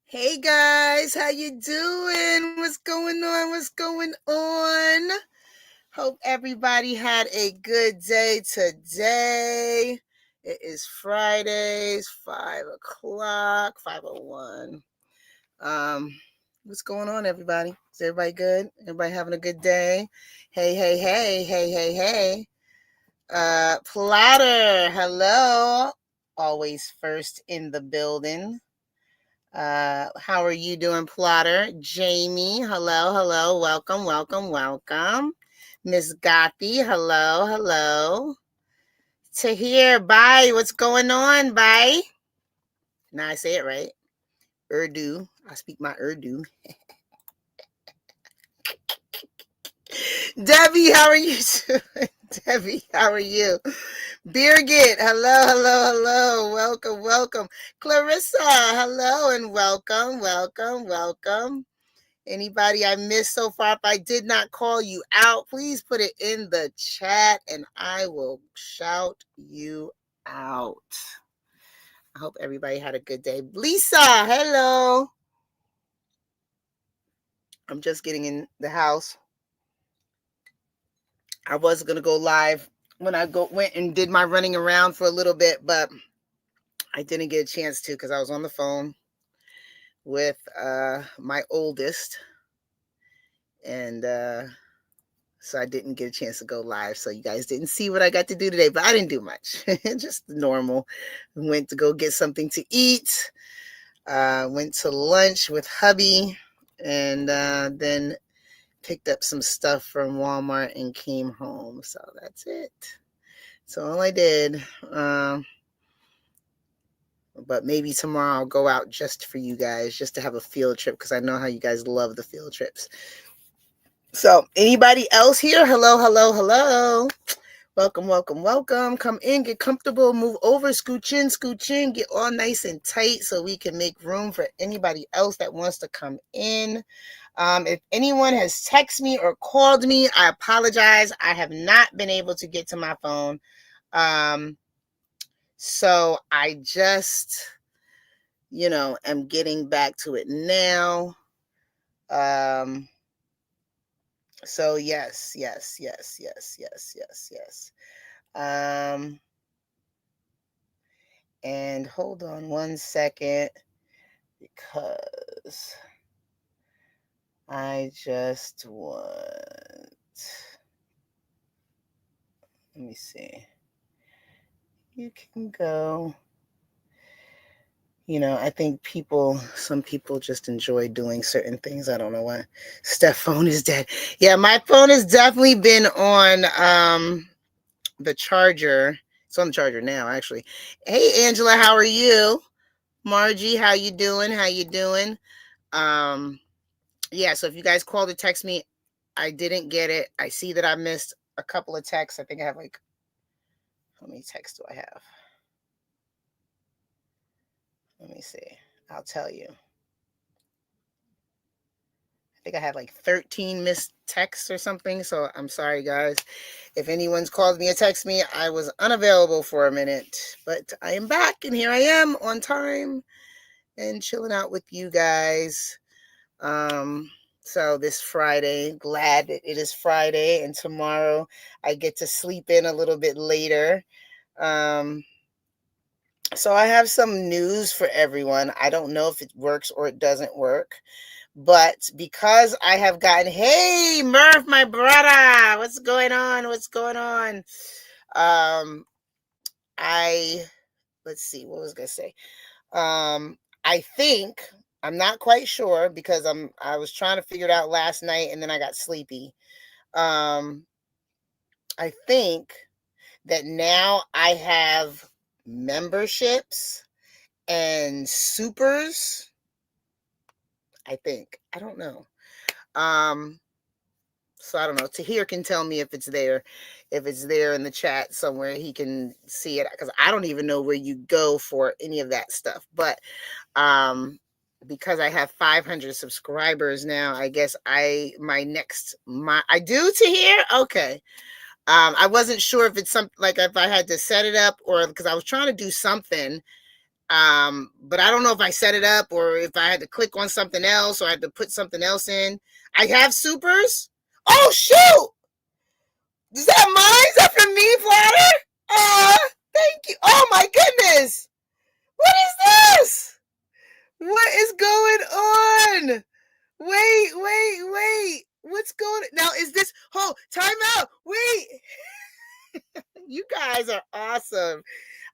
Hey guys, how you doing? What's going on? What's going on? Hope everybody had a good day today. It is Fridays, 5 o'clock, 5:01. What's going on, everybody? Is everybody good? Everybody having a good day? Hey. Plotter, hello. Always first in the building. How are you doing, Plotter? Jamie, hello. Welcome. Miss Gothi, hello. Tahir, bye. What's going on, bye? Now I say it right. Urdu. I speak my Urdu. Debbie, how are you doing? Debbie, how are you? Birgit, hello. Welcome. Clarissa, hello and welcome. Anybody I missed so far, if I did not call you out, please put it in the chat and I will shout you out. I hope everybody had a good day. Lisa, hello. I'm just getting in the house. I was going to go live when I went and did my running around for a little bit, but I didn't get a chance to because I was on the phone with my oldest. And so I didn't get a chance to go live. So you guys didn't see what I got to do today, but I didn't do much. Just normal. Went to go get something to eat. Went to lunch with hubby, and then picked up some stuff from Walmart and came home. So that's it. So all I did. But maybe tomorrow I'll go out just for you guys, just to have a field trip, because I know how you guys love the field trips. So anybody else here? Hello. Welcome. Come in, get comfortable, move over, scooch in, get all nice and tight so we can make room for anybody else that wants to come in. If anyone has texted me or called me, I apologize. I have not been able to get to my phone. So I just, am getting back to it now. So yes. And hold on one second, because I just want, let me see. You can go. I think some people just enjoy doing certain things. I don't know why. Steph's phone is dead. Yeah, my phone has definitely been on the charger. It's on the charger now, actually. Hey, Angela, how are you? Margie, how you doing? Yeah, so if you guys called or text me, I didn't get it. I see that I missed a couple of texts. I think I have how many texts do I have? Let me see. I'll tell you. I think I had 13 missed texts or something. So I'm sorry, guys. If anyone's called me or texted me, I was unavailable for a minute. But I am back, and here I am on time and chilling out with you guys. So this Friday, glad that it is Friday, and tomorrow I get to sleep in a little bit later. So I have some news for everyone. I don't know if it works or it doesn't work, but because I have gotten, hey, Murph, my brother, what's going on? Let's see, what was I going to say? I think, I'm not quite sure, because I was trying to figure it out last night and then I got sleepy. I think that now I have memberships and supers. I think. I don't know. So I don't know. Tahir can tell me if it's there. If it's there in the chat somewhere, he can see it, because I don't even know where you go for any of that stuff. But because I have 500 subscribers now, I guess I do Tahir? Okay. I wasn't sure if it's something if I had to set it up, or because I was trying to do something But I don't know if I set it up or if I had to click on something else or I had to put something else in. I have supers. Oh shoot! Is that mine? Is that from me, Flatter? Thank you. Oh my goodness! What is this? What is going on? Wait. What's going on? Now is this time out. Wait. You guys are awesome.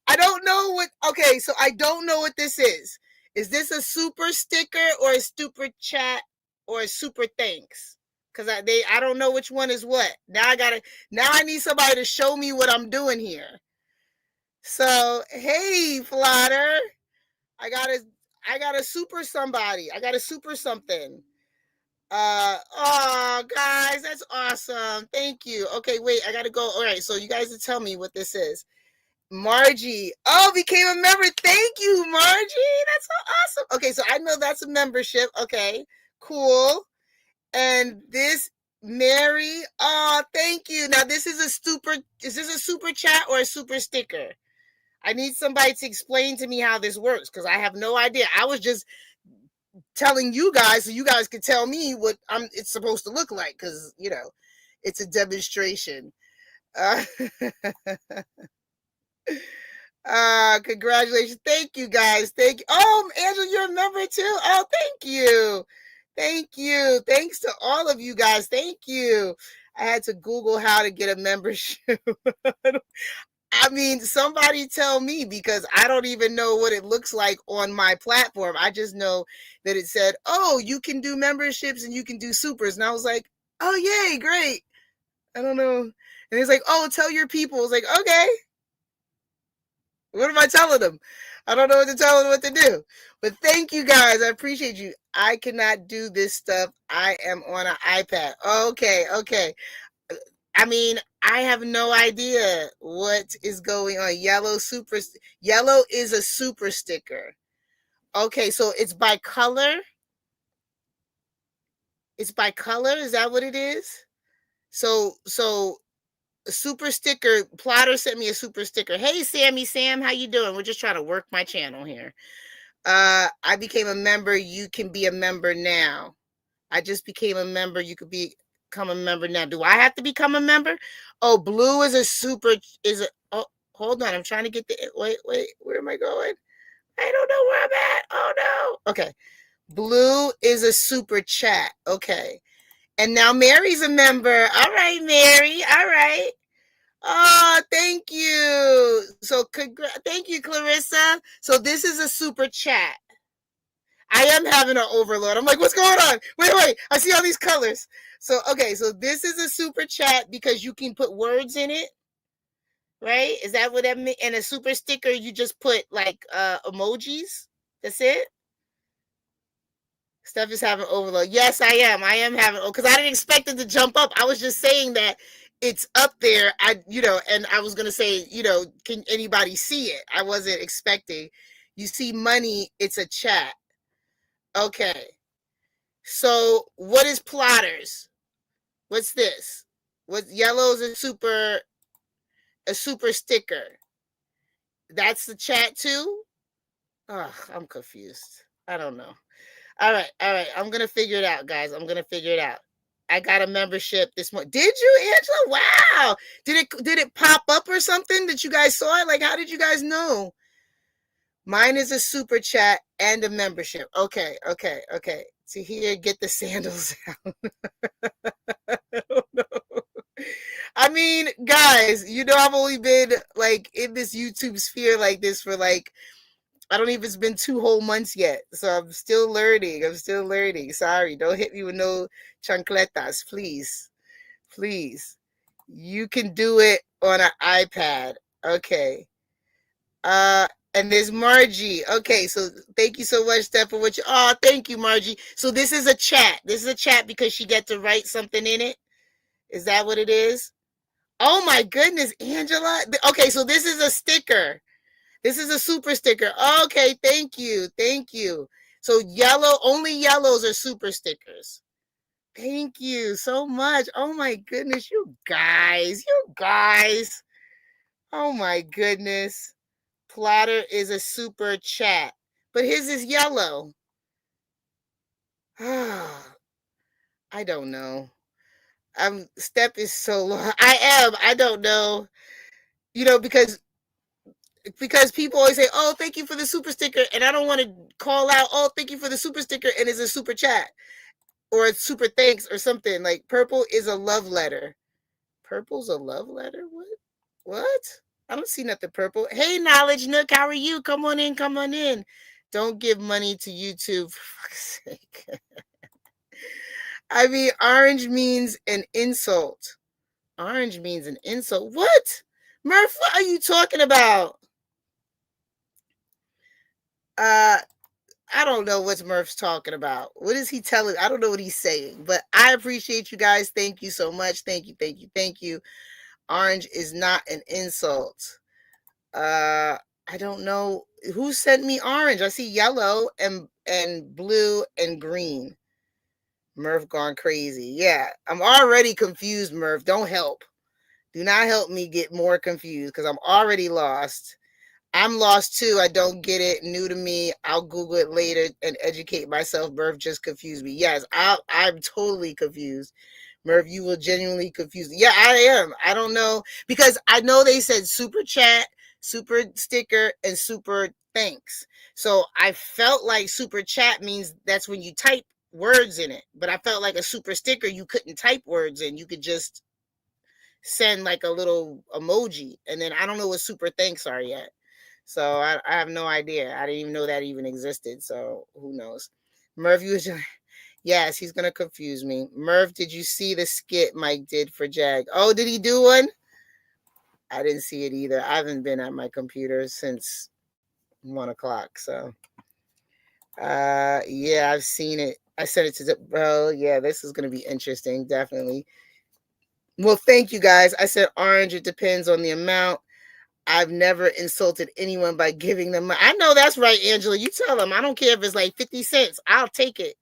I don't know what okay, so I don't know what this is. Is this a super sticker or a super chat or a super thanks? Because I don't know which one is what. Now I need somebody to show me what I'm doing here. So hey Flatter. I gotta super somebody. I gotta super something. Oh guys, that's awesome. Thank you. Okay, wait, I gotta go. All right, so you guys will tell me what this is. Margie. Oh, became a member. Thank you, Margie. That's so awesome. Okay, so I know that's a membership. Okay, cool. And this Mary. Oh, thank you. Now this is is this a super chat or a super sticker? I need somebody to explain to me how this works because I have no idea. I was just telling you guys so you guys could tell me what it's supposed to look like because it's a demonstration. Uh, Congratulations. Thank you guys. Thank you. Oh, Angela, you're a member too. Oh, thank you. Thank you. Thanks to all of you guys. Thank you. I had to Google how to get a membership. I mean, somebody tell me because I don't even know what it looks like on my platform. I just know that it said, oh, you can do memberships and you can do supers. And I was like, oh, yay, great. I don't know. And it's like, oh, tell your people. I was like, okay. What am I telling them? I don't know what to tell them what to do. But thank you guys. I appreciate you. I cannot do this stuff. I am on an iPad. Okay. I mean, I have no idea what is going on. Yellow is a super sticker. Okay, so it's by color. It's by color. Is that what it is? So a super sticker. Plotter sent me a super sticker. Hey, Sam, how you doing? We're just trying to work my channel here. I became a member. You can be a member now. I just became a member. You could become a member now. Do I have to become a member? Oh, blue is oh, hold on. I'm trying to get wait, where am I going? I don't know where I'm at. Oh no. Okay. Blue is a super chat. Okay. And now Mary's a member. All right, Mary. All right. Oh, thank you. So thank you, Clarissa. So this is a super chat. I am having an overload. I'm like, what's going on? Wait. I see all these colors. So, okay. So this is a super chat because you can put words in it, right? Is that what that means? And a super sticker, you just put like emojis. That's it. Stuff is having overload. Yes, I am. I am having, because I didn't expect it to jump up. I was just saying that it's up there. And I was going to say, can anybody see it? I wasn't expecting. You see money, it's a chat. Okay. So what is plotters? What's this? What yellow is a super sticker. That's the chat too? Oh, I'm confused. I don't know. All right. I'm gonna figure it out, guys. I'm gonna figure it out. I got a membership this month. Did you, Angela? Wow. Did it pop up or something that you guys saw it? Like, how did you guys know? Mine is a super chat and a membership. Okay. To here, get the sandals out. I don't know. I mean, guys, I've only been like in this YouTube sphere like this for like, I don't even, it's been 2 whole months yet. So I'm still learning. Sorry, don't hit me with no chancletas, please. Please. You can do it on an iPad. Okay. And there's Margie. Okay, so thank you so much, Steph, for what you. Oh, thank you, Margie. So this is a chat. This is a chat because she gets to write something in it. Is that what it is? Oh my goodness, Angela. Okay, so this is a sticker. This is a super sticker. Okay, thank you. So only yellows are super stickers. Thank you so much. Oh my goodness, you guys. Oh my goodness. platter is a super chat, but his is yellow. I don't know. Step is so long. I don't know. You know, because people always say, "Oh, thank you for the super sticker," and I don't want to call out, "Oh, thank you for the super sticker," and it's a super chat or a super thanks or something. Like purple is a love letter. Purple's a love letter? What? What? I don't see nothing purple. Hey, Knowledge Nook, how are you? Come on in, come on in. Don't give money to YouTube, for fuck's sake. I mean, orange means an insult. Orange means an insult. What? Murph, what are you talking about? Uh, I don't know what Murph's talking about. What is he telling? I don't know what he's saying, but I appreciate you guys. Thank you so much. Thank you, thank you, thank you. Orange is not an insult. I don't know who sent me orange. I see yellow and blue and green. Murph gone crazy. Yeah, I'm already confused, Murph. Don't help. Do not help me get more confused because I'm already lost. I'm lost too. I don't get it. New to me. I'll Google it later and educate myself. Murph just confused me. Yes, I'm totally confused. Murph, you will genuinely confuse me. Yeah, I am. I don't know because I know they said super chat, super sticker, and super thanks. So I felt like super chat means that's when you type words in it. But I felt like a super sticker, you couldn't type words in. You could just send like a little emoji. And then I don't know what super thanks are yet. So I have no idea. I didn't even know that even existed. So who knows? Murph, you was just, yes, he's gonna confuse me. Murph, did you see the skit Mike did for Jag? Oh, did he do one? I didn't see it either. I haven't been at my computer since 1 o'clock. So yeah, I've seen it. I sent it to the bro. Yeah, this is gonna be interesting, definitely. Well, thank you guys. I said orange, it depends on the amount. I've never insulted anyone by giving them money. I know that's right, Angela. You tell them. I don't care if it's like 50 cents. I'll take it.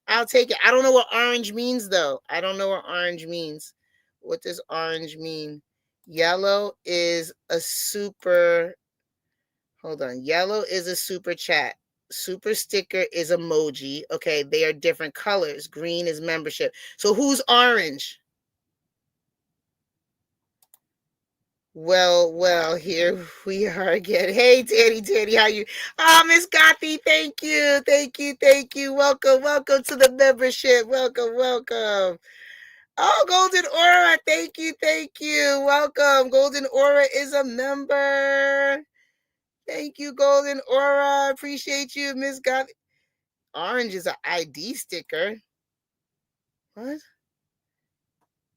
I'll take it. I don't know what orange means, though. I don't know what orange means. What does orange mean? Yellow is a super. Hold on. Yellow is a super chat. Super sticker is emoji. Okay, they are different colors. Green is membership. So who's orange? Well, here we are again. Hey, Danny, how you? Oh, Miss Gothi, thank you, thank you, thank you. Welcome to the membership. Welcome. Oh, Golden Aura, thank you, thank you. Welcome. Golden Aura is a member. Thank you, Golden Aura. Appreciate you, Miss Gothi. Orange is an ID sticker. What?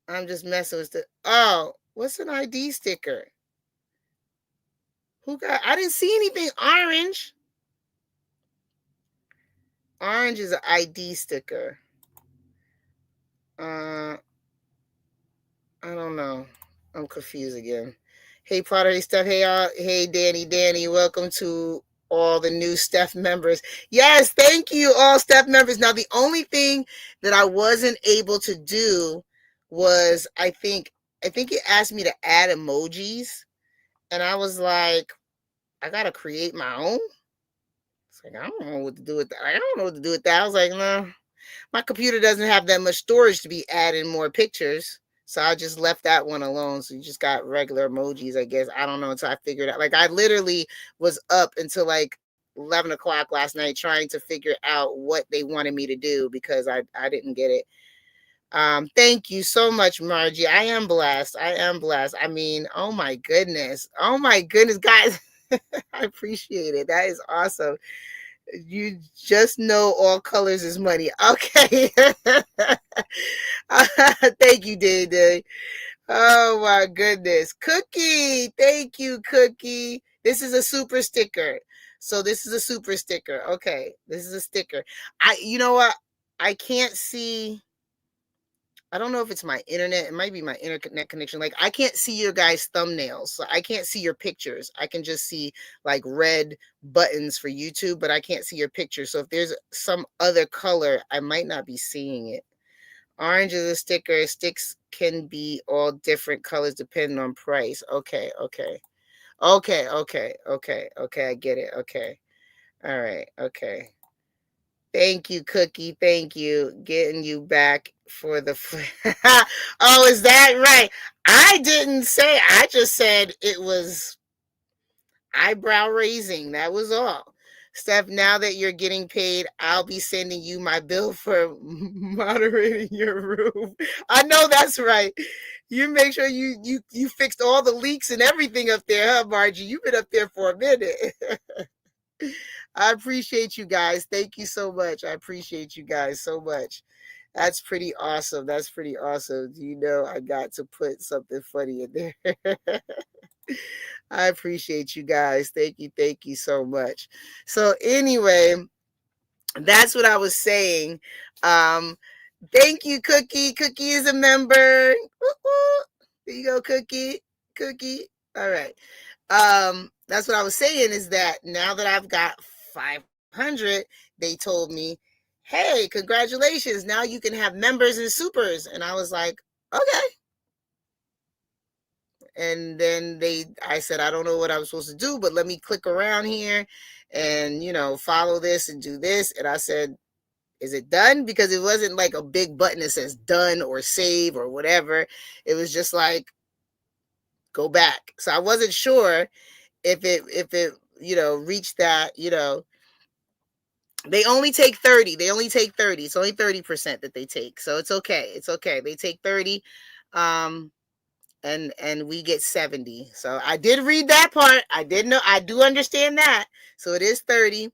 I'm just messing with the. Oh, what's an ID sticker? Who got? I didn't see anything orange. Orange is an ID sticker. I don't know. I'm confused again. Hey, Potter, hey, Steph, hey, Danny. Welcome to all the new Steph members. Yes, thank you, all Steph members. Now, the only thing that I wasn't able to do was I think it asked me to add emojis, and I was like, I gotta create my own. It's like I don't know what to do with that. I don't know what to do with that. I was like, no. My computer doesn't have that much storage to be adding more pictures. So I just left that one alone. So you just got regular emojis, I guess. I don't know until I figured out. Like I literally was up until like 11 o'clock last night trying to figure out what they wanted me to do because I didn't get it. Thank you so much, Margie. I am blessed. I mean, oh my goodness. Oh my goodness, guys. I appreciate it. That is awesome. You just know all colors is money. Okay. Thank you, Day. Oh my goodness. Cookie. Thank you, Cookie. This is a super sticker. So this is a super sticker. Okay. This is a sticker. You know what? I can't see. I don't know if it's my internet. It might be my internet connection. Like I can't see your guys' thumbnails. So I can't see your pictures. I can just see like red buttons for YouTube, but I can't see your picture. So if there's some other color, I might not be seeing it. Orange is a sticker. Sticks can be all different colors depending on price. Okay. Okay, I get it. Okay. All right. Okay. Thank you, Cookie. Thank you. Getting you back for the. Oh, is that right? I didn't say. I just said it was eyebrow raising. That was all. Steph, now that you're getting paid, I'll be sending you my bill for moderating your room. I know that's right. You make sure you fixed all the leaks and everything up there, huh, Margie? You've been up there for a minute. I appreciate you guys. Thank you so much. I appreciate you guys so much. That's pretty awesome. That's pretty awesome. You know, I got to put something funny in there. I appreciate you guys. Thank you. Thank you so much. So, anyway, that's what I was saying. Um, Thank you, Cookie. Cookie is a member. Woo-hoo. There you go, Cookie. Cookie. All right. That's what I was saying is that now that I've got 500, they told me, hey, congratulations. Now you can have members and supers. And I was like, okay. And then I said, I don't know what I was supposed to do, but let me click around here and, follow this and do this. And I said, is it done? Because it wasn't like a big button that says done or save or whatever. It was just like, go back. So I wasn't sure if it reached that. They only take 30. It's only 30% that they take. So it's okay. It's okay. They take 30. And we get 70. So I did read that part. I did know. I do understand that. So it is 30.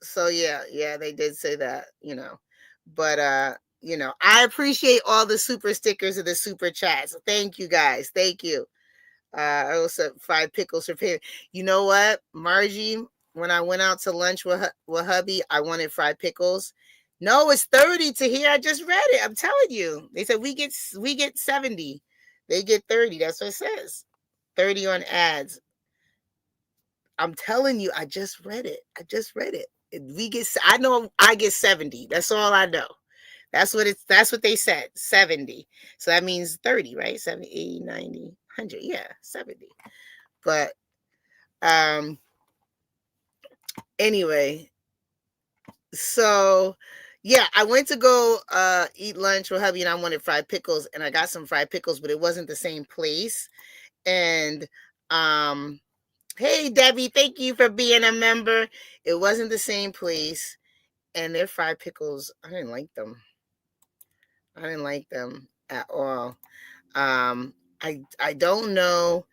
So yeah, they did say that, But I appreciate all the super stickers and the super chats. Thank you guys. Thank you. I also fried pickles for pay. You know what, Margie? When I went out to lunch with hubby, I wanted fried pickles. No, it's 30 to here. I just read it. I'm telling you. They said we get 70. They get 30. That's what it says. 30 on ads. I'm telling you, I just read it. I know I get 70. That's all I know. That's what they said. 70. So that means 30, right? 70, 80, 90, 100. Yeah, 70. But anyway, so yeah, I went to go eat lunch with hubby and I wanted fried pickles and I got some fried pickles, but it wasn't the same place. And hey Debbie, thank you for being a member. It wasn't the same place and their fried pickles, I didn't like them. At all. I don't know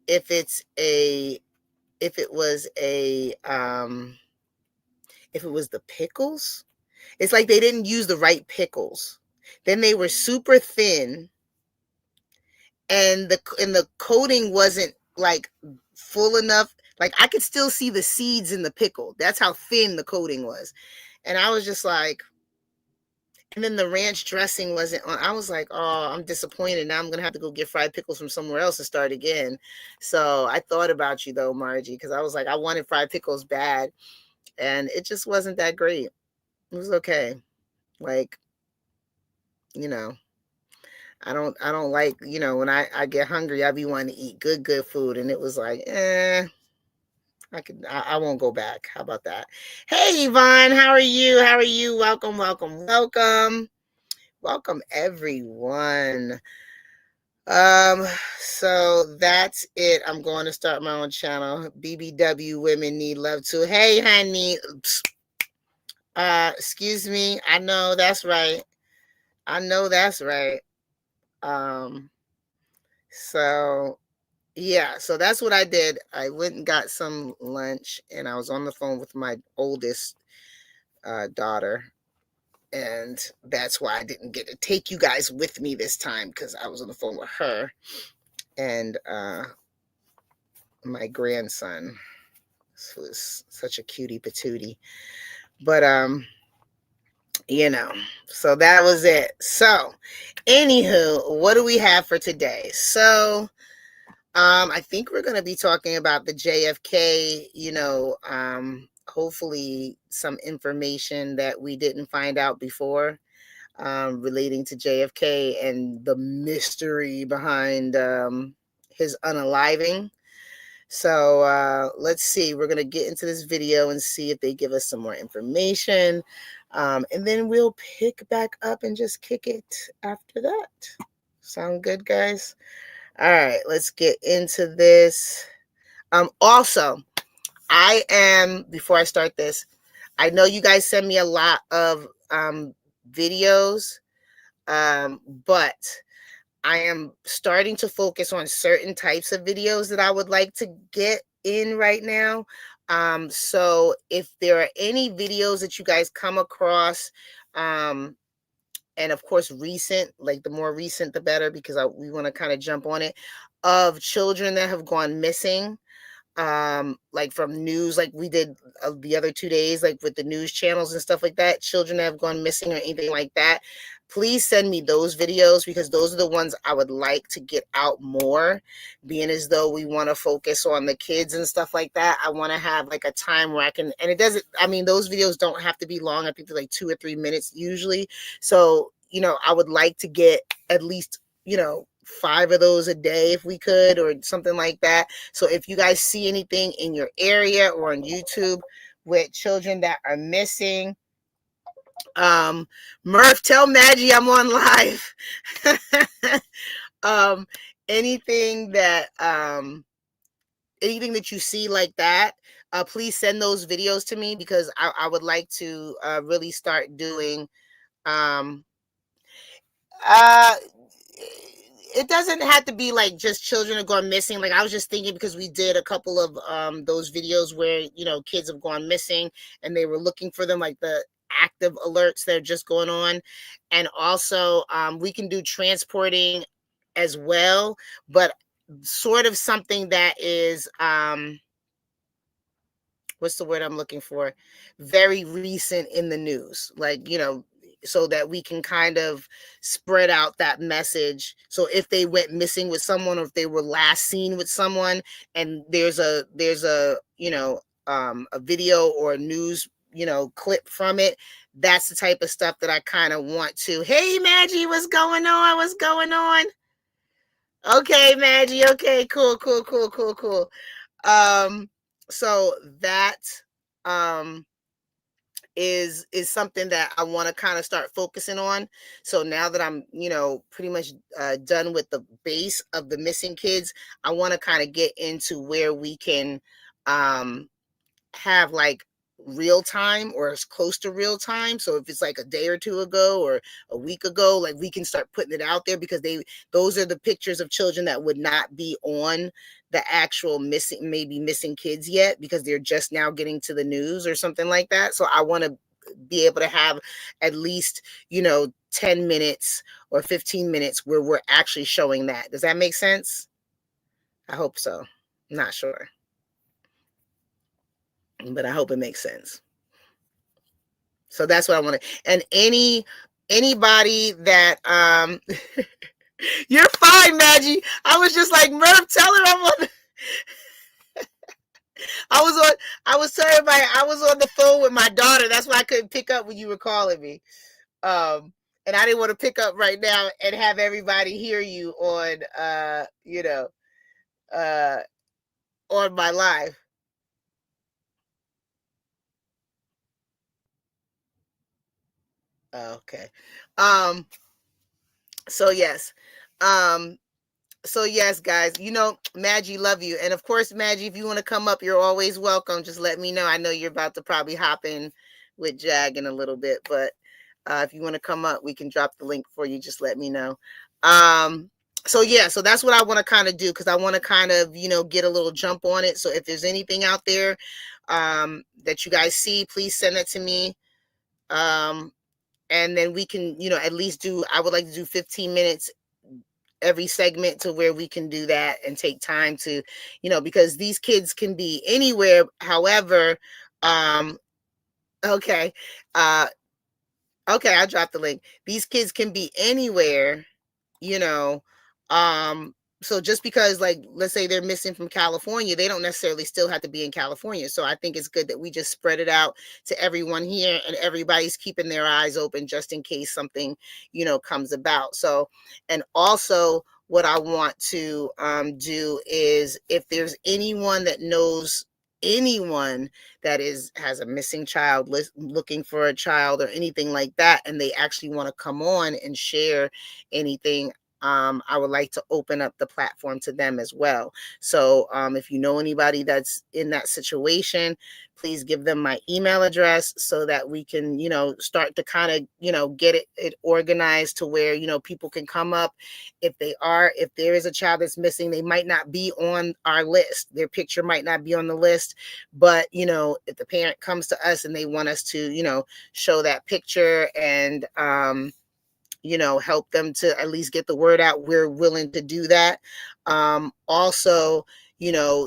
if it's if it was the pickles. It's like they didn't use the right pickles. Then they were super thin, and the coating wasn't like full enough. Like I could still see the seeds in the pickle. That's how thin the coating was. And I was just like, and then the ranch dressing wasn't on. I was like, oh, I'm disappointed. Now I'm going to have to go get fried pickles from somewhere else and start again. So I thought about you though, Margie, because I was like, I wanted fried pickles bad. And it just wasn't that great. It was okay. Like, you know, I don't like, when I get hungry, I be wanting to eat good food. And it was like, I won't go back. How about that? Hey, Yvonne, how are you? How are you? Welcome, welcome, welcome. Welcome everyone. So that's it. I'm going to start my own channel. BBW Women Need Love Too. Hey, honey. Excuse me. I know that's right. So yeah, so that's what I did. I went and got some lunch and I was on the phone with my oldest daughter. And that's why I didn't get to take you guys with me this time because I was on the phone with her and my grandson, who is such a cutie patootie. But so that was it. So anywho, what do we have for today? So I think we're going to be talking about the JFK, hopefully some information that we didn't find out before relating to JFK and the mystery behind his unaliving. So let's see. We're going to get into this video and see if they give us some more information. And then we'll pick back up and just kick it after that. Sound good, guys? All right, let's get into this. Also, before I start this, I know you guys send me a lot of videos, but I am starting to focus on certain types of videos that I would like to get in right now. So if there are any videos that you guys come across, and of course recent, like the more recent the better, because we want to kind of jump on it, of children that have gone missing, like from news, like we did the other 2 days, like with the news channels and stuff like that, children that have gone missing or anything like that, please send me those videos, because those are the ones I would like to get out more, being as though we want to focus on the kids and stuff like that. I want to have like a time where I can, and it doesn't, I mean, those videos don't have to be long. I think they're like 2 or 3 minutes usually. So, I would like to get at least, 5 of those a day if we could, or something like that. So if you guys see anything in your area or on YouTube with children that are missing, Murph, tell Maggie I'm on live. Anything that you see like that, please send those videos to me, because I would like to really start doing it doesn't have to be like just children have gone missing. Like I was just thinking, because we did a couple of those videos where kids have gone missing and they were looking for them, like the active alerts that are just going on. And also we can do transporting as well, but sort of something that is what's the word I'm looking for? Very recent in the news, like, so that we can kind of spread out that message. So if they went missing with someone, or if they were last seen with someone, and there's a a video or a news, clip from it, that's the type of stuff that I kind of want to. Hey, Maggie, what's going on? What's going on? Okay, Maggie. Okay, cool. So that is something that I want to kind of start focusing on. So now that I'm pretty much done with the base of the missing kids, I want to kind of get into where we can have like real time, or as close to real time. So if it's like a day or two ago or a week ago, like we can start putting it out there, because those are the pictures of children that would not be on the actual missing kids yet, because they're just now getting to the news or something like that. So I want to be able to have at least 10 minutes or 15 minutes where we're actually showing that. Does that make sense? I hope so. I'm not sure, but I hope it makes sense. So that's what I want to. And anybody that you're fine, Maggie. I was just like, Murph, tell her I'm on. I was telling everybody I was on the phone with my daughter. That's why I couldn't pick up when you were calling me. And I didn't want to pick up right now and have everybody hear you on on my live. Okay. So yes. So yes, guys, Maggie, love you. And of course, Maggie, if you want to come up, you're always welcome. Just let me know. I know you're about to probably hop in with Jag in a little bit, but if you want to come up, we can drop the link for you. Just let me know. So yeah, so that's what I want to kind of do, because I want to kind of, get a little jump on it. So if there's anything out there that you guys see, please send it to me. And then we can, at least I would like to do 15 minutes every segment, to where we can do that and take time to, because these kids can be anywhere. However, okay. Okay, I dropped the link. These kids can be anywhere, you know. So just because, like, let's say they're missing from California, they don't necessarily still have to be in California. So I think it's good that we just spread it out to everyone here, and everybody's keeping their eyes open just in case something, comes about. So, and also what I want to do is, if there's anyone that knows anyone that has a missing child, looking for a child or anything like that, and they actually want to come on and share anything, I would like to open up the platform to them as well. So if you know anybody that's in that situation, please give them my email address so that we can, start to kind of, get it organized to where, people can come up. If there is a child that's missing, they might not be on our list. Their picture might not be on the list, but, if the parent comes to us and they want us to, show that picture and, help them to at least get the word out, we're willing to do that. Also,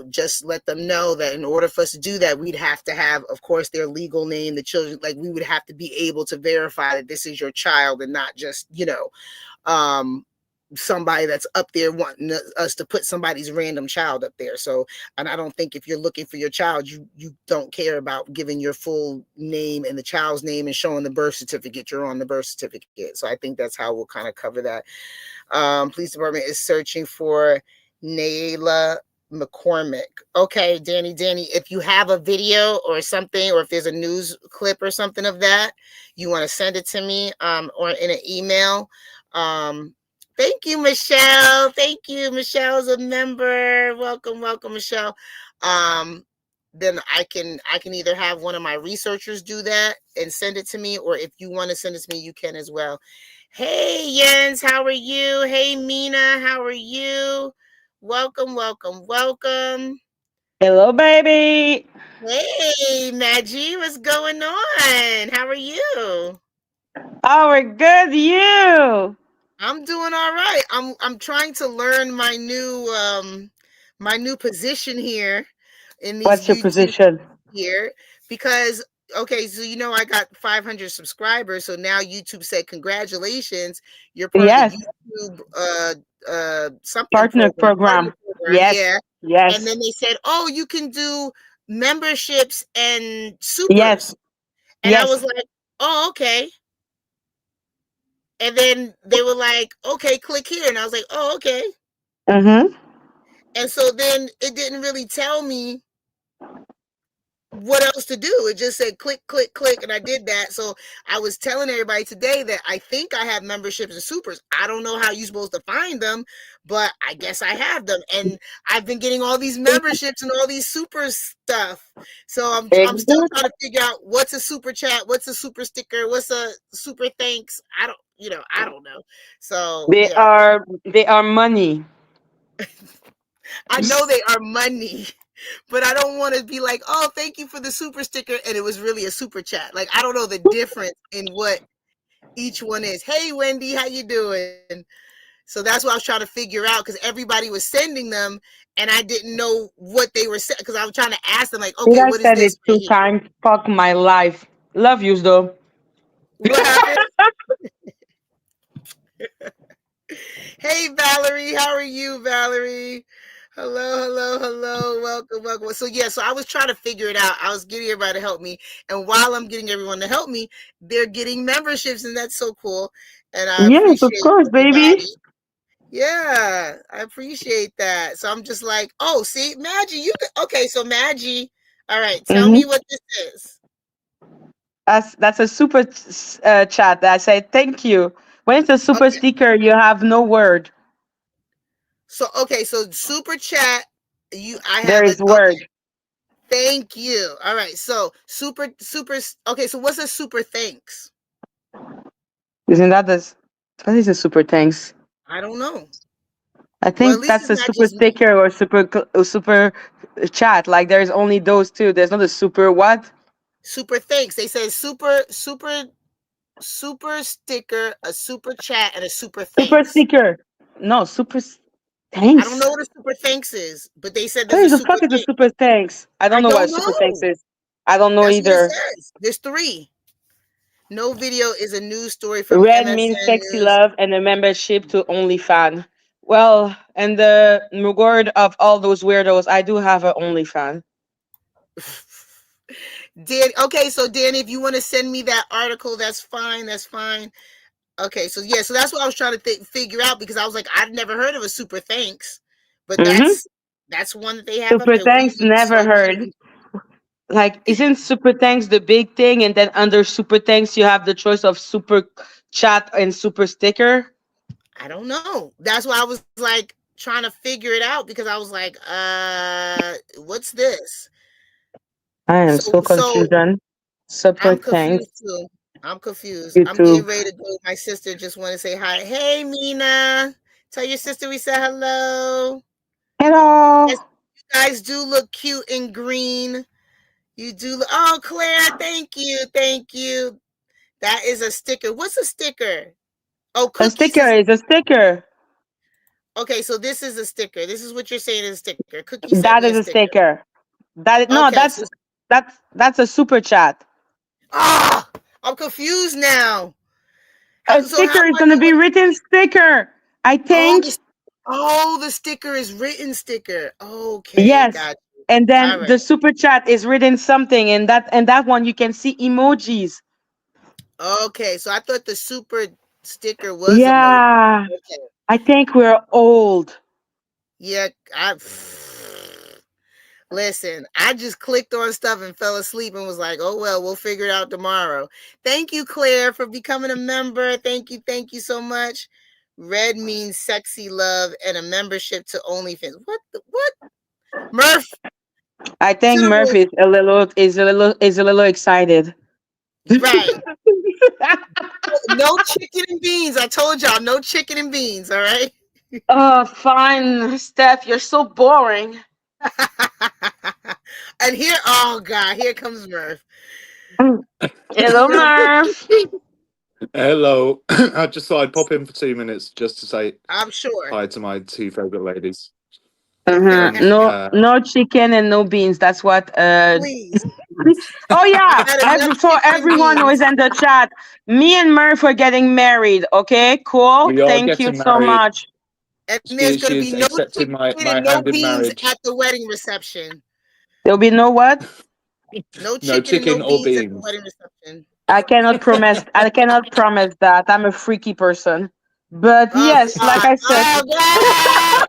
just let them know that in order for us to do that, we'd have to have, of course, their legal name, the children, like we would have to be able to verify that this is your child and not just, um, somebody that's up there wanting us to put somebody's random child up there. So, and I don't think if you're looking for your child, you don't care about giving your full name and the child's name and showing the birth certificate. You're on the birth certificate. So I think that's how we'll kind of cover that. Police department is searching for Nayla McCormick. Okay, Danny, if you have a video or something, or if there's a news clip or something of that, you want to send it to me, or in an email. Thank you, Michelle. Thank you. Michelle's a member. Welcome, Michelle. Then I can either have one of my researchers do that and send it to me, or if you want to send it to me, you can as well. Hey, Jens, how are you? Hey, Mina, how are you? Welcome. Hello, baby. Hey, Maggie, what's going on? How are you? Oh, we're good. You? I'm doing all right. I'm trying to learn my new position here in these What's your YouTube position? here, because okay, so I got 500 subscribers, so now YouTube said congratulations, you're part of the Yes, YouTube something partner program, partner program. program, Yes, yeah. And yes, then they said, "Oh, you can do memberships and yes, supers." And I was yes. like, "Oh, okay." And then they were like, "Okay, click here." And I was like, "Oh, okay." Mm-hmm. And so then it didn't really tell me what else to do. It just said click, click, click, and I did that. So I was telling everybody today that I think I have memberships and supers. I don't know how you're supposed to find them, but I guess I have them. And I've been getting all these memberships and all these super stuff. So I'm still trying to figure out what's a super chat, what's a super sticker, what's a super thanks. I don't know. So They yeah. are they are money. I know they are money, but I don't want to be like, "Oh, thank you for the super sticker," and it was really a super chat. Like I don't know the difference in what each one is. Hey, Wendy, how you doing? So that's what I was trying to figure out, because everybody was sending them, and I didn't know what they were saying, because I was trying to ask them like, Did "Okay, I what is said this it right two here? times? Fuck my life. Love yous though. What happened?" Hey, Valerie, how are you, Valerie? Hello. Welcome. So yeah, so I was trying to figure it out. I was getting everybody to help me, and while I'm getting everyone to help me, they're getting memberships, and that's so cool. And I Yes, of appreciate course, baby. everybody. Yeah, I appreciate that. So I'm just like, oh, see, Maggie, okay? So Maggie, all right, tell Mm-hmm. me what this is. That's a super chat. That I say thank you. When it's a super Okay, sticker, you have no word. so super chat. I There have a is word. thank you. All right. So super. Okay. So what's a super thanks? Isn't that this? What is a super thanks? I don't know. I Well, at think least that's it's a not super just me. sticker or super chat. Like there's only those two. There's not a super what? Super thanks. They say super sticker, a super chat, and a super Super thanks. sticker. No, I don't know thanks. what a super thanks is, but they said there's What a the super fuck is a thanks. super thanks? I don't I know what a don't super thanks know. is. I don't know That's what it either. says. There's three. No video is a news story from Red means MSN sexy News. love and a membership to OnlyFan. Well, and the regard of all those weirdos, I do have a OnlyFan. Dan, okay, so Danny, if you want to send me that article, that's fine. That's fine. Okay, so yeah, so that's what I was trying to figure out because I was like, I've never heard of a super thanks, but Mm-hmm. that's one that they have up Super there. We thanks, eat never so heard. many. Like, isn't super thanks the big thing? And then under super thanks, you have the choice of super chat and super sticker. I don't know. That's why I was like trying to figure it out because I was like, what's this? I am So so confused. Super I'm confused thanks, too. I'm confused. you I'm getting too. ready to go. My sister just want to say hi. Hey, Mina. Tell your sister we said hello. Hello. Yes, you guys do look cute in green. You do. Oh, Claire, thank you. Thank you. That is a sticker. What's a sticker? Oh, A Cookie sticker says, is a sticker. okay, so this is a sticker. This is what you're saying is a sticker. Cookie sent me That a is a sticker. sticker. No, Okay, so, that's a super chat. ah, I'm confused now. A So how sticker do is I gonna know be what, written sticker. I oh, think. the sticker is written sticker. Okay, Yes. got you. And All then right. the super chat is written something, and that one you can see emojis. Okay, so I thought the super sticker was emoji. Yeah. Okay. I think we're old. Yeah, I listen, I just clicked on stuff and fell asleep and was like, oh, well, we'll figure it out tomorrow. Thank you, Claire, for becoming a member. Thank you. Thank you so much. Red means sexy love and a membership to OnlyFans. What? Murph, I to think the Murphy room. is a little excited. Right. No chicken and beans. I told y'all, no chicken and beans. All right. Oh, fine, Steph. You're so boring. And here, oh, God, here comes Murph. Hello, Murph. Hello. I just thought I'd pop in for 2 minutes just to say I'm sure. hi to my two favourite ladies. Uh-huh. And No chicken and no beans. That's what. Please. Oh I yeah. got enough For chicken and everyone who is beans. in the chat, me and Murph are getting married. Okay, cool. we are Thank you getting so married. much. And there's going to She be has no accepted my chicken and no hand in beans marriage. at the wedding reception. There'll be no what? No No chicken and no chicken or beans at the beans. wedding reception. I cannot promise. I cannot promise that. I'm a freaky person. But Oh yes, like God! I said, Oh God!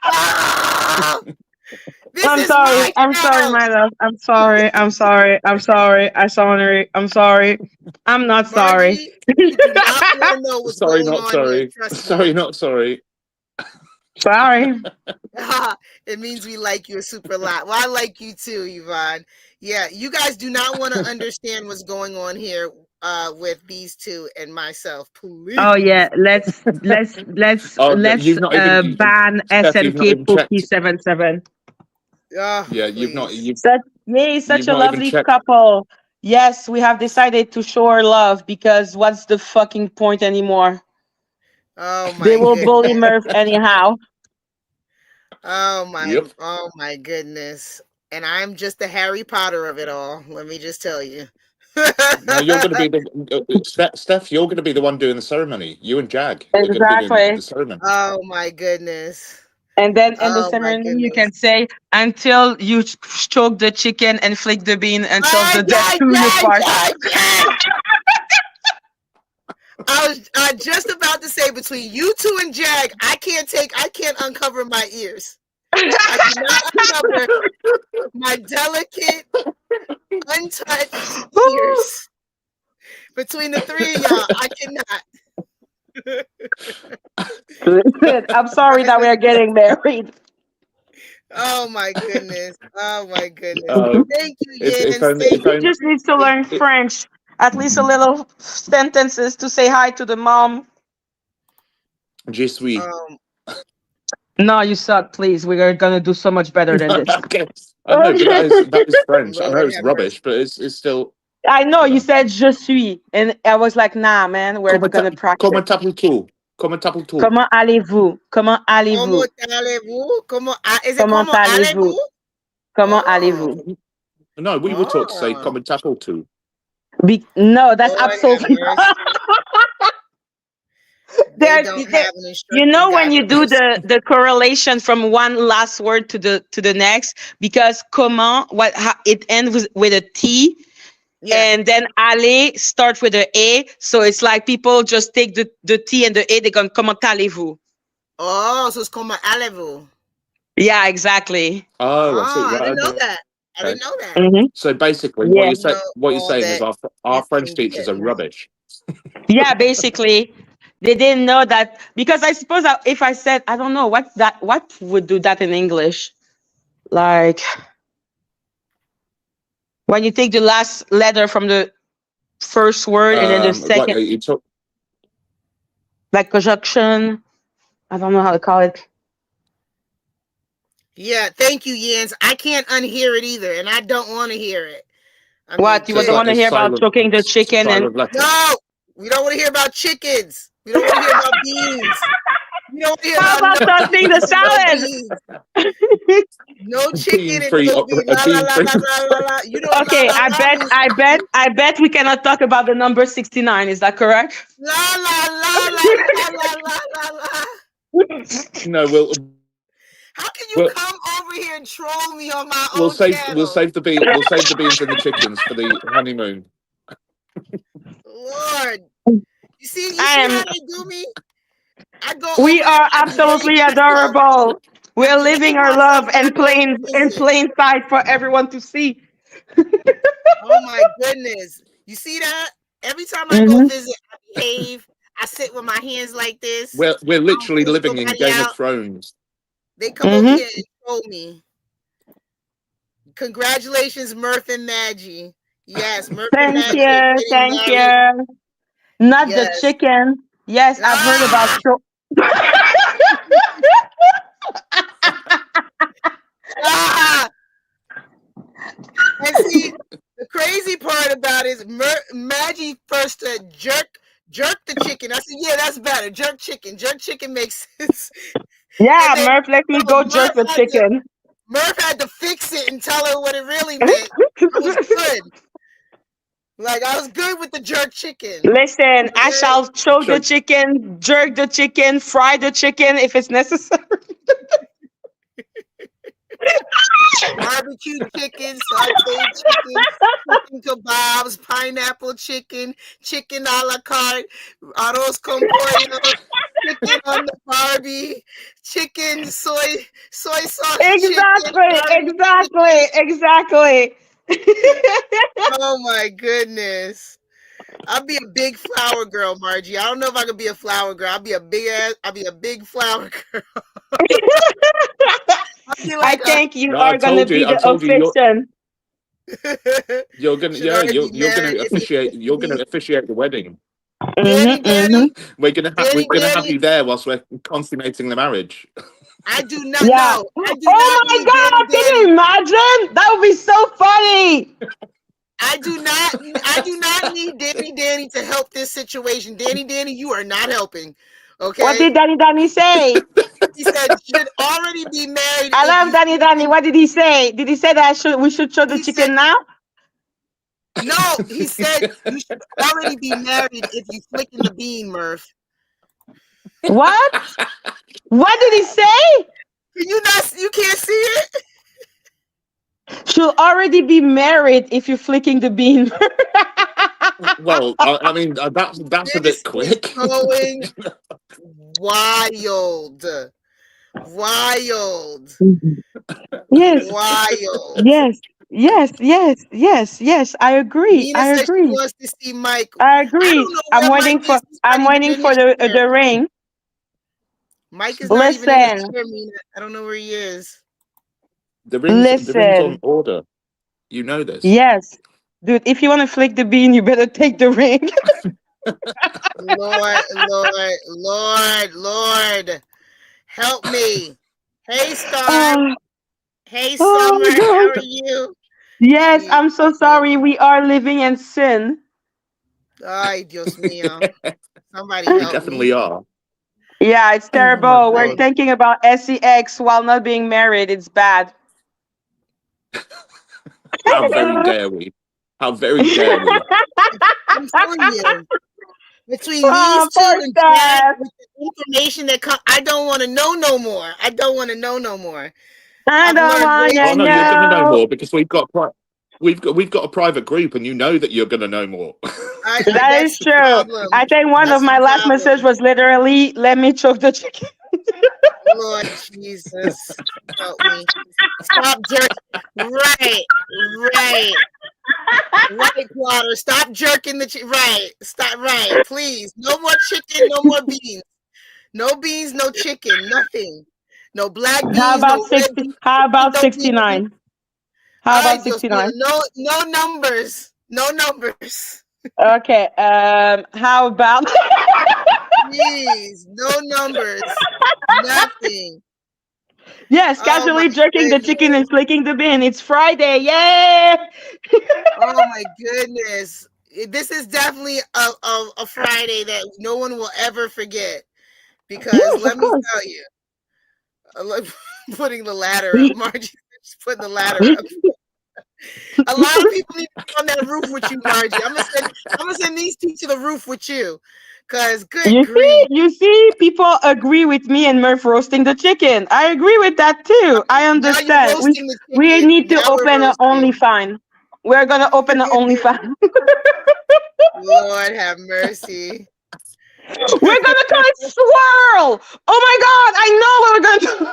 Ah! This I'm is sorry. my I'm sorry, house, my love. I'm sorry. I'm sorry. I'm sorry. I'm sorry. I'm sorry. I'm not sorry. Margie. You do not want to know what's Sorry, going not on here. sorry. Trust me. Sorry, not sorry. Sorry. It means we like you a super lot. Well, I like you too, Yvonne. Yeah, you guys do not want to understand what's going on here with these two and myself. Oh yeah. Please. Oh, no, you've not even, Ban Steph, you've not SMK even Pookie checked. 77. Oh, Yeah, please. Such you've a not even lovely checked. couple. Yes, we have decided to show our love because what's the fucking point anymore? Oh They my will bully goodness. Murph anyhow. Yep. Oh my goodness. And I'm just the Harry Potter of it all. Let me just tell you. No, you're going to be the Steph. You're going to be the one doing the ceremony. You and Jag are going to be doing Exactly. the ceremony. Oh my goodness. And then in the Oh my ceremony, you goodness. can say until you choke the chicken and flick the bean until Ah, the death yeah, do you yeah, part. yeah, yeah. I was just about to say between you two and Jag, I can't uncover my ears. I cannot uncover my delicate, untouched ears. Between the three of y'all, I cannot. Listen, I'm sorry that we are getting married. Oh my goodness. Oh my goodness. Uh, Thank you, if Jens. only, Thank if He only, just needs to you. learn French. At least a little sentences to say hi to the mom. je suis. Um, No, you suck, please. We are gonna do so much better than this. Okay, I know, but that is French. I know Lord it's have mercy. rubbish, but it's still, I know you you know. said je suis, and I was like, nah, man, we're gonna Comment practice. t'appelles-tu? Comment t'appelles-tu? Comment allez-vous? Comment ¿Cómo allez-vous? allez-vous? Is it Comment como allez-vous? allez-vous? Comment Oh, allez-vous? No, we were taught to say oh, comment t'appelles-tu. No, that's Lord have absolutely mercy. They don't there. have an You instruction know when guide you for do this. the correlation from one last word to the next, because comment it ends with a T. Yeah. And then Ale starts with the A. So it's like people just take the T and the A, they're going, comment allez-vous? Oh, so it's called my Alevu. Yeah, exactly. Oh, I see. Oh, I Right. didn't know Okay. that. I didn't know that. Hmm. So basically, Yeah. Know what you're all saying is that our French teachers are intelligence. rubbish. Yeah, basically. They didn't know that because I suppose that if I said, I don't know, what's that? What would do that in English? Like when you take the last letter from the first word and then the Like second, you took. like conjunction. I don't know how to call it. Yeah, thank you, Jens. I can't unhear it either, and I don't want to hear it. I mean, What you So don't want to it's hear about silent. choking the chicken and Silent letters. no, we don't want to hear about chickens. We don't want to hear about beans. We don't want to hear how about no about tossing the chickens and no salad? beans. No chicken Bean and free. no bean. A La la bean la free. la la la la. You know what la Okay, la la means? I bet we cannot talk about the number 69. Is that correct? La la la la la la la la la. No, How can you we'll come over here and troll me on my we'll own save channel? we'll save the beans and the chickens for the honeymoon. Lord, you I see am how they do me? I go We over there, are I behave absolutely myself. adorable. I We're living behave our myself, love and I go in visit. plain sight for everyone to see. Oh my goodness. You see that? Every time I go Hmm. visit, I behave. I sit with my hands like this. We're I don't literally push living in nobody Game of out. Thrones. They come over Hmm. here and troll me. Congratulations, Murph and Maggie. Yes, Murph and Thank Maggie are you, getting thank married. you. Not the Yes. chicken. Yes, I've heard about. Ah! Ah! And see, the crazy part about it is Maggie first jerk the chicken. I said, yeah, that's better. Jerk chicken. Jerk chicken makes sense. And Yeah, then Murph, let me no, go jerk the chicken. Murph had to fix it and tell her what it really meant. I was good. Like I was good with the jerk chicken. Listen, I Okay? shall choke the So chicken, jerk the chicken, fry the chicken if it's necessary. Barbecue chicken, sauteed chicken, chicken kebabs, pineapple chicken, chicken a la carte, arroz con pollo, chicken on the Barbie, chicken soy sauce chicken, Exactly, barbecue chicken. exactly, exactly. Oh my goodness. I'll be a big flower girl, Margie. I don't know if I could be a flower girl. I'll be a big flower girl. I'll be I like think you no, are gonna be I the told you official. you're gonna should already be you're married gonna if you officiate flick the you're gonna bean. officiate the wedding. Hmm. Hmm. We're Danny, gonna have Danny, you there whilst we're consummating the marriage. I do not Yeah. know. I do Oh not my need Danny, God! Can you Danny. imagine? That would be so funny. I do not. I do not need Danny, Danny to help this situation. Danny, Danny, you are not helping. What Okay. did Danny say? He said should already be married I if love you Danny. flicking. What did he say? Did he say that we should show the He said chicken now? no. He said you should already be married if you flicking the bean, Murph. What? What did he say? Can you not? You can't see it. She'll already be married if you're flicking the bean. Well, I mean that's a bit This is quick. going wild, wild, Yes, wild. yes, yes. I agree. Nina I says she agree. wants to see Mike. I I agree. don't know where Mike is. He's not I'm even waiting in for his chair. the ring. Mike is not even in his Listen, chair, Mina. I don't know where he is. The rings on listen. order. You know this. Yes. Dude, if you want to flick the bean, you better take the ring. Lord, Lord, Lord, Lord, help me. Hey, Star. Oh, Hey, oh Summer. my How are God. you? Yes, Jesus. I'm so sorry. We are living in sin. Ay, Dios mío. Somebody We help me. definitely are. Yeah, it's Oh my terrible. We're God. thinking about sex while not being married. It's bad. How very dare we? How very dare we? I'm telling you, between Oh, these two poor and Chad, Steph. with the information that come, I don't want to know no more. I don't want to know no more. I I've don't learned want way Oh to too no, you're much. gonna know know. more because we've got we've got a private group, and you know that you're going to know more. That is That's the true. problem. I think one of That's the my last messages problem. was literally, "Let me choke the chicken." Lord Jesus, help me. Stop jerking. Right, right, right, Plotter. Stop jerking the right. Stop. Right, please. No more chicken. No more beans. No beans. No chicken. Nothing. No black How beans. No about red 60? beans. How about Pinto beans. 69? How Ay, about Dios mío. 69? No numbers. No numbers. Okay. How about Please. No numbers. Nothing. yes, Oh my casually jerking the chicken goodness. and flicking the bin. It's Friday. Yay! Oh my goodness. This is definitely a Friday that no one will ever forget. Because Yes, let of me course. tell you, I love putting the ladder up. Margie, just putting the ladder up. A lot of people need to be on that roof with you, Margie. I'm gonna send these two to the roof with you. Cause good grief. You see, people agree with me and Murph roasting the chicken. I agree with that too. I Now you're understand. roasting the We chicken. need to Now we're open an roasting. OnlyFans. We're gonna open an OnlyFans. Lord have mercy. We're gonna call it Swirl. Oh my God! I know what we're gonna do.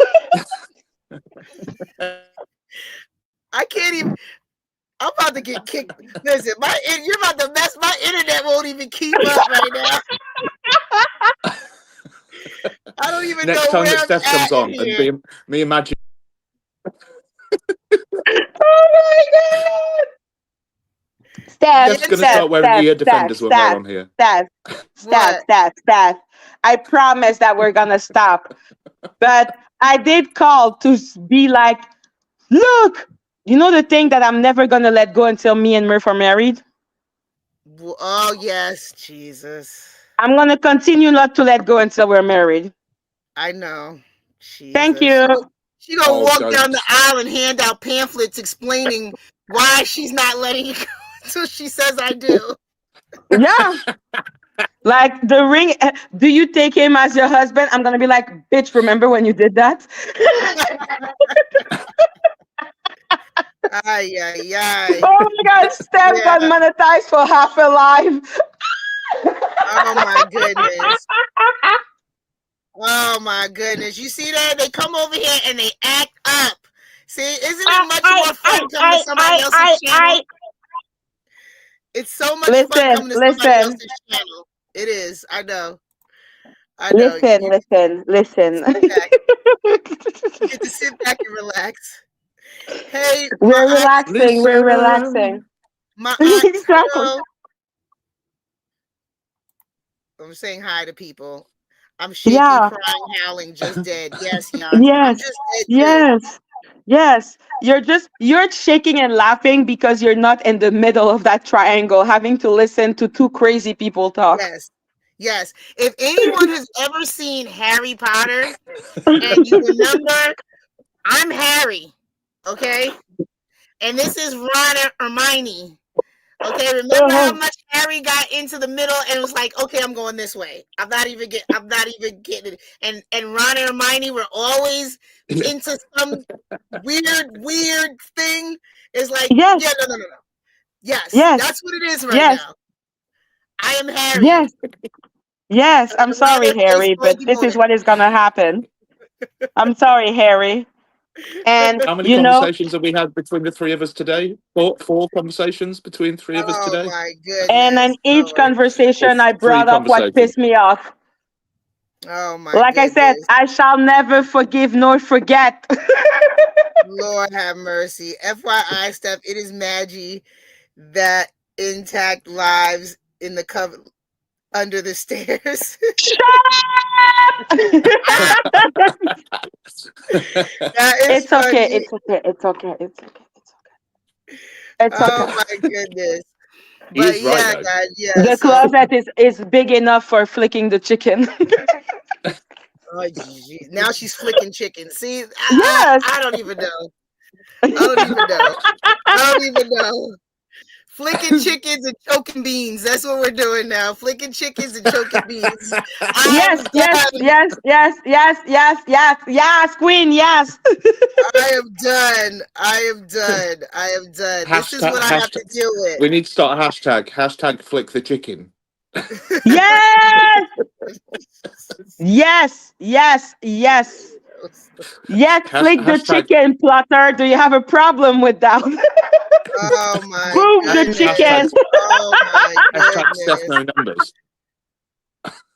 I can't even. I'm about to get kicked. Listen, you're about to mess. My internet won't even keep up right now. I don't even Next know time where that I'm Steph at comes in on, and here. me and Maggie. Oh my God! Steph's Stat, going to stat, start wearing stat, ear stat, defenders when we're stat, on here. stat, stat, What? stat, stat. I promise that we're gonna stop. But I did call to be like, look, you know the thing that I'm never gonna let go until me and Murph are married? Oh yes, Jesus. I'm gonna continue not to let go until we're married. I know. Thank Jesus. you. She gonna Oh, walk down the don't. aisle and hand out pamphlets explaining why she's not letting you go until she says I do. Yeah. Like the ring, do you take him as your husband? I'm gonna be like, bitch, remember when you did that? Ay, ay, ay. Oh my God, Steph got Yeah. monetized for half a life. Oh my goodness. Oh my goodness. You see that? They come over here and they act up. See, isn't it much more fun coming to somebody else's channel? It's so much fun Listen, coming to somebody listen, else's channel. It is. I know. I know. listen, You listen, listen. sit back. You get to sit back and relax. Hey, my We're aunt, relaxing, we're relaxing. Listen. my aunt Exactly. Carol. I'm saying hi to people. I'm shaking, Yeah. crying, howling, just dead. Yes, Jan. I'm Yes. just dead too. Yes. Yes. You're shaking and laughing because you're not in the middle of that triangle having to listen to two crazy people talk. Yes. Yes. If anyone has ever seen Harry Potter and you remember, I'm Harry. Okay. And this is Ron and Hermione. Okay, remember how Uh-huh. much Harry got into the middle and was like, okay, I'm going this way. I'm not even getting it. And Ron and Hermione were always into some weird thing. It's like, yeah, Yes. no. Yes, Yes. that's what it is right Yes. now. I am Harry. Yes. Yes. And I'm I'm sorry, rather face Harry, but this is demoted. what is gonna happen. I'm sorry, Harry. And How many you know, conversations have we had between the three of us today? Four conversations between three of us Oh today? my and in goodness. each Or conversation I three brought up what conversations? pissed me off. Oh my Like I said, goodness. I shall never forgive nor forget. Lord have mercy. FYI stuff, it is Maggie that intact lives in the cover under the stairs. Shut up! That is It's okay. funny. It's okay. It's okay. It's okay. It's okay. It's Oh okay. my goodness. He But is right yeah, though. guys, yeah. The So closet is big enough for flicking the chicken. oh, geez. Now she's flicking chicken. See, Yes. I don't even know. I don't even know. I don't even know. Flicking chickens and choking beans. That's what we're doing now. Flicking chickens and choking beans. I'm Yes, yes, done. yes, yes, yes, yes, yes, yes, Queen, yes. I am done. I am done. I am done. This is Hashtag, what I have to hashtag. deal with. We need to start a hashtag. Hashtag flick the chicken. Yes, yes, yes, yes. Yes, flick the Hashtag, chicken, Plotter. Do you have a problem with that? Oh my Move the goodness. chicken. hashtag, Oh my hashtag Steph goodness. no numbers.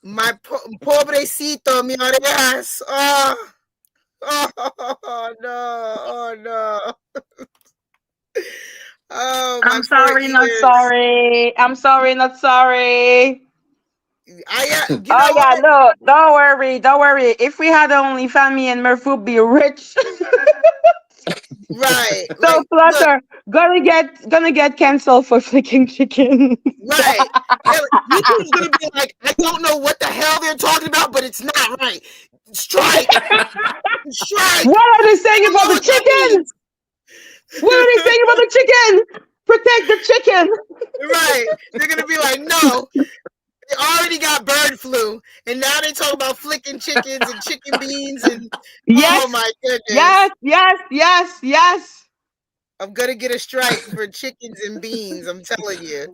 My pobrecito, mi orejas. Oh. Oh no. Oh no. Oh, my I'm poor sorry, not ears. sorry. I'm sorry, not sorry. You Oh know yeah, what? no, don't worry, don't worry. If we had only family and Murph would be rich. Right. So Like, look, Flutter, gonna get canceled for flicking chicken. right. YouTube's gonna be like, I don't know what the hell they're talking about, but it's not right. Strike. Strike. What are they saying I don't about know the what that chicken? means. What are they saying about the chicken? Protect the chicken. Right. They're gonna be like, no, they already got bird flu, and now they talk about flicking chickens and chicken beans and oh Yes, my yes, goodness. yes, yes, yes. I'm gonna get a strike for chickens and beans. I'm telling you.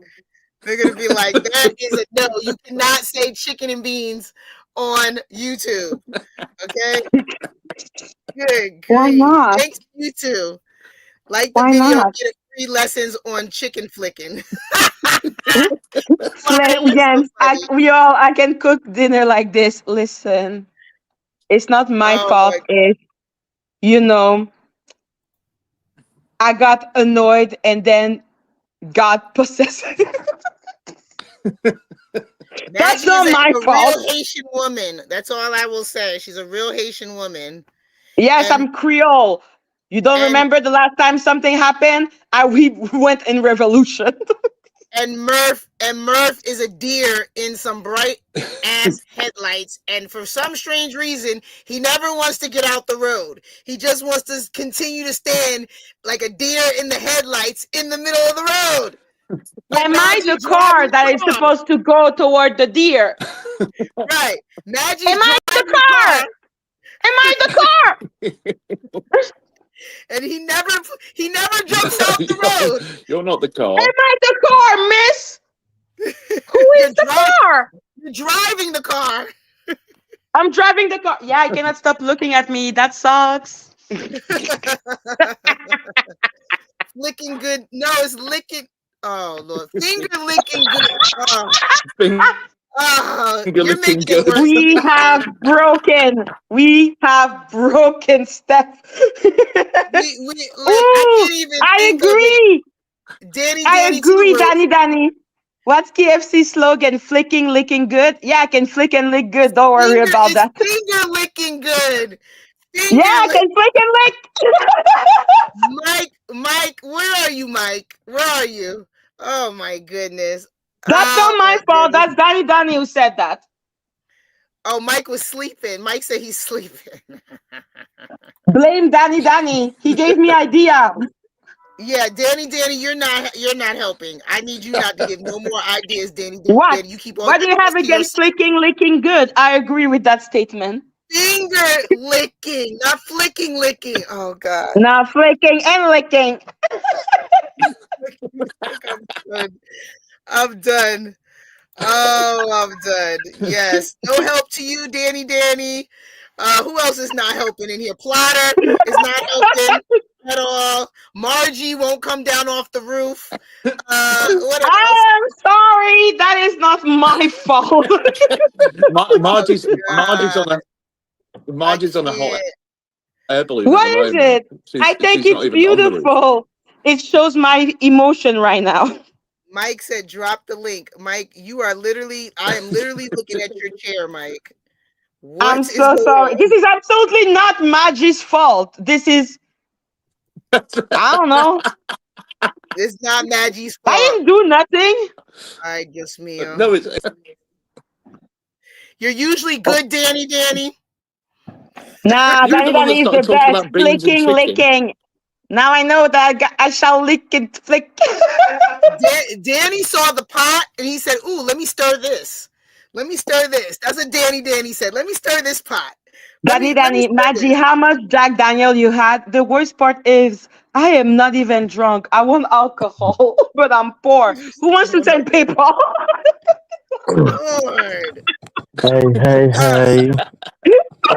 They're gonna be like, that is a no. You cannot say chicken and beans on YouTube. Okay? Good Why grief. not? Thanks, YouTube. Like the Why video, not? get free lessons on chicken flicking. Why are you so Again, funny? I can cook dinner like this. Listen, it's not my Oh fault my if you know I got annoyed and then got possessed. That's Maggie is not my a fault. real Haitian woman. That's all I will say. She's a real Haitian woman. Yes, And I'm Creole. You don't and remember the last time something happened? We went in revolution. Murph is a deer in some bright ass headlights, and for some strange reason he never wants to get out the road. He just wants to continue to stand like a deer in the headlights in the middle of the road with Am I Maggie the driving car the that is car. supposed to go toward the deer? Right, Maggie's Am I the driving the car? car, Am I the car? and he never jumps out the you're, road. you're not the car. Am I the car, miss? Who you're is the driving car? you're driving the car. I'm driving the car. Yeah, I cannot stop looking at me. That sucks. Licking good. No, it's licking. Oh Lord, finger licking good. Oh, Finger you're licking making it good. worse. We have broken. We have broken Steph. I Ooh, can't even I think of it. agree. I Danny to the agree, roof. Danny. What's KFC slogan? Flicking, licking good? Yeah, I can flick and lick good. Don't worry about It's that. finger licking good. Yeah, Finger I lick. can flick and lick. Mike, where are you, Mike? Where are you? Oh my goodness. That's Oh not my my fault. goodness. That's Danny who said that. Oh, Mike was sleeping. Mike said he's sleeping. Blame Danny. He gave me idea. Yeah, Danny, you're not helping. I need you not to give no more ideas, Danny. What? You keep all What do your you have ideas to against yourself. flicking, licking good? I agree with that statement. Finger licking, not flicking licking. Oh God. Now flicking and licking. I'm done. I'm done. Oh, I'm done. Yes. No help to you, Danny. Who else is not helping in here? Plotter is not helping at all. Margie won't come down off the roof. What else? I am sorry. That is not my fault. Oh Margie's God. on a I Margie's on a hot can't. air balloon at What the is moment. it? I think She's not it's even on the roof. beautiful. It shows my emotion right now. Mike said drop the link. Mike, I am literally looking at your chair, Mike. I'm What is so going sorry. This on? is absolutely not Maggie's fault. This is, I don't know. It's not Maggie's I fault. didn't do nothing. I just me. No, it's You're usually good, Danny. Nah, you're the one that Danny is started the talking best. about beans and Flicking, chicken. licking. Now I know that I shall lick it, flick. Danny saw the pot and he said, "Ooh, let me stir this. Let me stir this." That's what Danny said. Let me stir this pot. Let me Danny, stir Maggie, this. how much Jack Daniel you had? The worst part is I am not even drunk. I want alcohol, but I'm poor. Who wants to send PayPal? Lord. Hey, hey, Uh, hey.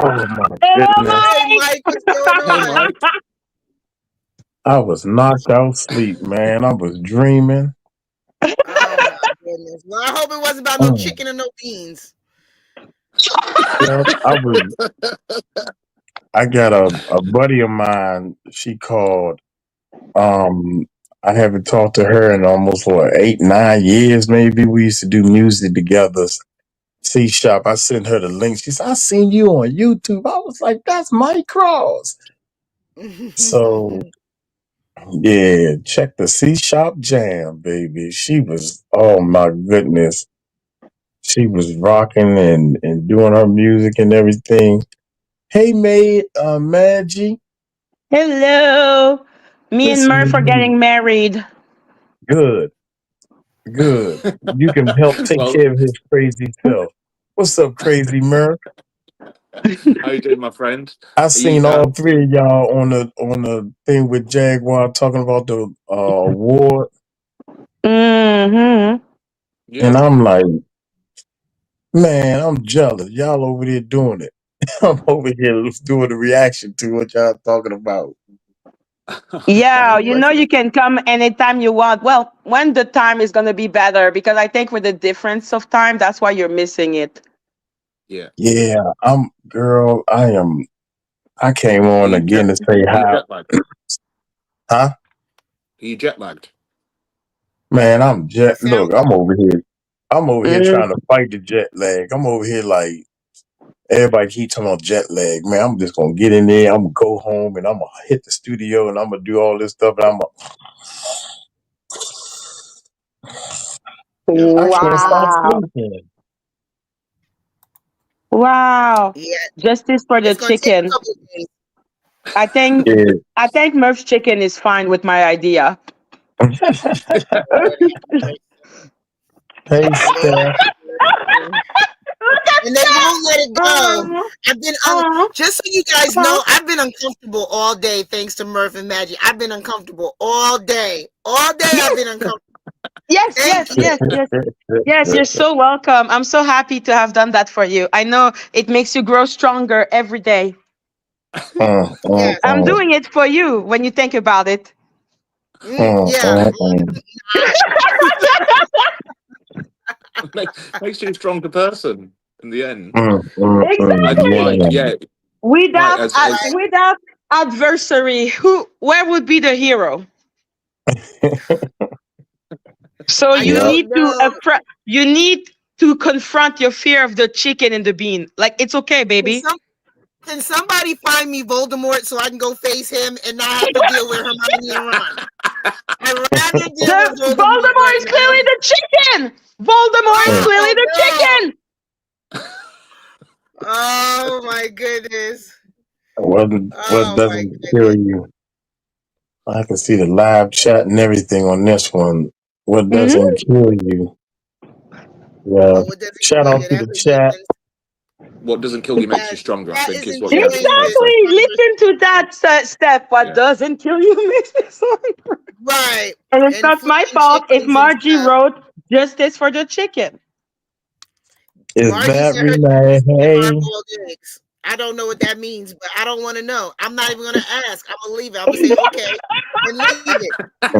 Oh my Hello, goodness. hey, Mike. Mike, what's going Hey, on? Mike. I was knocked out sleep, man. I was dreaming. Oh my goodness. Well, I hope it wasn't about no Mm. chicken or no beans. Yeah, I got a buddy of mine, she called. Um I haven't talked to her in almost what 8, 9 years maybe. We used to do music together. C shop. I sent her the link. She said, I seen you on YouTube. I was like, that's Mike Cross. So yeah, check the C Shop Jam, baby. She was, oh my goodness. She was rocking and doing her music and everything. Hey, Maggie. Hello. Me and Listen to Murph are me. getting married. Good, good. You can help take Well, care of his crazy self. What's up, crazy Murph? how you doing, my friend? I Are you? seen all three of y'all on the thing with Jaguar talking about the award, Mm-hmm. and Yeah. I'm like, man, I'm jealous. Y'all over there doing it. I'm over here doing the reaction to what y'all talking about. Yeah, Oh, you bless know you. you can come anytime you want. Well, when the time is gonna be better, because I think with the difference of time, that's why you're missing it. Yeah. Yeah, I'm girl. I came Are on you again jet? to say Are you hi. jet lagged? Huh? Are you jet lagged? Man, It sounds look, like I'm over here. I'm over here Mm. trying to fight the jet lag. I'm over here like everybody keep talking about jet lag. Man, I'm just gonna get in there. I'm gonna go home and I'm gonna hit the studio and I'm gonna do all this stuff. And Yeah. I can't stop Wow. sleeping. Wow. yeah, Justice for the it's gonna take a chicken. couple of days. I think Yeah. I think Murph's chicken is fine with my idea. Lord have mercy. Hey, Lord Steph. have mercy. And they won't let it go. Oh, I've been oh, just so you guys oh. know, I've been uncomfortable all day thanks to Murph and Maggie. I've been uncomfortable all day. All day I've been Yes, uncomfortable. yes, Thank yes, you. yes, yes. Yes, you're so welcome. I'm so happy to have done that for you. I know it makes you grow stronger every day. Yes. I'm doing it for you when you think about it. Yeah. Makes you a stronger person in the end. Mike, Exactly. yeah, Mike, Without Right. without adversary, where would be the hero? So I you Yeah. don't need to know. you need to confront your fear of the chicken and the bean. Like it's okay, Can baby. some can somebody find me Voldemort so I can go face him and not have to deal with Hermione and Ron? I'd rather deal with Voldemort Voldemort right is now. clearly the chicken. Voldemort is clearly Oh the no. chicken. Oh my goodness. What Oh my doesn't kill goodness. you? I can see the live chat and everything on this one. What doesn't Mhm. kill you? Yeah. Oh, what doesn't Shout kill out you? to That's the what chat. means. what doesn't kill you makes you Yes, stronger, I that think is is what Gab is enjoying trying to this say. Exactly. conversation. Listen to that step. What Yeah. doesn't kill you makes me so angry. Right. And it's And not my flipping fault if chickens and Margie stuff. wrote justice for the chicken. Is Margie that said her chicken Renee? is eating Hey. hard-boiled eggs. I don't know what that means, but I don't want to know. I'm not even going to ask. I'm going to leave it. I'm going to say, okay, and leave it.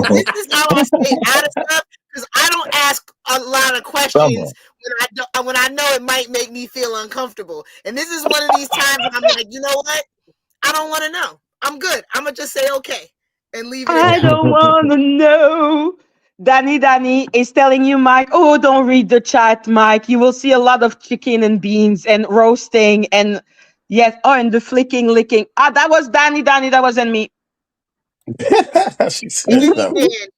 This is how I stay out of stuff because I don't ask a lot of Summer. questions when I know it might make me feel uncomfortable. And this is one of these times when I'm like, you know what? I don't want to know. I'm good. I'm going to just say, okay, and leave it at I that. don't want to know. Danny is telling you, Mike, oh, don't read the chat, Mike. You will see a lot of chicken and beans and roasting and yes, oh, and the flicking, licking. Ah, that was Danny, that wasn't me. She said Skinny something. Dan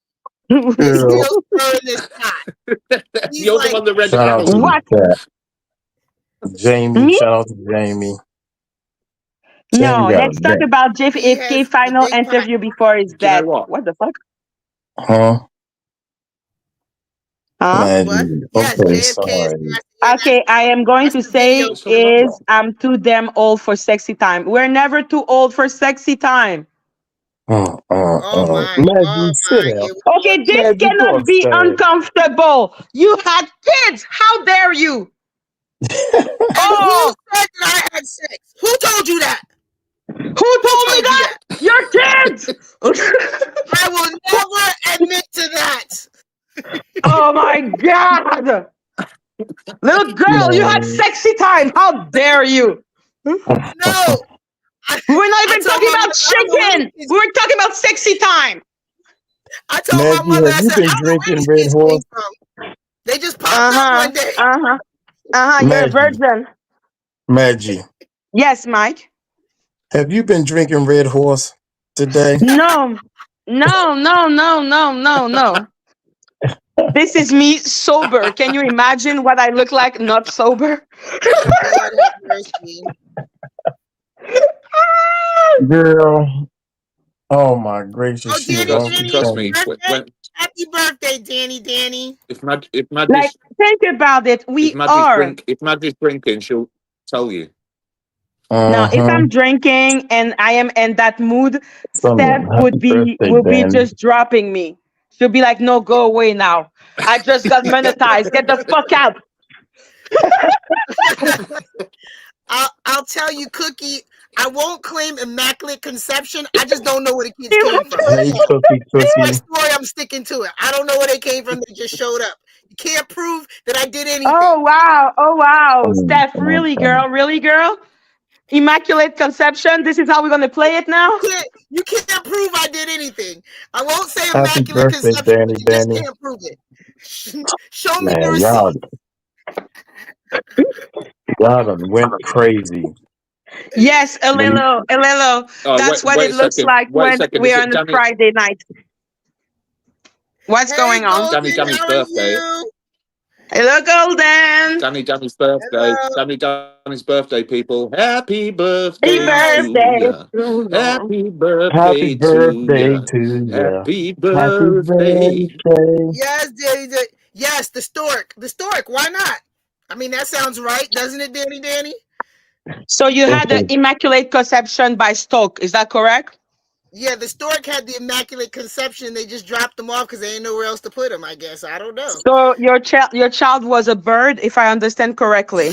is Girl. still stirring this pot. He's You're the like, one that read the Shout out to caption. the What? chat. Jamie. Me? Shout out to Jamie. Sam No, got a let's talk bet. about He JFK has the final big pot. interview before his Do you know death. what? What the fuck? Huh? Huh? What? Imagine. Yes, Okay, JFK is sorry. passed. Yeah, Okay, I am going that's to the video. say Let's talk about is what? I'm too damn old for sexy time. We're never too old for sexy time. Maggie, sit Here down. we go Okay, this again. Maggie, go cannot be upstairs. uncomfortable. You had kids. How dare you? And who Oh, said that I had sex? Who told you that? who Who told me told you that? that? Your kids. I will never admit to that. Oh my God. Little girl, you had Man. sexy time. How dare you? We No, I, were not I even told talking my about mother, I don't know where the chicken. kids. We were talking about sexy time. I told my Maggie, mother, have I you said, I been don't know where drinking these Red kids came Horse? from. They just popped up Uh-huh. one day. Uh-huh. Uh-huh. You're a Maggie, virgin. Maggie, Yes, Mike. have you been drinking Red Horse today? No. No, no, no, no, no, no. This is me sober. Can you imagine what I look like not sober? Lord have mercy. Girl, oh my Oh, gracious, she was Danny, off Trust, the Danny, trust happy chain. me. birthday. Happy birthday, Danny, Danny. If Like, Maddie's think about it. We are. if Maddie's drinking, she'll tell you. Now, if Uh-huh. I'm drinking and I am in that mood, Steph Some happy birthday, would be Danny. just dropping me. She'll be like, "No, go away now. I just got monetized. Get the fuck out." I'll tell you, Cookie. I won't claim immaculate conception. I just don't know where the kids came from. That's Hey, all. Cookie, That's my Cookie. story. I'm sticking to it. I don't know where they came from. They just showed up. You can't prove that I did anything. Oh wow! Oh wow! Um, Steph, um, really, um. girl, really, girl. Immaculate conception. This is how we're gonna play it now. You can't prove I did anything. I won't say Happy immaculate birthday, conception, Danny, but you just Danny. can't prove it. Show me the Man, receipt. y'all done went crazy. Yes, a When little, a little. Oh, That's what wait it a looks second. like Wait a when second. Is we're it on a Friday night. What's Hey, going on? Golden, Danny's how are birthday? you? Hello, Golden. Danny's birthday. Hello. Danny's birthday, people. Happy Happy birthday Yes. to birthday ya. to you. Happy happy birthday to birthday ya. to ya. Happy Happy birthday. birthday. Yes, Danny. Yes, the stork. The stork. Why not? I mean, that sounds right, doesn't it, Danny? Danny? So you had the Okay. Immaculate Conception by Stoke. Is that correct? Yeah, the stork had the immaculate conception. They just dropped them off because they ain't nowhere else to put them. I guess I don't know. So your child was a bird, if I understand correctly.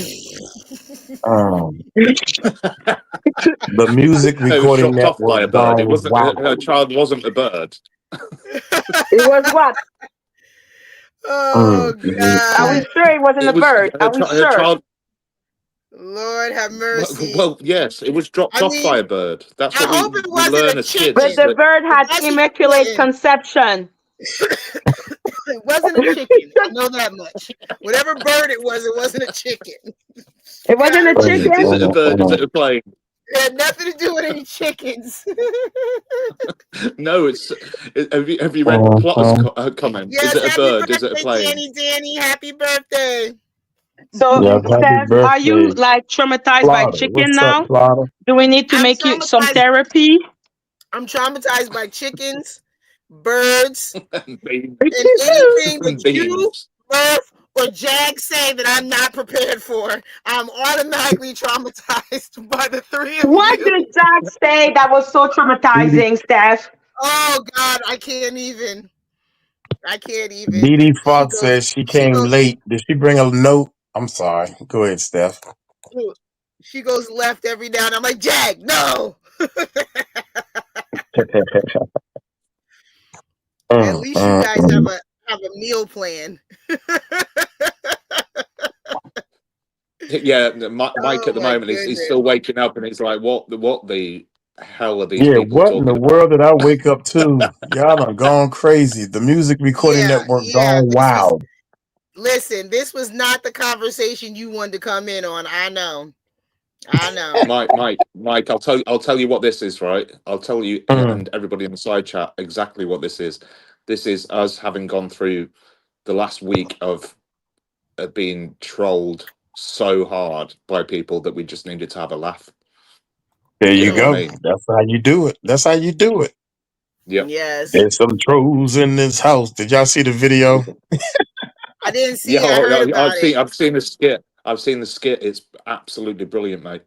Um, the Music It was Recording dropped off by Network a bird. It gone wasn't. Her wild. child wasn't a bird. It was what? Oh Are God, we sure it wasn't a It was bird? Are we her sure? child. Lord have Well, mercy. well, yes, it was dropped I off mean, by a bird. That's I what hope it we wasn't a learn as But kids. chicken. the That bird had That's Immaculate important. Conception. It wasn't a chicken. I know that much. Whatever bird it wasn't a chicken. It wasn't a God, chicken. is it a bird? Is it a plane? it had nothing to do with any chickens. No, it's. Have you read Plotter's comment? Is Yes, it a happy bird? Is it a birthday, plane? Danny. Danny, happy birthday. So, Yeah, happy Steph, are you birthday. like traumatized by Plata. chicken What's up, now? Plata? Do we need to I'm make you some traumatized. therapy? I'm traumatized by chickens, birds, And beans. and anything that And you, beans. Murph, or Jag say that I'm not prepared for. I'm automatically traumatized by the three of What you. did Zach say that was so Dee traumatizing, Steph? Oh God, I can't even. I can't even. Dee She Fox goes. says she She came goes. late. Did she bring a note? I'm sorry. Go ahead, Steph. She goes left every now and I'm like, Jag, no. At least you guys Mm. have a meal plan. Yeah, Mike Oh at the my moment is goodness. still waking up, and he's like, "What the hell are these Yeah, people what in the talking about?" world did I wake up to? Y'all done gone crazy. The Music Recording Yeah, Network yeah. gone wild. Listen, this was not the conversation you wanted to come in on. I know. I know. Mike, I'll tell you what this is, right? I'll tell you Mm. and everybody in the side chat exactly what this is. This is us having gone through the last week of being trolled so hard by people that we just needed to have a laugh. There You you know what I go. mean? That's how you do it. That's how you do it. Yep. Yes. There's some trolls in this house. Did y'all see the video? I didn't see Yeah, it. I heard I've about seen it. I've seen the skit. I've seen the skit. It's absolutely brilliant, mate.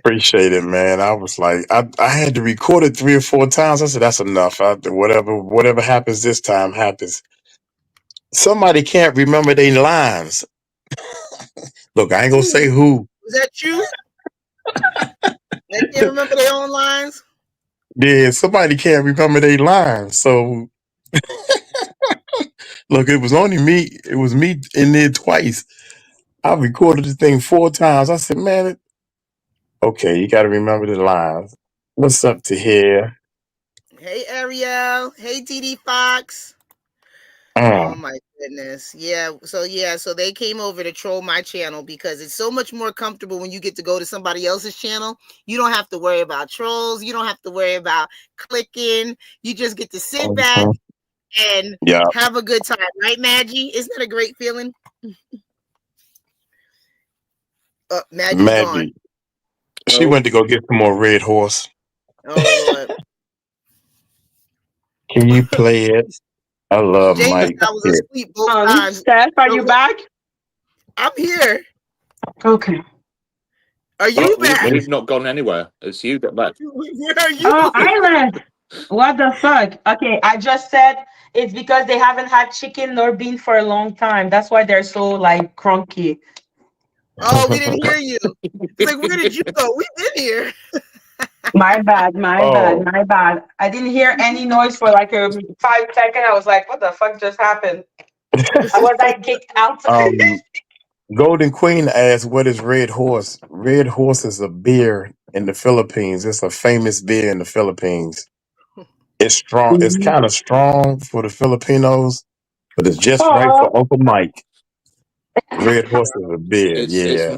Appreciate it, man. I was like, I had to record it 3 or 4 times. I said, that's enough. Whatever happens this time happens. Somebody can't remember their lines. Look, I ain't gonna say Who? who. Was that you? They can't remember their own lines? Yeah, somebody can't remember their lines. So look, it was only me. It was me in there twice. I recorded the thing 4 times. I said, man, okay, you got to remember the lines. What's up to here? Hey, Ariel. Hey, TD Fox. Oh Mm, my goodness. So they came over to troll my channel because it's so much more comfortable when you get to go to somebody else's channel. You don't have to worry about trolls. You don't have to worry about clicking. You just get to sit back mhm. and Yeah, have a good time. Right, Maggie? Isn't that a great feeling? Maggie's gone. Maggie. She Oh, went to go get some more Red Horse. Oh Lord. Can you play it? I love James, Mike. I was Yeah. asleep both times. Steph, are So you back? I'm here. Okay. Are well, you back? we've not gone anywhere. It's you that left. Where are you? Oh, Island. What the fuck? Okay, I just said it's because they haven't had chicken nor bean for a long time. That's why they're so like crunky. Oh, we didn't hear you. It's like, where did you go? We've been here. My bad, my bad, Oh, my bad. I didn't hear any noise for like a 5 second. I was like, what the fuck just happened? I was like kicked out. um, Golden Queen asked, "What is Red Horse?" Red Horse is a beer in the Philippines. It's a famous beer in the Philippines. It's strong. It's kind of strong for the Filipinos, but it's just right Oh, for Uncle Mike. Red Horse is a beer. It's Yeah.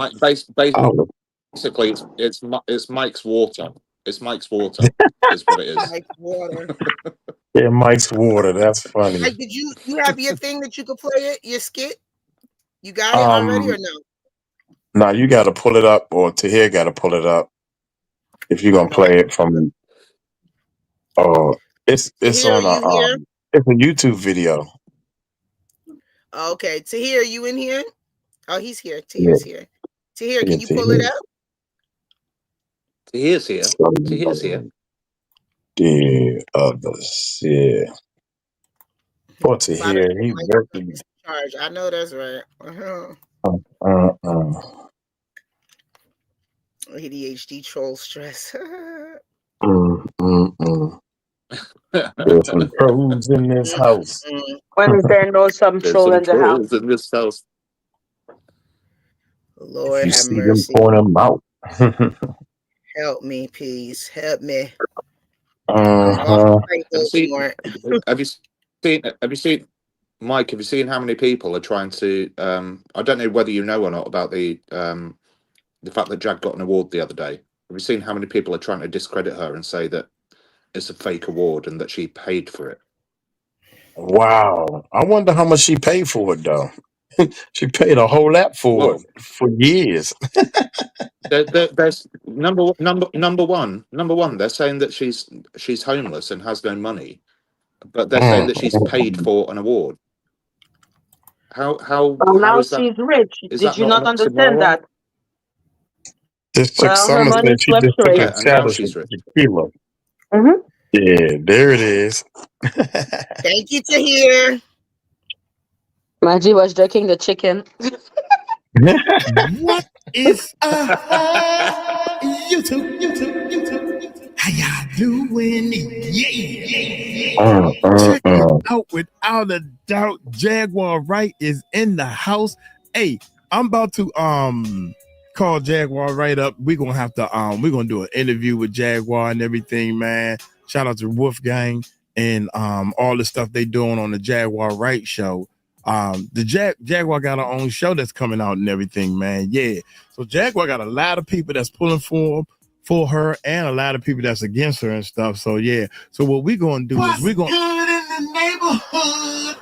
Oh, basically it's Mike's water. It's Mike's water, is what it is. Like water. yeah, Mike's water. That's funny. Like, did you have your thing that you could play it? Your skit? You got it already or Um, no? Now you got to pull it up, or Tahir got to pull it up if you're gonna Hold on. play it from. It's Tahir, are on you here? it's a YouTube video. Okay. Tahir, you in here? Oh, he's here. Yeah, Tahir's here. Tahir, yeah, can you pull it Tahir. up? Here's here. Here's here. Some the others. Yeah, for Bada Tahir, bing, he like working. it's charge. I know that's right. Uh, uh, uh, ADHD troll stress. mm, mm, mm. There's some pros in this house. Mm-mm. when is there no some There's troll some in the house? trolls in this house. If Lord you have see them, mercy. point them out. Help me, please. Help me. I'm off Uh-huh. the Have you seen? Voldemort. Have you seen? Have you seen? Mike, have you seen how many people are trying to? I don't know whether you know or not about the fact that Jag got an award the other day. Have you seen how many people are trying to discredit her and say that it's a fake award and that she paid for it? Wow. I wonder how much she paid for it though. She paid a whole lot for it Well, for years. there's number one. They're saying that she's homeless and has no money, but they're saying Mm, that she's mm, paid mm. for an award. Well, How now is that? she's rich. Is Did that you not an not understand oxymoron? that? Just took Well, her Summer money said she just took a Yeah, fluctuates. and shot now of she's rich. tequila. Mm-hmm. Yeah, there it is. Thank you, Tahir. Maggie was jerking the chicken. What is YouTube? How y'all doing? Check it Mm. out. Without a doubt, Jaguar Wright is in the house. Hey, I'm about to call Jaguar Wright up. We're gonna do an interview with Jaguar and everything, man. Shout out to Wolfgang and all the stuff they doing on the Jaguar Wright show. The Jaguar got her own show that's coming out and everything, man. Yeah. So Jaguar got a lot of people that's pulling for her and a lot of people that's against her and stuff. So yeah. So what we're gonna do is we're gonna good in the neighborhood.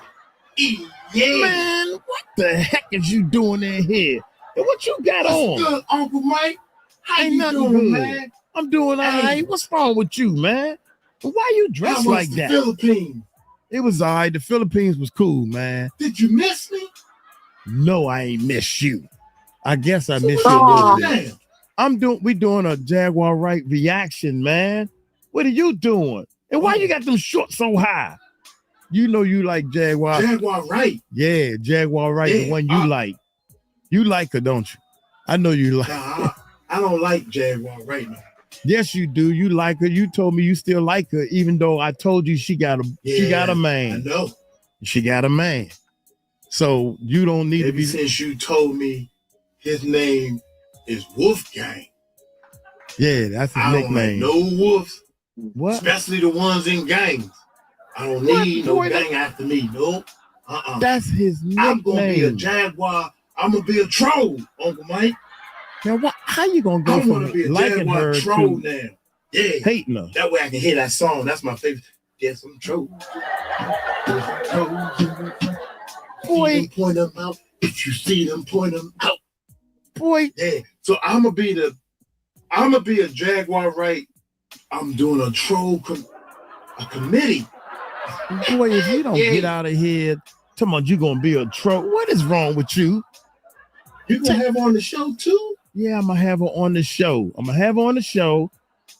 Yeah. Man, what the heck is you doing in here? And what you got on? Good, Uncle Mike. Ain't nothing good, man. I'm doing all right. What's wrong with you, man? Why you dressed like that? Philippines. It was all right. The Philippines was cool, man. Did you miss me? No, I ain't miss you. I guess I miss you a little bit. We doing a Jaguar Wright reaction, man. What are you doing? And why you got them shorts so high? You know you like Jaguar. Jaguar Wright. Yeah, Jaguar Wright, the one you like. You like her, don't you? I know you like her. I don't like Jaguar Wright now. Yes, you do. You like her. You told me you still like her, even though I told you she got a man. I know. She got a man. So you don't need to be. Since you told me his name is Wolfgang. Yeah, that's his nickname. Like no wolves. What? Especially the ones in gangs. I don't need no gang after me. No. That's his nickname. I'm gonna be a Jaguar. I'm gonna be a troll, Uncle Mike. Now, how you gonna go from liking her troll to now? Yeah, hating her? That way I can hear that song. That's my favorite. Yes, I'm troll. Boy, point them out. If you see them, point them out. Boy, yeah. So I'm gonna be a Jaguar Wright. I'm doing a troll a committee. Boy, if you don't get out of here, talking about you gonna be a troll. What is wrong with you? You gonna have her on the show too? Yeah, I'm gonna have her on the show.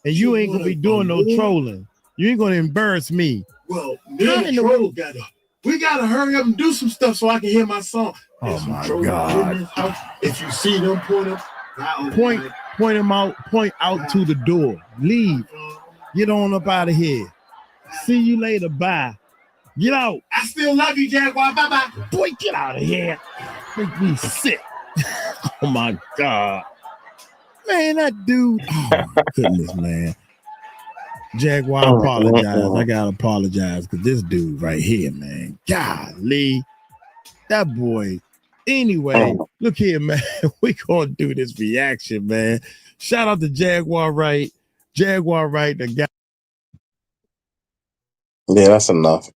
And you ain't gonna be doing no trolling. You ain't gonna embarrass me. Well, we gotta hurry up and do some stuff so I can hear my song. Oh my God! If you see them, point them out. Point out to the door. Leave. Get on up out of here. See you later. Bye. Get out. I still love you, Jaguar. Bye bye. Boy, get out of here. Make me sick. Oh my God. Man, that dude. Oh my goodness, man. Jaguar, I apologize. I gotta apologize because this dude right here, man. Golly. That boy. Anyway, look here, man. We gonna do this reaction, man. Shout out to Jaguar Wright. Jaguar Wright, the guy. Yeah, that's enough.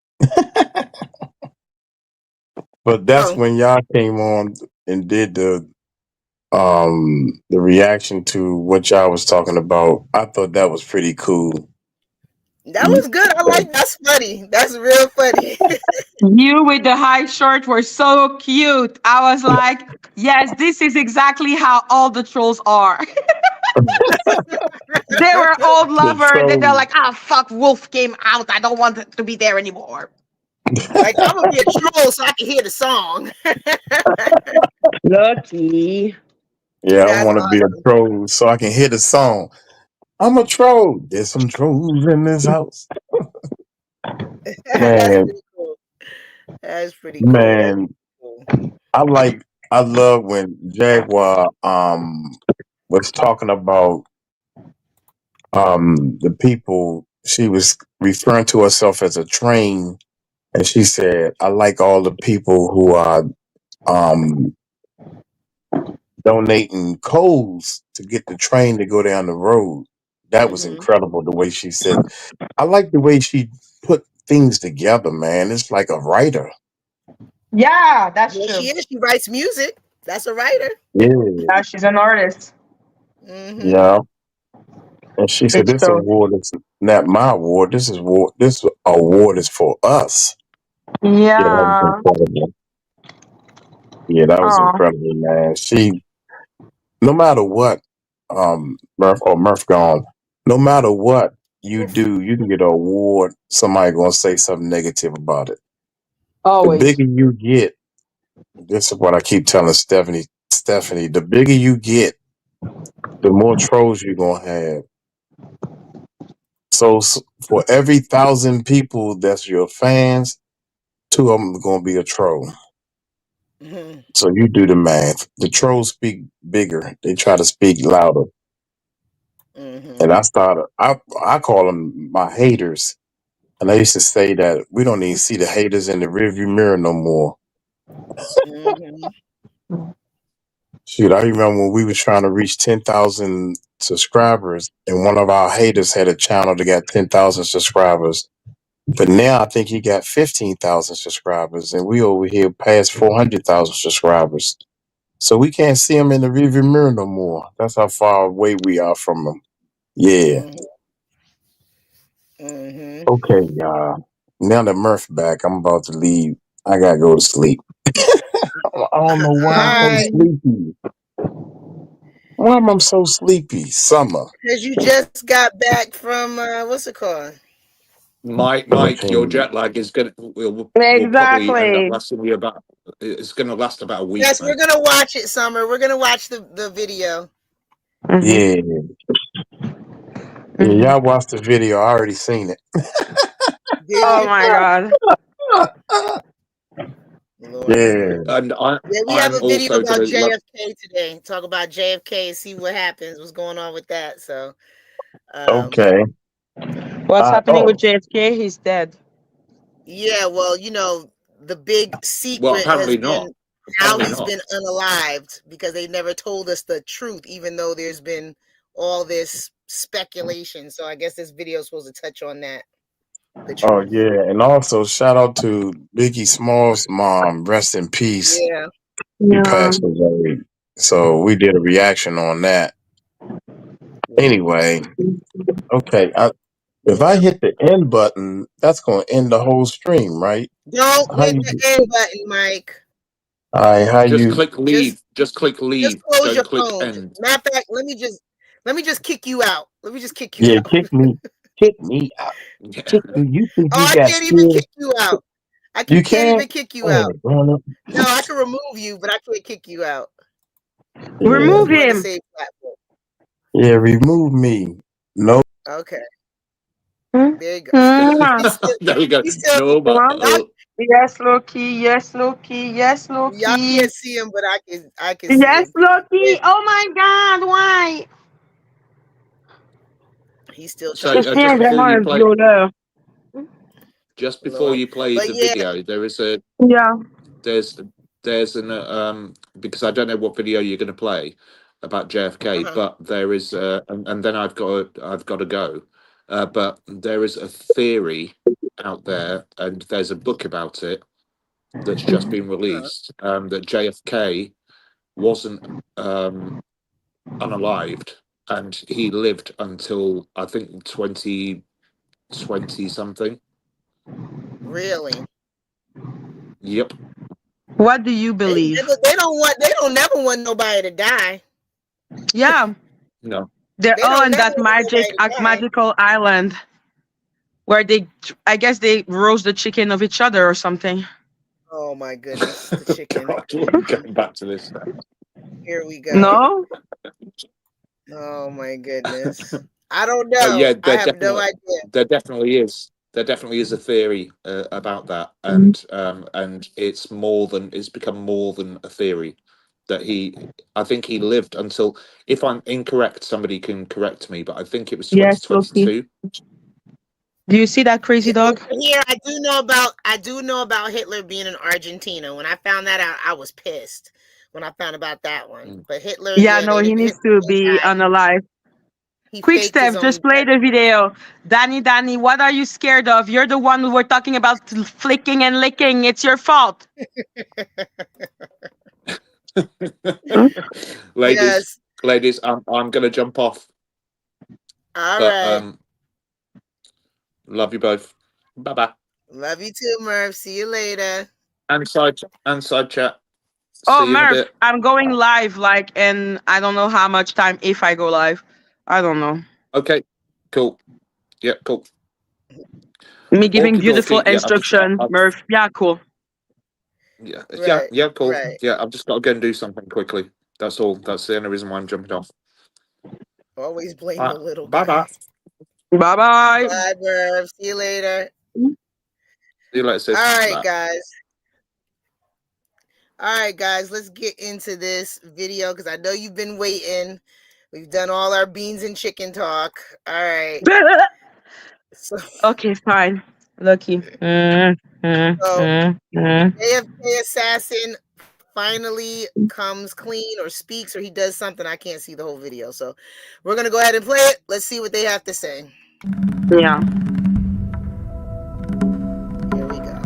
But that's when y'all came on and did the reaction to what y'all was talking about. I thought that was pretty cool. That was good. I like that's funny. That's real funny. You with the high shirt were so cute. I was like, yes, this is exactly how all the trolls are. They were old lovers. They're like, fuck, Wolf came out. I don't want to be there anymore. Like, I'm gonna be a troll so I can hear the song. Lucky. Yeah, I want to be a troll so I can hear the song. I'm a troll. There's some trolls in this house. Man, that's pretty cool. Man, I love when Jaguar was talking about the people. She was referring to herself as a train, and she said, "I like all the people who are donating coals to get the train to go down the road." That was incredible, the way she said. I like the way she put things together, man. It's like a writer. Yeah, that's true. She is. She writes music. That's a writer. Yeah, she's an artist. Yeah. And she said, "This award is not my award. This award is for us." Yeah. Yeah, that was incredible, man. She, no matter what, Murph gone. No matter what you do, you can get an award. Somebody gonna say something negative about it. Always. The bigger you get, this is what I keep telling Stephanie. The bigger you get, the more trolls you're gonna have. So for every 1,000 people that's your fans, 2 of them are gonna be a troll. So you do the math. The trolls speak bigger. They try to speak louder. And I call them my haters. And I used to say that we don't even see the haters in the rearview mirror no more. Shoot, I remember when we was trying to reach 10,000 subscribers, and one of our haters had a channel that got 10,000 subscribers. But now I think he got 15,000 subscribers, and we over here past 400,000 subscribers. So we can't see him in the rearview mirror no more. That's how far away we are from him. Yeah. Mm-hmm. Okay, y'all. Now that Murph back, I'm about to leave. I gotta go to sleep. I don't know why I'm All so right. sleepy. Why am I so sleepy? Summer. Because you just got back from what's it called? Mike, your Philippines. jet lag is gonna will probably end up Exactly. lasting you about. It's gonna last about a week, Yes, we're mate. gonna watch it, Summer. We're gonna watch the video. Hmm. Yeah. Yeah, Hmm. y'all watched the video. I already seen it. Did Oh you? my God. Lord have Yeah. mercy. And Yeah, we have I'm a video also about gonna JFK today. Talk about JFK and see what happens. What's going on with that? So, um, Okay. What's happening with Oh, JFK? He's dead. yeah. Well, the big well, secret has apparently not. been how Apparently he's not. been unalived because they never told us the truth, even though there's been all this speculation. So I guess this video is supposed to touch on that, the oh truth. yeah. And also shout out to Biggie Smalls' mom. Rest in peace. Yeah. She Yeah. passed away. So we did a reaction on that. Anyway, okay. If I Yeah. hit the end button, that's gonna end the whole stream, right? Don't How hit you the end button, Mike. all right, how Just you click Just leave. Just click just leave. close Don't your click phone. end. Matter of fact, let me just kick you out. Let me just kick you yeah, out. kick me out. Yeah. Kick me. You think Oh, you I got can't even skills? kick you out. I You can't can't? even kick you Oh, out. grown up. No, I can remove you, but I can't kick you out Yeah. because Remove we're on the him. same platform. Yeah, remove me. No. Okay, Hmm? there you go. Hmm. He's still, There we go. he's still. No, but Well, Y'all, yes, Loki. Yes, Loki. Yes, y'all Loki. can't see him, but I can see Yes, him. Loki. There- Oh my God. Why? He's still so trying Je to suis get un back. vraiment un violeur. just before Lord, you play but the yeah, video, Yeah. there's there's an because I don't know what video you're going to play about JFK, uh-huh. but there is and then I've got to go, but there is a theory out there, and there's a book about it that's just been Uh-huh. released, that JFK wasn't unalived, and he lived until I think 2020 something. Really, Yep. What do you believe? they don't never want nobody to die. Yeah. No. They're They all don't in never that want nobody to die. magical island where I guess they roast the chicken of each other or something. Oh my goodness, the chicken. God, we're going back to this now. Here we go. No? Oh my goodness. I don't But know. yeah, I have no idea. there definitely is a theory about that, and it's become more than a theory that I think he lived until, if I'm incorrect, somebody can correct me, but I think it was Yes, Loki. 2022. Do you see that crazy dog? Here, I do know about Hitler being in Argentina. When I found that out, I was pissed when I found about that one. Mm. But Hitler, Yeah, yeah, no, they he Hitler needs to be died. unalive. He Quick faked his step, own just play death. the video. Danny, what are you scared of? You're the one who were talking about flicking and licking. It's your fault. ladies, Yes. I'm gonna jump off, All but right. love you both. Bye bye. Love you too, Murph. See you later. And side chat. Oh, See you in a Murph, bit. I'm going live, like, in I don't know how much time if I go live. I don't know. Okay, cool. Yeah, cool. Me giving Okie beautiful dokie. Yeah, instruction, Murph. Yeah, cool. Right. yeah, cool. Right. Yeah, I've just got to go and do something quickly. That's all. That's the only reason why I'm jumping off. Always blame All the right, little bye guy. bye. Bye bye. Bye, Murph. See you later. See you later, All sis. right, Bye. guys. All right, guys. Let's get into this video because I know you've been waiting. We've done all our beans and chicken talk. All right. So, Okay, fine. Lucky. so JFK assassin finally comes clean or speaks or he does something. I can't see the whole video. So we're going to go ahead and play it. Let's see what they have to say. Yeah. Here we go.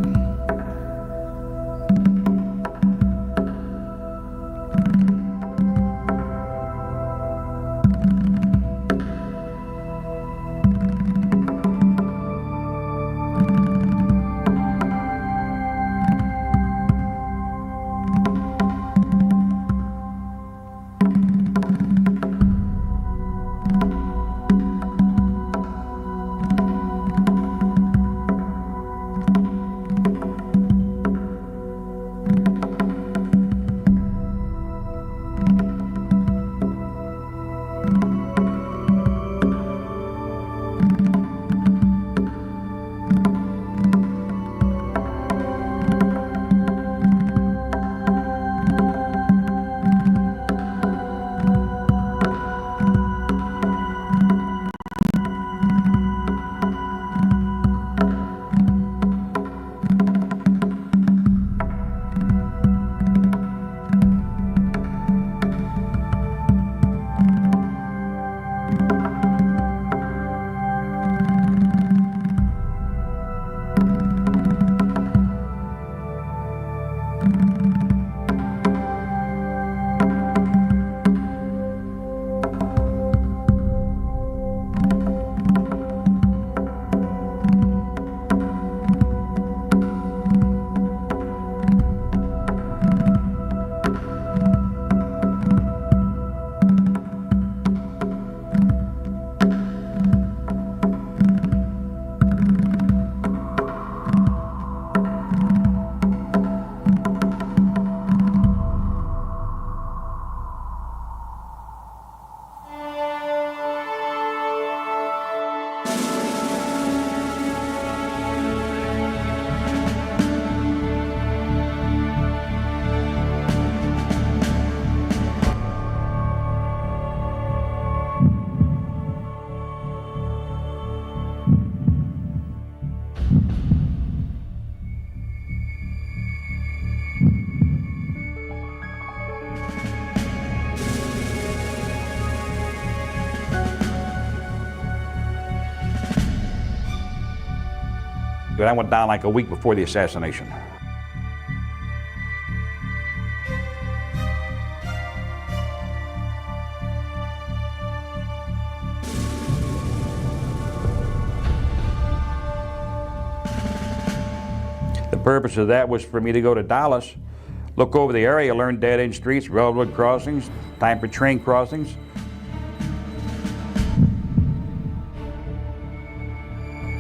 but I went down like a week before the assassination. The purpose of that was for me to go to Dallas, look over the area, learn dead-end streets, railroad crossings, time for train crossings.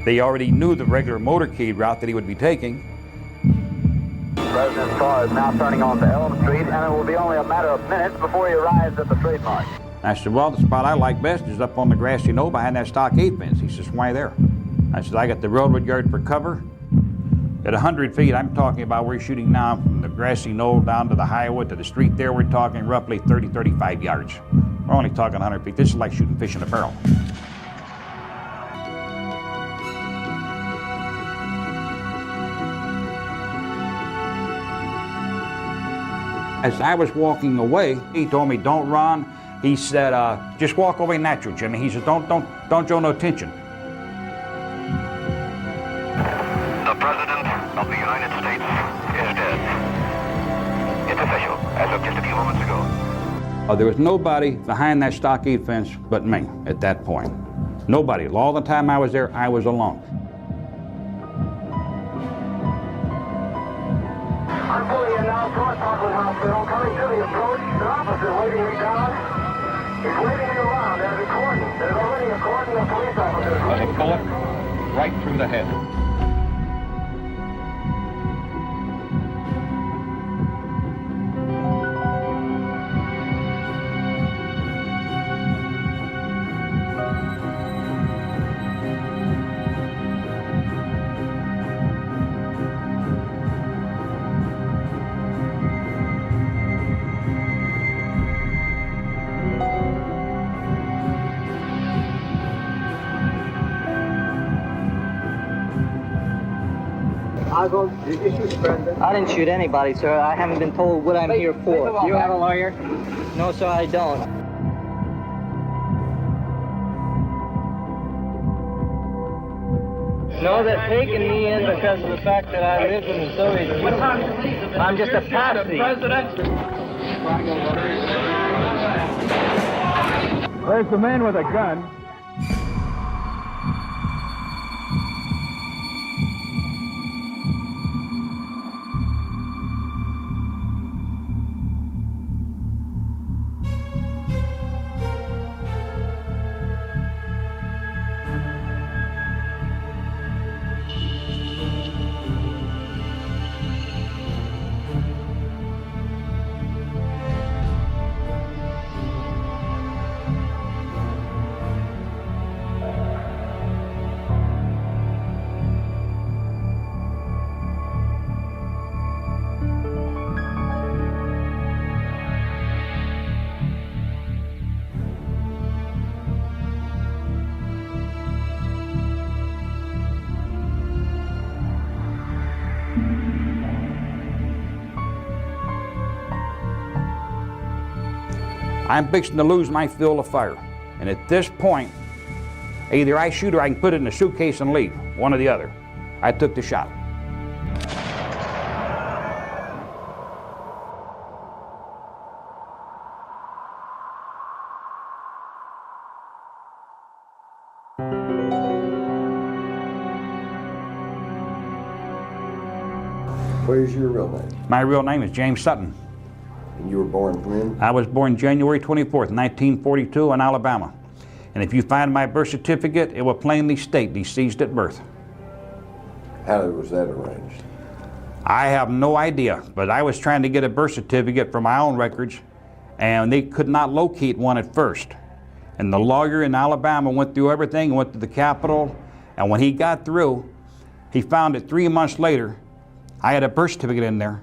They already knew the regular motorcade route that he would be taking. President's car is now turning onto Elm Street, and it will be only a matter of minutes before he arrives at the trademark. I said, well, the spot I like best is up on the grassy knoll behind that stockade fence. He says, why there? I said, I got the railroad yard for cover. At 100 feet, I'm talking about we're shooting now from the grassy knoll down to the highway to the street there. We're talking roughly 30, 35 yards. We're only talking 100 feet. This is like shooting fish in a barrel. As I was walking away, he told me, don't run. He said, just walk away natural, Jimmy. He said, don't show no attention. The President of the United States is dead. It's official, as of just a few moments ago. There was nobody behind that stockade fence but me at that point. Nobody. All the time I was there, I was alone. I'm fully in now, North Parkland Hospital, coming to the approach. An officer waving me down. He's waving me around. There's a cordon. There's already a cordon of police officers. There's a bullet right through the head. I didn't shoot anybody, sir. I haven't been told what I'm here for. Do you have a lawyer? No, sir, I don't. No, they're taking me in because of the fact that I live in the Soviet Union. I'm just a patsy. There's the man with a gun. I'm fixing to lose my fill of fire. And at this point, either I shoot or I can put it in a suitcase and leave, one or the other. I took the shot. What is your real name? My real name is James Sutton. And you were born when? I was born January 24th, 1942 in Alabama. And if you find my birth certificate, it will plainly state deceased at birth. How was that arranged? I have no idea, but I was trying to get a birth certificate for my own records, and they could not locate one at first. And the lawyer in Alabama went through everything, went to the Capitol, and when he got through, he found that 3 months later, I had a birth certificate in there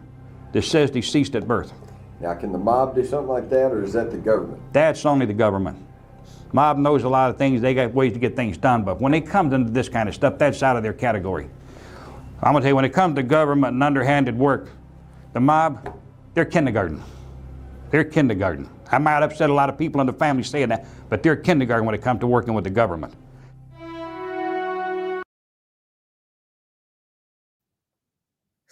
that says deceased at birth. Now, can the mob do something like that, or is that the government? That's only the government. Mob knows a lot of things. They got ways to get things done, but when it comes into this kind of stuff, that's out of their category. I'm gonna tell you, when it comes to government and underhanded work, the mob, they're kindergarten. They're kindergarten. I might upset a lot of people in the family saying that, but they're kindergarten when it comes to working with the government.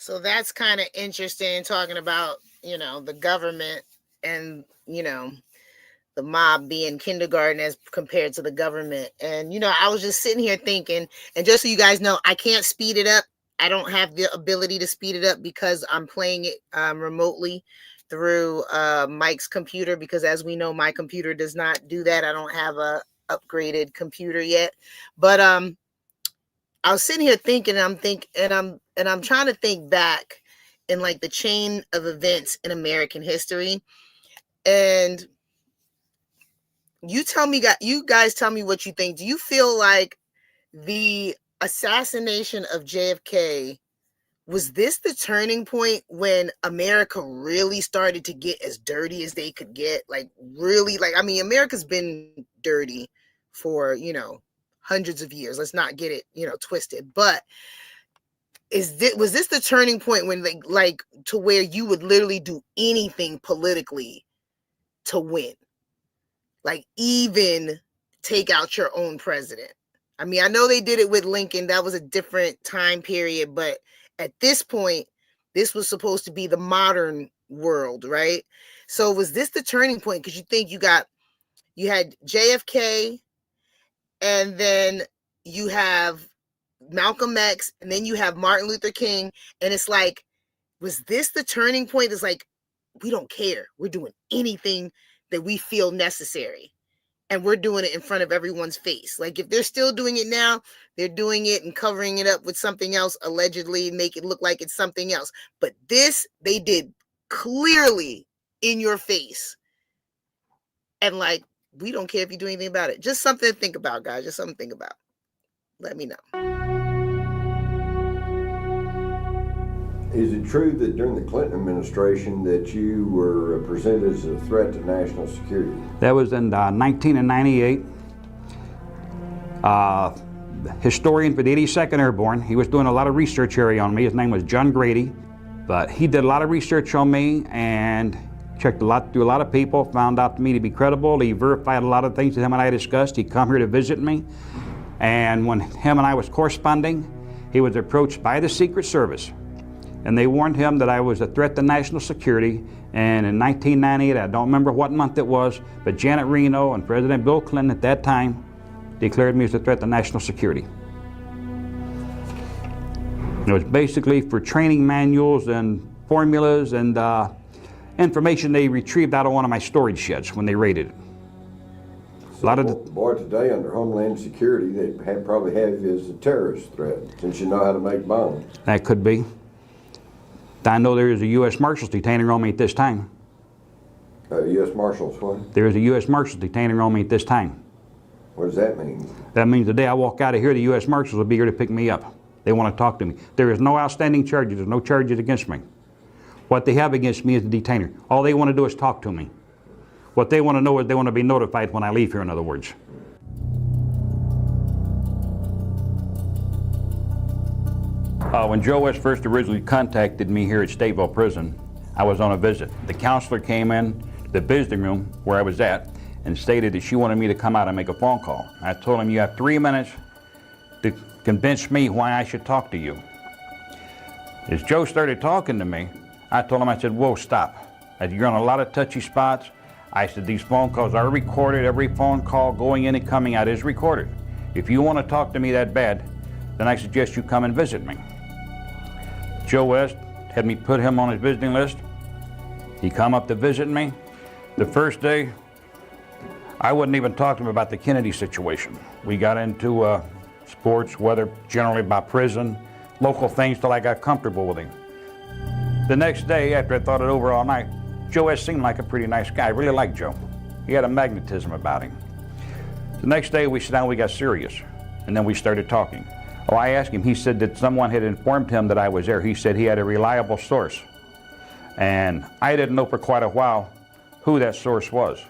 So that's kind of interesting, talking about, the government and, the mob being kindergarten as compared to the government. And, I was just sitting here thinking, and just so you guys know, I can't speed it up. I don't have the ability to speed it up because I'm playing it remotely through Mike's computer, because as we know, my computer does not do that. I don't have a upgraded computer yet. But I was sitting here thinking, I'm trying to think back in like the chain of events in American history. And you guys tell me what you think. Do you feel like the assassination of JFK, was this the turning point when America really started to get as dirty as they could get? Like really, America's been dirty for, hundreds of years. Let's not get it, twisted. But was this the turning point when like to where you would literally do anything politically to win? Like even take out your own president. I mean, I know they did it with Lincoln. That was a different time period. But at this point, this was supposed to be the modern world, right? So was this the turning point? Because you think you had JFK, and then you have Malcolm X, and then you have Martin Luther King. And it's like, was this the turning point? It's like, we don't care. We're doing anything that we feel necessary. And we're doing it in front of everyone's face. Like if they're still doing it now, they're doing it and covering it up with something else, allegedly make it look like it's something else. But this, they did clearly in your face. And like, we don't care if you do anything about it. Just something to think about, guys. Just something to think about. Let me know. Is it true that during the Clinton administration that you were presented as a threat to national security? That was in 1998. Historian for the 82nd Airborne. He was doing a lot of research area on me. His name was John Grady. But he did a lot of research on me and checked through a lot of people, found out me to be credible. He verified a lot of things that him and I discussed. He come here to visit me. And when him and I was corresponding, he was approached by the Secret Service. And they warned him that I was a threat to national security. And in 1998, I don't remember what month it was, but Janet Reno and President Bill Clinton at that time declared me as a threat to national security. It was basically for training manuals and formulas and information they retrieved out of one of my storage sheds when they raided it. Boy, today under Homeland Security, they probably have you as a terrorist threat, since you know how to make bombs. That could be. I know there is a U.S. Marshals detaining on me at this time. U.S. Marshals what? There is a U.S. Marshals detaining on me at this time. What does that mean? That means the day I walk out of here, the U.S. Marshals will be here to pick me up. They want to talk to me. There is no outstanding charges. There's no charges against me. What they have against me is the detainer. All they want to do is talk to me. What they want to know is they want to be notified when I leave here, in other words. When Joe West first originally contacted me here at Stateville Prison, I was on a visit. The counselor came in the visiting room where I was at and stated that she wanted me to come out and make a phone call. I told him, you have 3 minutes to convince me why I should talk to you. As Joe started talking to me, I told him, I said, whoa, stop. I said, you're on a lot of touchy spots. I said, these phone calls are recorded. Every phone call going in and coming out is recorded. If you want to talk to me that bad, then I suggest you come and visit me. Joe West had me put him on his visiting list. He come up to visit me. The first day, I wouldn't even talk to him about the Kennedy situation. We got into sports, weather, generally about prison, local things till I got comfortable with him. The next day, after I thought it over all night, Joe West seemed like a pretty nice guy. I really liked Joe. He had a magnetism about him. The next day we sat down, we got serious, and then we started talking. Oh, I asked him, he said that someone had informed him that I was there. He said he had a reliable source. And I didn't know for quite a while who that source was.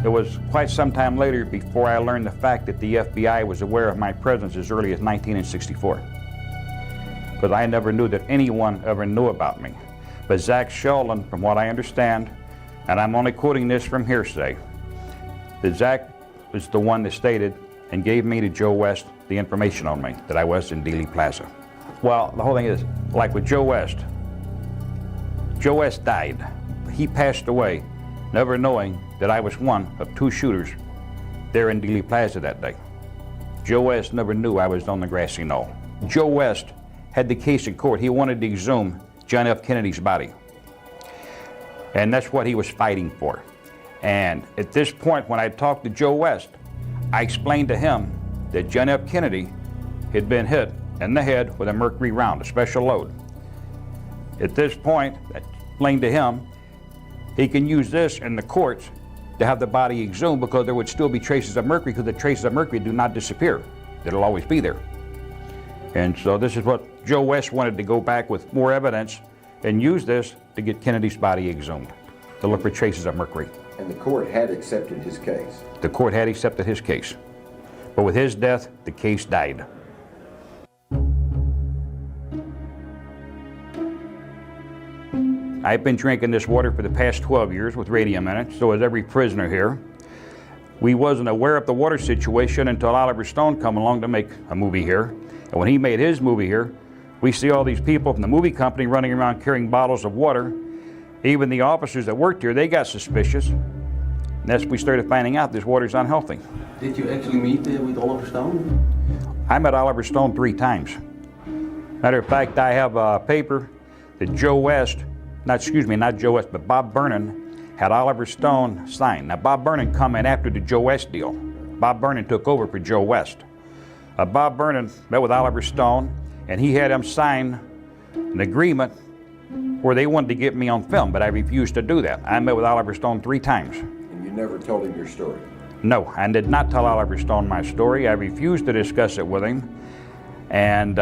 It was quite some time later before I learned the fact that the FBI was aware of my presence as early as 1964. Because I never knew that anyone ever knew about me. But Zach Sheldon, from what I understand, and I'm only quoting this from hearsay, that Zach was the one that stated and gave me to Joe West the information on me, that I was in Dealey Plaza. Well, the whole thing is, like with Joe West died. He passed away, never knowing that I was one of 2 shooters there in Dealey Plaza that day. Joe West never knew I was on the grassy knoll. Joe West had the case in court. He wanted to exhume John F. Kennedy's body. And that's what he was fighting for. And at this point, when I talked to Joe West, I explained to him that John F. Kennedy had been hit in the head with a mercury round, a special load. At this point, I explained to him he can use this in the courts to have the body exhumed because there would still be traces of mercury, because the traces of mercury do not disappear. It'll always be there. And so this is what Joe West wanted, to go back with more evidence and use this to get Kennedy's body exhumed, to look for traces of mercury. And the court had accepted his case. The court had accepted his case. But with his death, the case died. I've been drinking this water for the past 12 years with radium in it, so has every prisoner here. We wasn't aware of the water situation until Oliver Stone come along to make a movie here. And when he made his movie here, we see all these people from the movie company running around carrying bottles of water. Even the officers that worked here, they got suspicious. And that's when we started finding out this water's unhealthy. Did you actually meet with Oliver Stone? I met Oliver Stone 3 times. Matter of fact, I have a paper that Joe West, not Joe West, but Bob Vernon had Oliver Stone sign. Now, Bob Vernon come in after the Joe West deal. Bob Vernon took over for Joe West. Bob Vernon met with Oliver Stone, and he had him sign an agreement where they wanted to get me on film, but I refused to do that. I met with Oliver Stone 3 times. And you never told him your story? No, I did not tell Oliver Stone my story. I refused to discuss it with him. And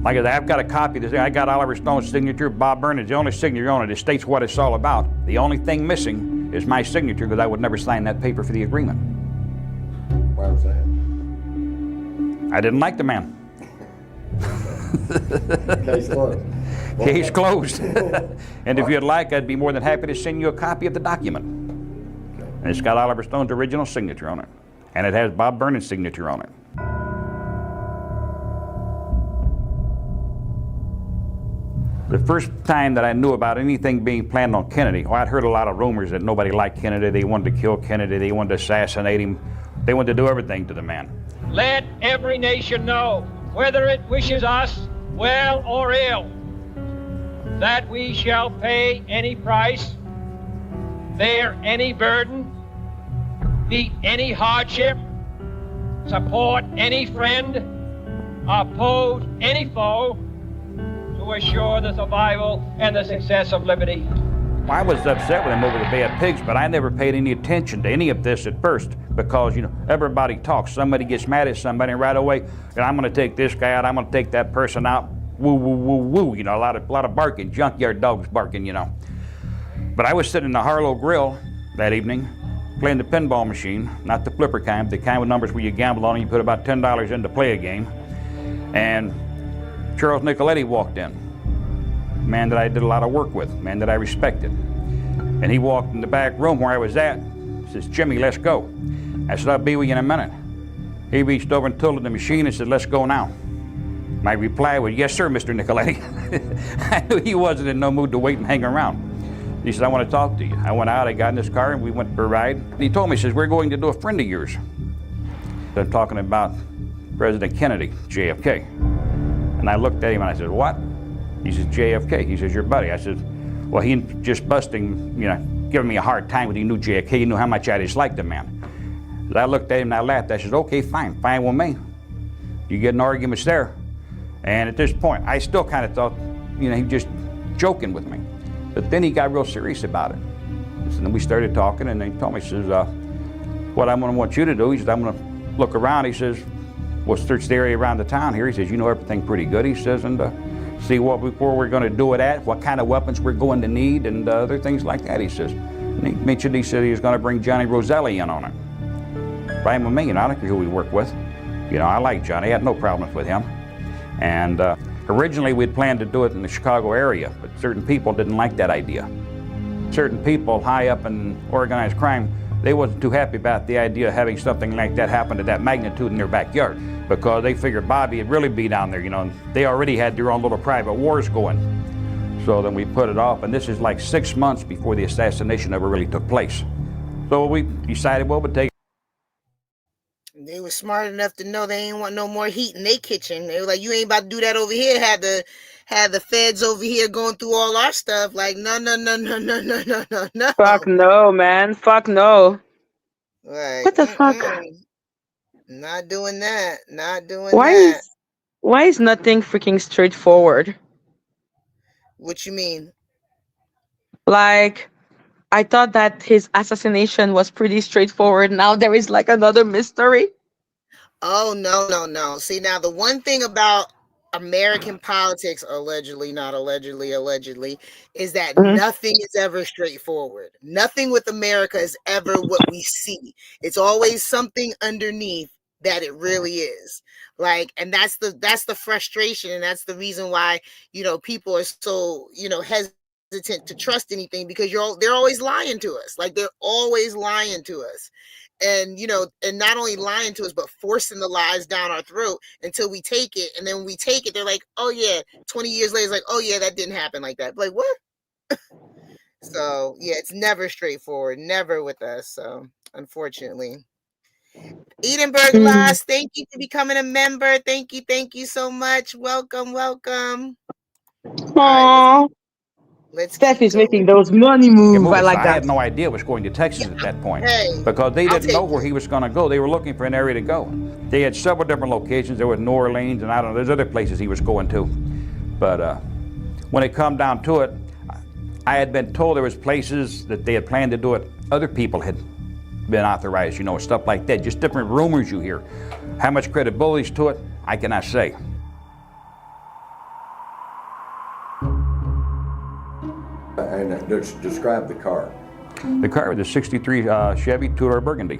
like I said, I've got a copy of this. I got Oliver Stone's signature. Bob Vernon's the only signature on it. It states what it's all about. The only thing missing is my signature, because I would never sign that paper for the agreement. Why was that? I didn't like the man. Case closed. Case closed. And if you'd like, I'd be more than happy to send you a copy of the document. And it's got Oliver Stone's original signature on it. And it has Bob Vernon's signature on it. The first time that I knew about anything being planned on Kennedy, I'd heard a lot of rumors that nobody liked Kennedy. They wanted to kill Kennedy. They wanted to assassinate him. They wanted to do everything to the man. Let every nation know, whether it wishes us well or ill, that we shall pay any price, bear any burden, meet any hardship, support any friend, oppose any foe, to assure the survival and the success of liberty. I was upset with him over the Bay of Pigs, but I never paid any attention to any of this at first, because, you know, everybody talks. Somebody gets mad at somebody, and right away, and I'm going to take this guy out, I'm going to take that person out, woo, woo, woo, woo, you know, a lot of barking, junkyard dogs barking, you know. But I was sitting in the Harlow Grill that evening, playing the pinball machine, not the flipper kind, the kind with numbers where you gamble on and you put about $10 in to play a game. And Charles Nicoletti walked in, a man that I did a lot of work with, a man that I respected. And he walked in the back room where I was at, says, "Jimmy, let's go." I said, "I'll be with you in a minute." He reached over and tilted the machine and said, "Let's go now." My reply was, "Yes, sir, Mr. Nicoletti." I knew he wasn't in no mood to wait and hang around. He said, "I want to talk to you." I went out, I got in his car, and we went for a ride. And he told me, he says, "We're going to do a friend of yours." I'm talking about President Kennedy, JFK. And I looked at him and I said, "What?" He says, "JFK." He says, "Your buddy." I said, "Well, he just busting, you know, giving me a hard time when he knew JFK. He knew how much I disliked the man." And I looked at him and I laughed. I said, "Okay, fine with me. You get in arguments there." And at this point, I still kind of thought, you know, he just joking with me. But then he got real serious about it. So then we started talking, and then he told me, he says, "What I'm going to want you to do," he says, "I'm going to look around." He says, "We'll search the area around the town here." He says, "You know everything pretty good," he says, "and see where we're going to do it at, what kind of weapons we're going to need, and other things like that," he says. And he mentioned, he said he was going to bring Johnny Roselli in on it. Fine with me, you know, I don't care who we work with. You know, I like Johnny, I had no problems with him. And originally we'd planned to do it in the Chicago area, but certain people didn't like that idea. Certain people high up in organized crime, they wasn't too happy about the idea of having something like that happen to that magnitude in their backyard, because they figured Bobby would really be down there, you know, and they already had their own little private wars going. So then we put it off, and this is like 6 months before the assassination ever really took place. So we decided, well, we'd take. They were smart enough to know they ain't want no more heat in their kitchen. They were like, you ain't about to do that over here. Had the feds over here going through all our stuff. Like, no. Fuck no, man. Fuck no. Like, What the fuck? Not doing that. Not doing Why that. is nothing freaking straightforward? What you mean? Like, I thought that his assassination was pretty straightforward. Now there is like another mystery. Oh, no. See, now the one thing about American politics, allegedly, is that nothing is ever straightforward. Nothing with America is ever what we see. It's always something underneath that it really is. Like, and that's the frustration, and that's the reason why, you know, people are so, you know, hesitant to trust anything, because they're always lying to us. Like, they're always lying to us. And, you know, and not only lying to us, but forcing the lies down our throat until we take it. And then when we take it, they're like, oh yeah, 20 years later, it's like, oh yeah, that didn't happen like that. Like, what? So yeah, it's never straightforward, never with us. So unfortunately. Edinburgh Lost, thank you for becoming a member. Thank you so much. Welcome. Aww. Let's Steph is making those money moves. I like that. I had no idea it was going to Texas at that point, because they didn't know where he was going to go. They were looking for an area to go. They had several different locations. There was New Orleans, and I don't know, there's other places he was going to. But when it come down to it, I had been told there was places that they had planned to do it. Other people had been authorized, you know, stuff like that. Just different rumors you hear. How much credibility is to it, I cannot say. And describe the car. The car was a 63 Chevy two-door Burgundy.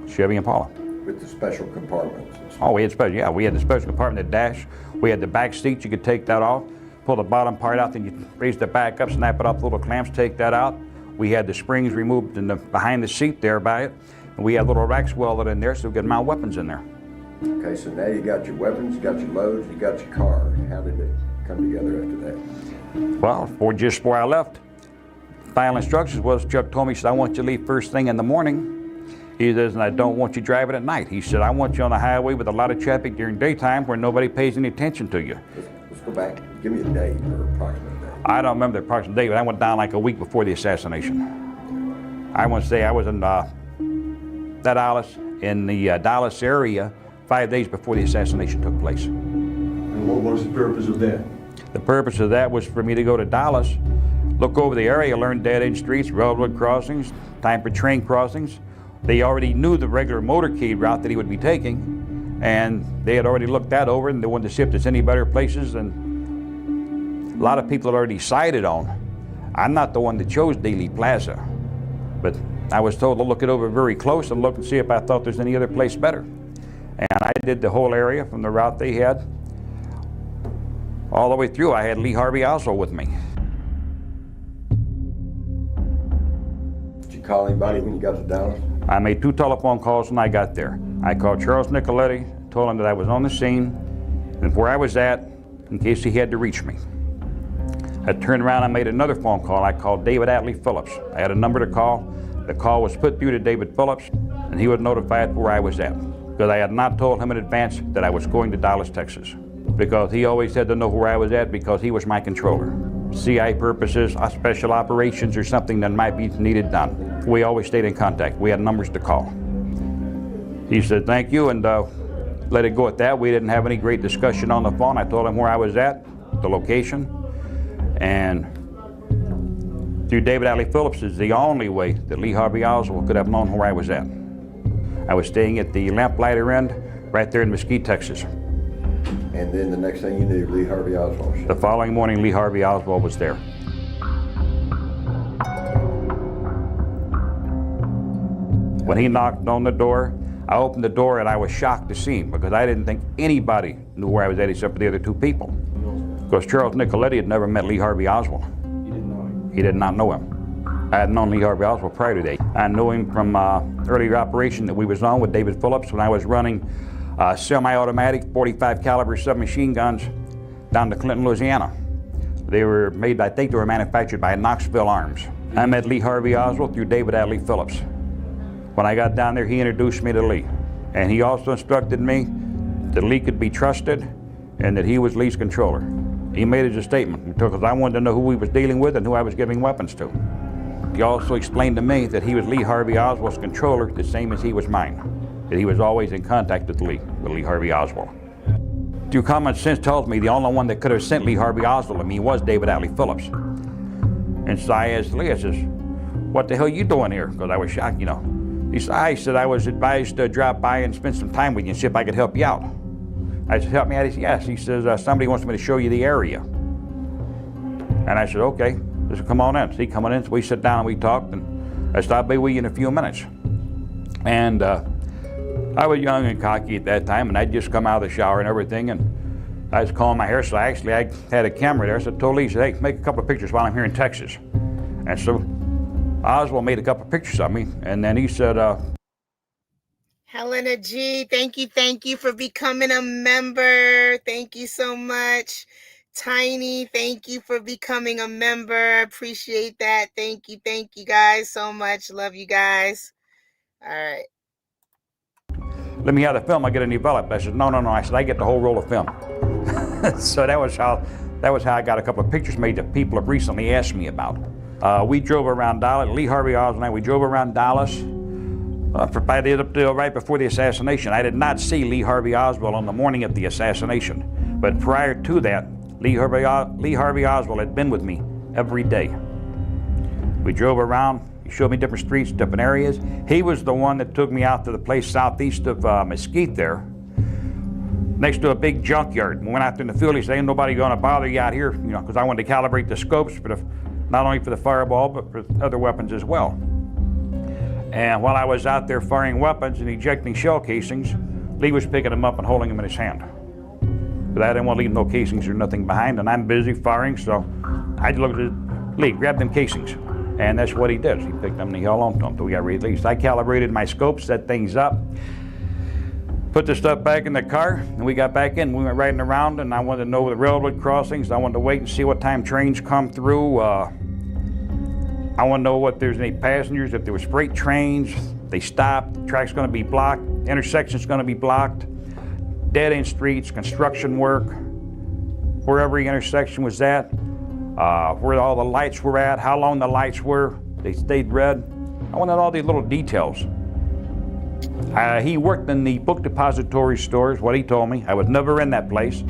Chevy Impala. With the special compartments. Oh, we had the special compartment, the dash. We had the back seat, you could take that off, pull the bottom part out, then you raise the back up, snap it off the little clamps, take that out. We had the springs removed behind the seat there by it. And we had little racks welded in there so we could mount weapons in there. Okay, so now you got your weapons, you got your loads, you got your car. How did it come together after that? Well, just before I left, final instructions was, Chuck told me, he said, I want you to leave first thing in the morning. He says, and I don't want you driving at night. He said, I want you on the highway with a lot of traffic during daytime where nobody pays any attention to you. Let's go back. Give me a date or approximate date. I don't remember the approximate date, but I went down like a week before the assassination. I want to say I was in the Dallas area 5 days before the assassination took place. And what was the purpose of that? The purpose of that was for me to go to Dallas, look over the area, learn dead-end streets, railroad crossings, time for train crossings. They already knew the regular motorcade route that he would be taking, and they had already looked that over, and they wanted to see if there's any better places, and a lot of people had already decided on. I'm not the one that chose Dealey Plaza, but I was told to look it over very close and look and see if I thought there's any other place better. And I did the whole area from the route they had. All the way through, I had Lee Harvey Oswald with me. Did you call anybody when you got to Dallas? I made 2 telephone calls when I got there. I called Charles Nicoletti, told him that I was on the scene and where I was at in case he had to reach me. I turned around and made another phone call. I called David Atlee Phillips. I had a number to call. The call was put through to David Phillips, and he was notified where I was at, because I had not told him in advance that I was going to Dallas, Texas, because he always had to know where I was at because he was my controller. CIA purposes, special operations, or something that might be needed done. We always stayed in contact. We had numbers to call. He said, thank you, and let it go at that. We didn't have any great discussion on the phone. I told him where I was at, the location, and through David Atlee Phillips is the only way that Lee Harvey Oswald could have known where I was at. I was staying at the Lamplighter Inn right there in Mesquite, Texas. And then the next thing you knew, Lee Harvey Oswald showed up. The following morning, Lee Harvey Oswald was there. When he knocked on the door, I opened the door and I was shocked to see him because I didn't think anybody knew where I was at except for the other 2 people. Because Charles Nicoletti had never met Lee Harvey Oswald. You didn't know him? He did not know him. I had known Lee Harvey Oswald prior to that. I knew him from earlier operation that we was on with David Phillips when I was running semi-automatic 45 caliber submachine guns down to Clinton, Louisiana. They were made, I think they were manufactured by Knoxville Arms. I met Lee Harvey Oswald through David Adley Phillips. When I got down there, he introduced me to Lee. And he also instructed me that Lee could be trusted and that he was Lee's controller. He made it a statement because I wanted to know who we was dealing with and who I was giving weapons to. He also explained to me that he was Lee Harvey Oswald's controller, the same as he was mine. That he was always in contact with Lee Harvey Oswald. Through common sense tells me the only one that could have sent Lee Harvey Oswald to me was David Adley Phillips. And so I asked Lee, I says, what the hell you doing here? Because I was shocked, you know. He said, I was advised to drop by and spend some time with you and see if I could help you out. I said, help me out? He said, yes. He says, somebody wants me to show you the area. And I said, okay, just come on in. So he come on in, so we sat down and we talked, and I said, I'll be with you in a few minutes. And I was young and cocky at that time, and I'd just come out of the shower and everything, and I was combing my hair, so I had a camera there, so I told Lee, hey, make a couple of pictures while I'm here in Texas. And so Oswald made a couple of pictures of me, and then he said, Helena G, thank you for becoming a member. Thank you so much. Tiny, thank you for becoming a member. Appreciate that. Thank you guys so much. Love you guys. All right. let me have the film, I get it developed. I said, no. I said, I get the whole roll of film. So that was how I got a couple of pictures made that people have recently asked me about. We drove around Dallas, Lee Harvey Oswald and I, we drove around Dallas right before the assassination. I did not see Lee Harvey Oswald on the morning of the assassination, but prior to that, Lee Harvey Oswald had been with me every day. We drove around, he showed me different streets, different areas. He was the one that took me out to the place southeast of Mesquite there, next to a big junkyard. We went out there in the field, he said, ain't nobody gonna bother you out here, you know, because I wanted to calibrate the scopes for not only for the fireball, but for other weapons as well. And while I was out there firing weapons and ejecting shell casings, Lee was picking them up and holding them in his hand. But I didn't want to leave no casings or nothing behind, and I'm busy firing, so I looked at Lee, grab them casings. And that's what he did. He picked them and he held on to them until we got released. I calibrated my scopes, set things up, put the stuff back in the car, and we got back in. We went riding around, and I wanted to know the railroad crossings. I wanted to wait and see what time trains come through. I want to know if there's any passengers, if there was freight trains, they stopped, the track's going to be blocked, intersection's going to be blocked, dead-end streets, construction work, where every intersection was at, where all the lights were at, how long the lights were, they stayed red. I wanted all these little details. He worked in the book depository stores, what he told me. I was never in that place,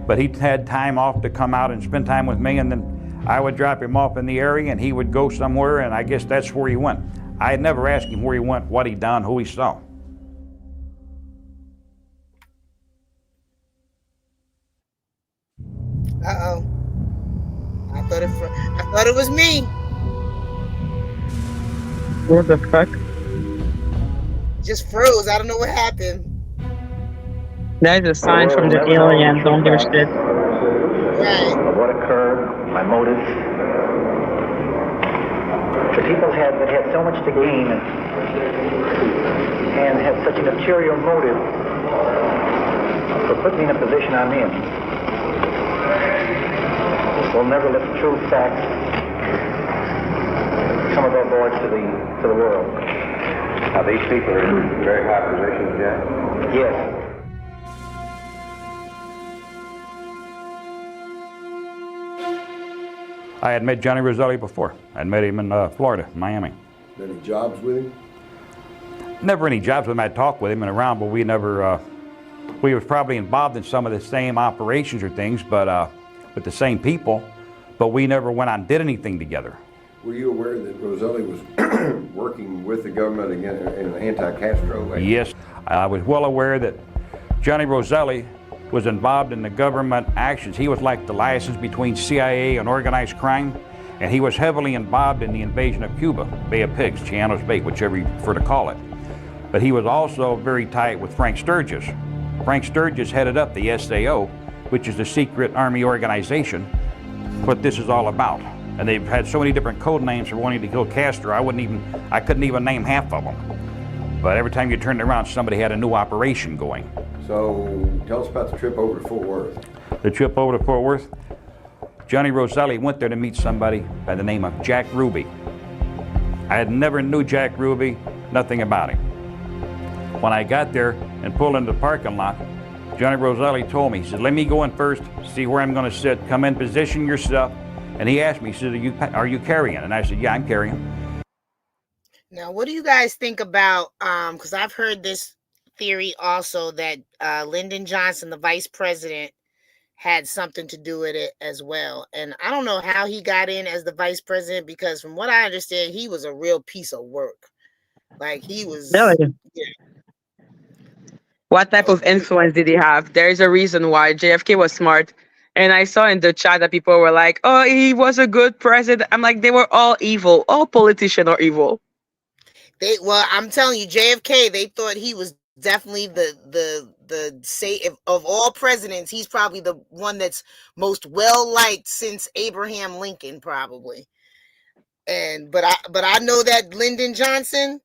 but he had time off to come out and spend time with me, and then I would drop him off in the area and he would go somewhere, and I guess that's where he went. I had never asked him where he went, what he done, who he saw. Uh-oh. I thought it was me. What the fuck? Just froze. I don't know what happened. That is a sign from the aliens on their shit. Right. What occurred, my motives. The people that had so much to gain and had such an ulterior motive for putting me in a position I'm in will never let the true facts come above board to the world. Now these people are in very high positions, Jack? Yes. I had met Johnny Roselli before. I'd met him in Florida, Miami. Any jobs with him? Never any jobs with him. I'd talk with him and around, but we never, we were probably involved in some of the same operations or things, but with the same people, but we never went out and did anything together. Were you aware that Roselli was working with the government in an anti-Castro? Yes, I was well aware that Johnny Roselli was involved in the government actions. He was like the license between CIA and organized crime, and he was heavily involved in the invasion of Cuba, Bay of Pigs, Chianos Bay, whichever you prefer to call it. But he was also very tight with Frank Sturgis. Frank Sturgis headed up the SAO, which is the secret army organization, what this is all about. And they've had so many different code names for wanting to kill Castro, I couldn't even name half of them. But every time you turned around, somebody had a new operation going. So tell us about the trip over to Fort Worth. The trip over to Fort Worth, Johnny Roselli went there to meet somebody by the name of Jack Ruby. I had never knew Jack Ruby, nothing about him. When I got there and pulled into the parking lot, Johnny Roselli told me, he said, let me go in first, see where I'm going to sit, come in, position your stuff. And he asked me, he said, are you carrying? And I said, yeah, I'm carrying. Now, what do you guys think about, because I've heard this theory also that Lyndon Johnson, the vice president, had something to do with it as well. And I don't know how he got in as the vice president, because from what I understand, he was a real piece of work. Like he was. Really? Yeah. What type of influence did he have? There is a reason why JFK was smart. And I saw in the chat that people were like, oh, he was a good president. I'm like, they were all evil. All politicians are evil. Well, I'm telling you, JFK, they thought he was definitely the say of all presidents, he's probably the one that's most well liked since Abraham Lincoln, probably. And but I know that Lyndon Johnson,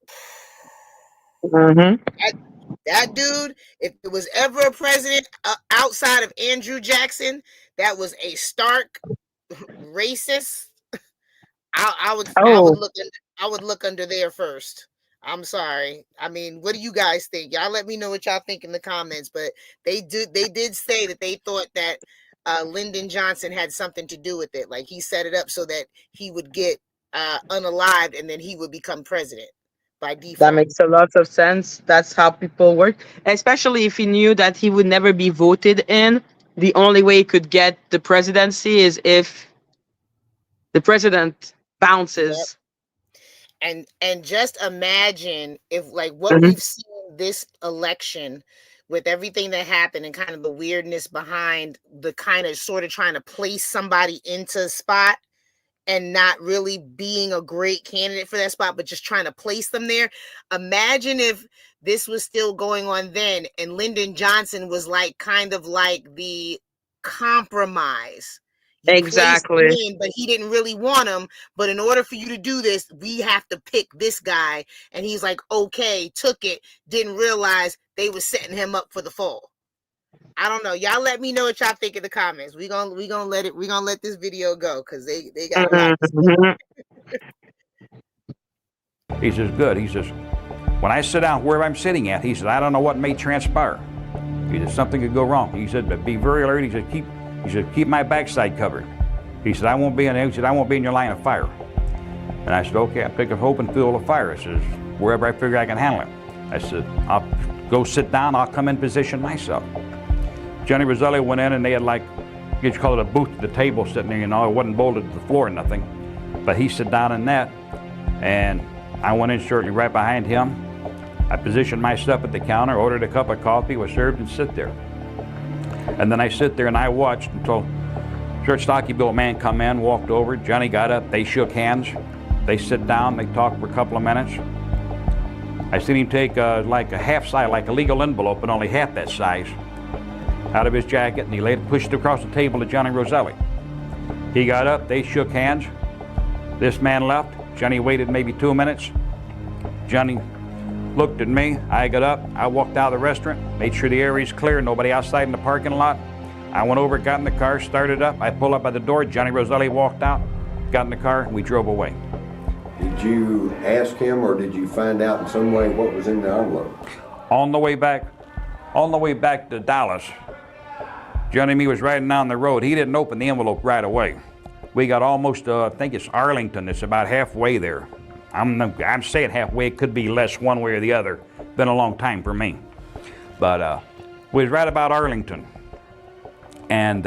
that dude, if there was ever a president outside of Andrew Jackson that was a stark racist, I would look under there first. I'm sorry. I mean, what do you guys think? Y'all let me know what y'all think in the comments. But they did say that they thought that Lyndon Johnson had something to do with it. Like he set it up so that he would get unalived and then he would become president by default. That makes a lot of sense. That's how people work. Especially if he knew that he would never be voted in. The only way he could get the presidency is if the president bounces. Yep. And just imagine if like what we've seen this election with everything that happened and kind of the weirdness behind the kind of sort of trying to place somebody into a spot and not really being a great candidate for that spot, but just trying to place them there. Imagine if this was still going on then and Lyndon Johnson was like kind of like the compromise. Exactly. In, but he didn't really want him. But in order for you to do this, we have to pick this guy. And he's like, okay, took it, didn't realize they were setting him up for the fall. I don't know. Y'all let me know what y'all think in the comments. We're gonna let this video go because they got a lot to say. He says, good. He says, when I sit down where I'm sitting at, he said, I don't know what may transpire. He said, something could go wrong. He said, but be very alert. He said, keep my backside covered. He said, I won't be in your line of fire. And I said, okay, I pick a open field of fire. I says, wherever I figure I can handle it. I said, I'll go sit down, I'll come in position myself. Johnny Roselli went in and they had like, you could call it a booth at the table sitting there, you know, it wasn't bolted to the floor or nothing. But he sat down in that and I went in shortly right behind him. I positioned myself at the counter, ordered a cup of coffee, was served and sit there. And then I sit there and I watched until short stocky built man come in, walked over, Johnny got up, they shook hands, they sit down, they talked for a couple of minutes. I seen him take like a half size, like a legal envelope, but only half that size, out of his jacket, and he pushed it across the table to Johnny Roselli. He got up, they shook hands, this man left, Johnny waited maybe 2 minutes, Johnny looked at me, I got up, I walked out of the restaurant, made sure the area's clear, nobody outside in the parking lot. I went over, got in the car, started up, I pulled up by the door, Johnny Roselli walked out, got in the car, and we drove away. Did you ask him or did you find out in some way what was in the envelope? On the way back to Dallas, Johnny and me was riding down the road. He didn't open the envelope right away. We got almost, I think it's Arlington, it's about halfway there. I'm saying halfway, it could be less one way or the other. Been a long time for me. But we was right about Arlington. And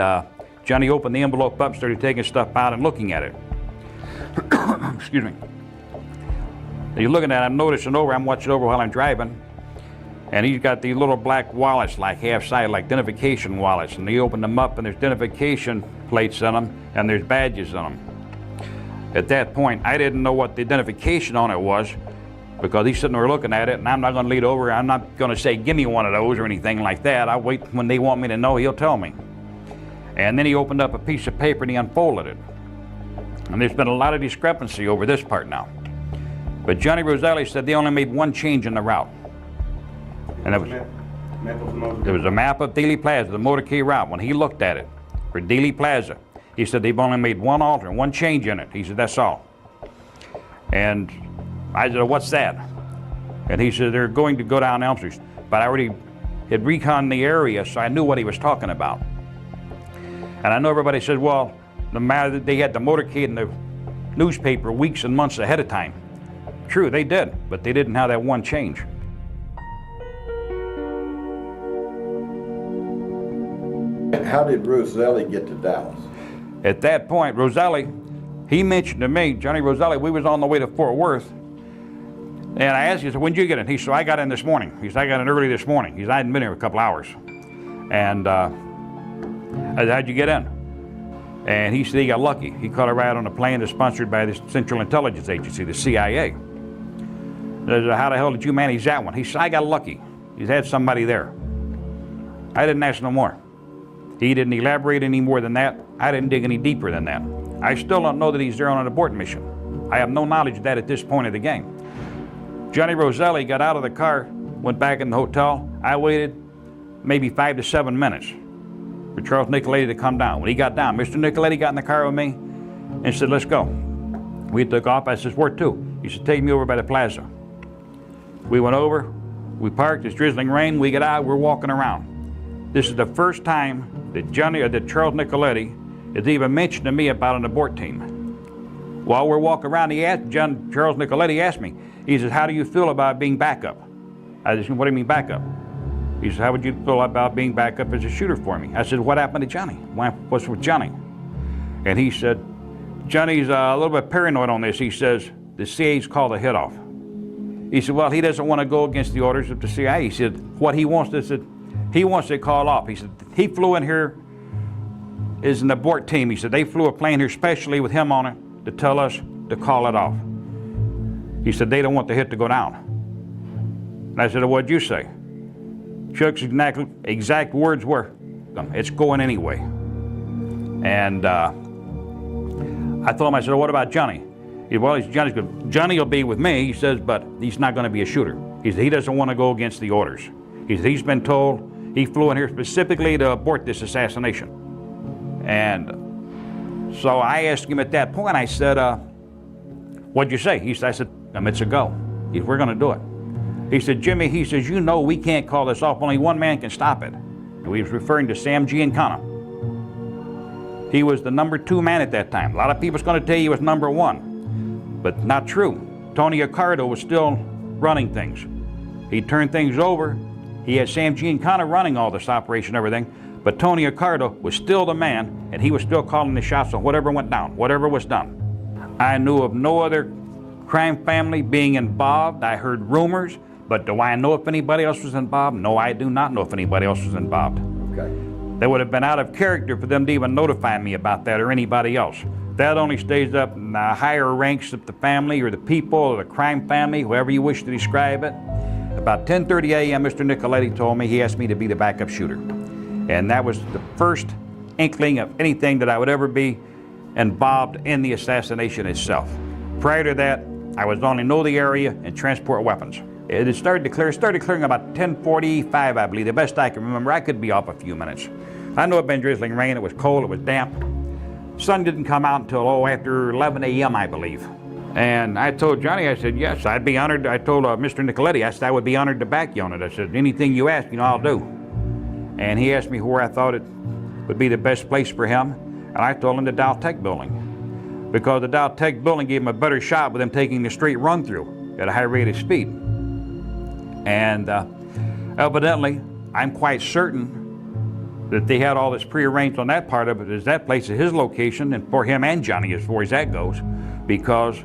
Johnny opened the envelope up, started taking stuff out and looking at it. Excuse me. He's looking at it, I'm noticing over, I'm watching over while I'm driving. And he's got these little black wallets, like half-sided, like identification wallets. And he opened them up and there's identification plates on them and there's badges on them. At that point, I didn't know what the identification on it was because he's sitting there looking at it and I'm not gonna lead over, I'm not gonna say, give me one of those or anything like that. I'll wait when they want me to know, he'll tell me. And then he opened up a piece of paper and he unfolded it. And there's been a lot of discrepancy over this part now. But Johnny Roselli said they only made one change in the route. And it was, there was a map of Dealey Plaza, the motorcade route. When he looked at it for Dealey Plaza, he said they've only made one alter, one change in it. He said, that's all. And I said, what's that? And he said, they're going to go down Elm Street. But I already had reconned the area, so I knew what he was talking about. And I know everybody said, well, no matter that they had the motorcade in the newspaper weeks and months ahead of time. True, they did, but they didn't have that one change. How did Roselli get to Dallas? At that point, Roselli, he mentioned to me, Johnny Roselli, we was on the way to Fort Worth, and I asked him, he said, when did you get in? He said, I got in this morning. He said, I got in early this morning. He said, I hadn't been here a couple hours. And I said, how'd you get in? And he said he got lucky. He caught a ride on a plane that's sponsored by the Central Intelligence Agency, the CIA. I said, how the hell did you manage that one? He said, I got lucky. He's had somebody there. I didn't ask no more. He didn't elaborate any more than that. I didn't dig any deeper than that. I still don't know that he's there on an abort mission. I have no knowledge of that at this point of the game. Johnny Roselli got out of the car, went back in the hotel. I waited maybe 5 to 7 minutes for Charles Nicoletti to come down. When he got down, Mr. Nicoletti got in the car with me and said, let's go. We took off. I said, where to? He said, take me over by the plaza. We went over, we parked, it's drizzling rain, we get out, we're walking around. This is the first time that Charles Nicoletti has even mentioned to me about an abort team. While we're walking around, Charles Nicoletti asked me, he says, how do you feel about being backup? I said, what do you mean backup? He said, how would you feel about being backup as a shooter for me? I said, what happened to Johnny? What's with Johnny? And he said, Johnny's a little bit paranoid on this. He says, the CIA's called a hit off. He said, well, he doesn't want to go against the orders of the CIA. He said, what he wants to call off. He said, he flew in here as an abort team. He said, they flew a plane here specially with him on it to tell us to call it off. He said, they don't want the hit to go down. And I said, well, what'd you say? Chuck's exact words were, it's going anyway. And I told him, I said, well, what about Johnny? He said, well, Johnny's good. Johnny will be with me, he says, but he's not going to be a shooter. He said, he doesn't want to go against the orders. He said, he's been told he flew in here specifically to abort this assassination. And so I asked him at that point, I said, what'd you say? He said, I said, it's a go. He said, we're going to do it. He said, Jimmy, he says, you know we can't call this off. Only one man can stop it. And he was referring to Sam Giancana. He was the number 2 man at that time. A lot of people's going to tell you he was number 1. But not true. Tony Accardo was still running things. He turned things over. He had Sam Giancana running all this operation and everything, but Tony Accardo was still the man, and he was still calling the shots on whatever went down, whatever was done. I knew of no other crime family being involved. I heard rumors, but do I know if anybody else was involved? No, I do not know if anybody else was involved. Okay. That would have been out of character for them to even notify me about that or anybody else. That only stays up in the higher ranks of the family or the people or the crime family, whoever you wish to describe it. About 10:30 a.m., Mr. Nicoletti told me he asked me to be the backup shooter. And that was the first inkling of anything that I would ever be involved in the assassination itself. Prior to that, I was only know the area and transport weapons. It started clearing about 10:45, I believe, the best I can remember. I could be off a few minutes. I know it had been drizzling rain, it was cold, it was damp. Sun didn't come out until, after 11 a.m., I believe. And I told Johnny, I said, yes, I'd be honored. I told Mr. Nicoletti, I said, I would be honored to back you on it. I said, anything you ask, I'll do. And he asked me where I thought it would be the best place for him. And I told him the Dow Tech building. Because the Dow Tech building gave him a better shot with him taking the straight run through at a high rate of speed. And evidently, I'm quite certain that they had all this prearranged on that part of it, as that place is his location, and for him and Johnny as far as that goes, because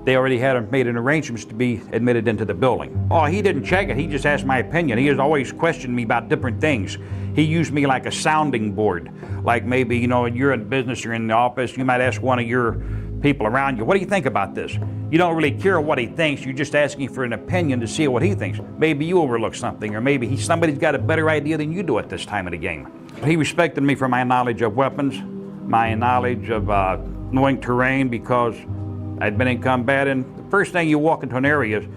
they already had made an arrangements to be admitted into the building. Oh, he didn't check it, he just asked my opinion. He has always questioned me about different things. He used me like a sounding board. Like maybe, you're in business, you're in the office, you might ask one of your people around you, what do you think about this? You don't really care what he thinks, you're just asking for an opinion to see what he thinks. Maybe you overlook something, or maybe somebody's got a better idea than you do at this time of the game. He respected me for my knowledge of weapons, my knowledge of knowing terrain because I'd been in combat. And the first thing you walk into an area is,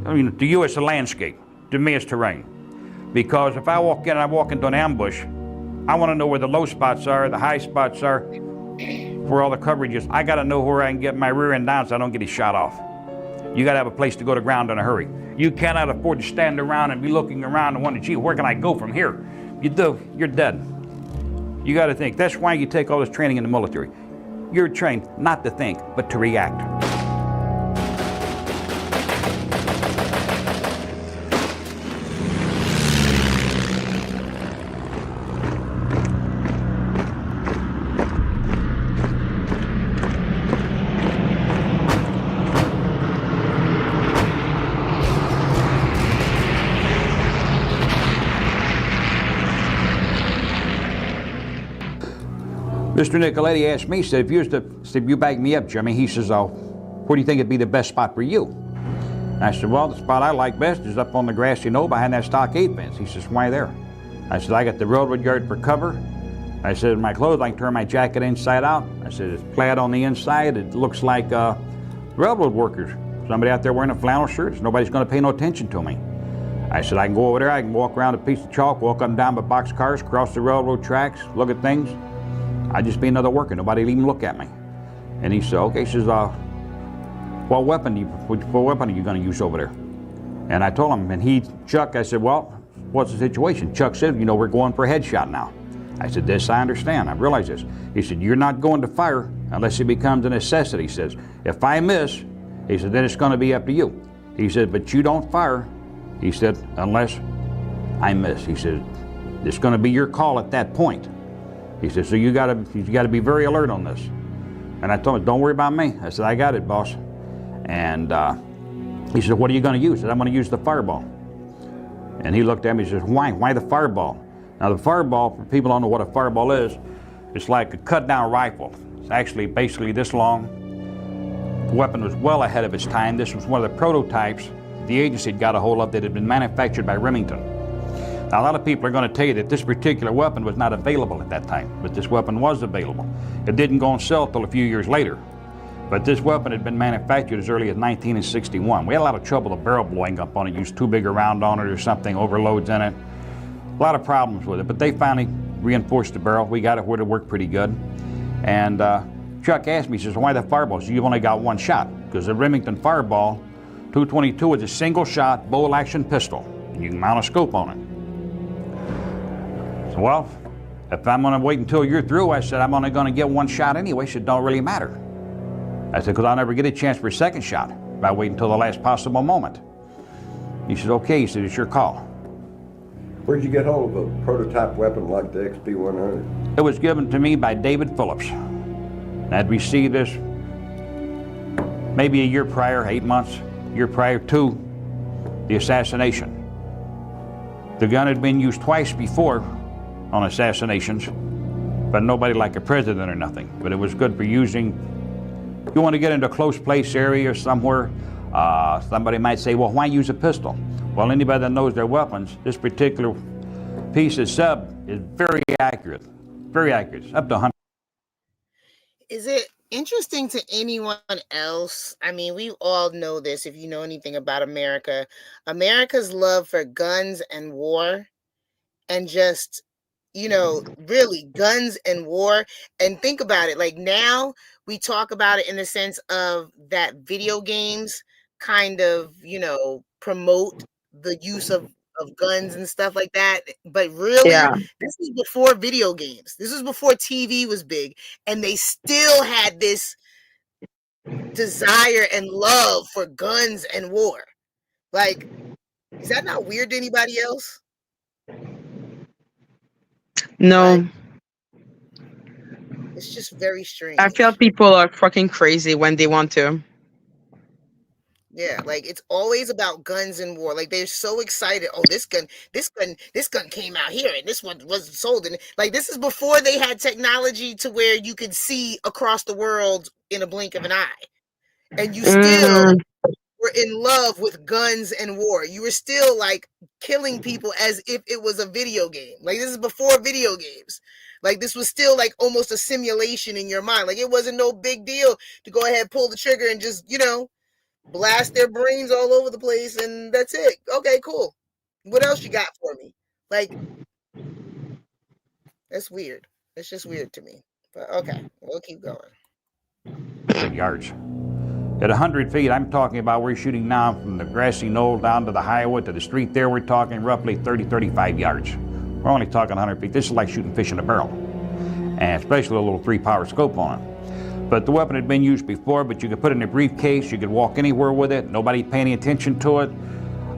I mean, to you it's a landscape. To me it's terrain. Because if I walk into an ambush, I want to know where the low spots are, the high spots are, where all the coverage is. I got to know where I can get my rear end down so I don't get shot off. You got to have a place to go to ground in a hurry. You cannot afford to stand around and be looking around and wondering, gee, where can I go from here? You do, you're dead. You got to think. That's why you take all this training in the military. You're trained not to think, but to react. Mr. Nicoletti asked me, he said, if you back me up, Jimmy, he says, oh, where do you think would be the best spot for you? And I said, well, the spot I like best is up on the grassy knoll behind that stockade fence. He says, why there? I said, I got the railroad yard for cover. I said, my clothes, I can turn my jacket inside out. I said, it's plaid on the inside. It looks like railroad workers. Somebody out there wearing a flannel shirt. Nobody's going to pay no attention to me. I said, I can go over there. I can walk around a piece of chalk, walk up and down by boxcars, cross the railroad tracks, look at things. I'd just be another worker. Nobody'd even look at me. And he said, okay. He says, what weapon are you going to use over there? And I told him, Chuck, I said, well, what's the situation? Chuck said, we're going for a headshot now. I said, this I understand. I realize this. He said, you're not going to fire unless it becomes a necessity. He says, if I miss, he said, then it's going to be up to you. He said, but you don't fire. He said, unless I miss. He said, it's going to be your call at that point. He said, so you got to be very alert on this. And I told him, don't worry about me. I said, I got it, boss. And he said, what are you going to use? I said, I'm going to use the fireball. And he looked at me and says, why? Why the fireball? Now the fireball, for people who don't know what a fireball is, it's like a cut-down rifle. It's actually basically this long. The weapon was well ahead of its time. This was one of the prototypes the agency had got a hold of that had been manufactured by Remington. Now, a lot of people are going to tell you that this particular weapon was not available at that time, but this weapon was available. It didn't go on sale till a few years later, but this weapon had been manufactured as early as 1961. We had a lot of trouble with the barrel blowing up on it, used too big a round on it or something, overloads in it. A lot of problems with it, but they finally reinforced the barrel. We got it where it worked pretty good. And Chuck asked me, he says, why the fireball? So you've only got one shot, because the Remington Fireball 222 is a single shot bolt action pistol, and you can mount a scope on it. So, well, if I'm going to wait until you're through, I said, I'm only going to get one shot anyway, so it don't really matter. I said, because I'll never get a chance for a second shot if I wait until the last possible moment. He said, okay. He said, it's your call. Where'd you get hold of a prototype weapon like the XP-100? It was given to me by David Phillips. I'd received this maybe a year prior, 8 months, year prior to the assassination. The gun had been used twice before on assassinations, but nobody like a president or nothing. But it was good for using. You want to get into a close place area or somewhere, somebody might say, well, why use a pistol? Well, anybody that knows their weapons, this particular piece of sub is very accurate. Very accurate. It's up to 100. Is it interesting to anyone else? I mean, we all know this if you know anything about America. America's love for guns and war, and just, really guns and war. And think about it, like now we talk about it in the sense of that video games kind of, promote the use of guns and stuff like that. But really, Yeah. this is before video games. This is before TV was big. And they still had this desire and love for guns and war. Like, is that not weird to anybody else? No. Like, it's just very strange. I feel people are fucking crazy when they want to. Yeah, like it's always about guns and war. Like they're so excited. Oh, this gun came out here, and this one was sold. And like this is before they had technology to where you could see across the world in a blink of an eye. And you still were in love with guns and war. You were still like killing people as if it was a video game. Like this is before video games. Like this was still like almost a simulation in your mind. Like it wasn't no big deal to go ahead, pull the trigger and just, blast their brains all over the place. And that's it. Okay, cool. What else you got for me? Like, that's weird. It's just weird to me. But okay, we'll keep going. Yards. At 100 feet, I'm talking about we're shooting now from the grassy knoll down to the highway to the street there. We're talking roughly 30, 35 yards. We're only talking 100 feet. This is like shooting fish in a barrel, and especially a little 3-power scope on it. But the weapon had been used before, but you could put it in a briefcase. You could walk anywhere with it. Nobody paying any attention to it.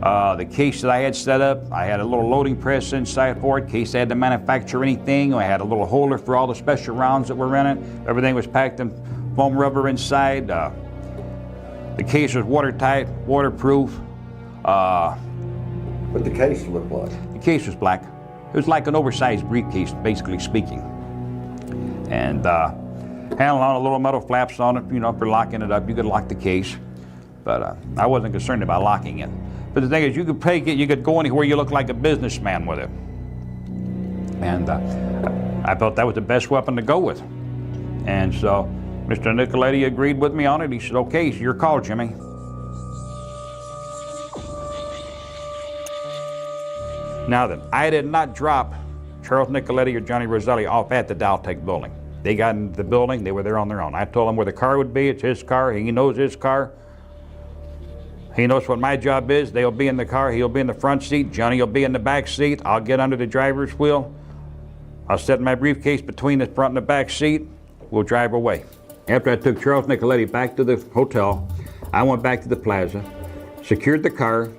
The case that I had set up, I had a little loading press inside for it, in case I had to manufacture anything. I had a little holder for all the special rounds that were in it. Everything was packed in foam rubber inside. The case was watertight, waterproof. What the case look like? The case was black. It was like an oversized briefcase, basically speaking. And handle on a little metal flaps on it, for locking it up. You could lock the case, but I wasn't concerned about locking it. But the thing is, you could take it, you could go anywhere, you look like a businessman with it. And I felt that was the best weapon to go with. And so Mr. Nicoletti agreed with me on it. He said, okay, it's your call, Jimmy. Now then, I did not drop Charles Nicoletti or Johnny Roselli off at the Dowtech building. They got into the building, they were there on their own. I told them where the car would be, it's his car, he knows his car. He knows what my job is. They'll be in the car, he'll be in the front seat, Johnny will be in the back seat, I'll get under the driver's wheel. I'll set my briefcase between the front and the back seat, we'll drive away. After I took Charles Nicoletti back to the hotel, I went back to the plaza, secured the car,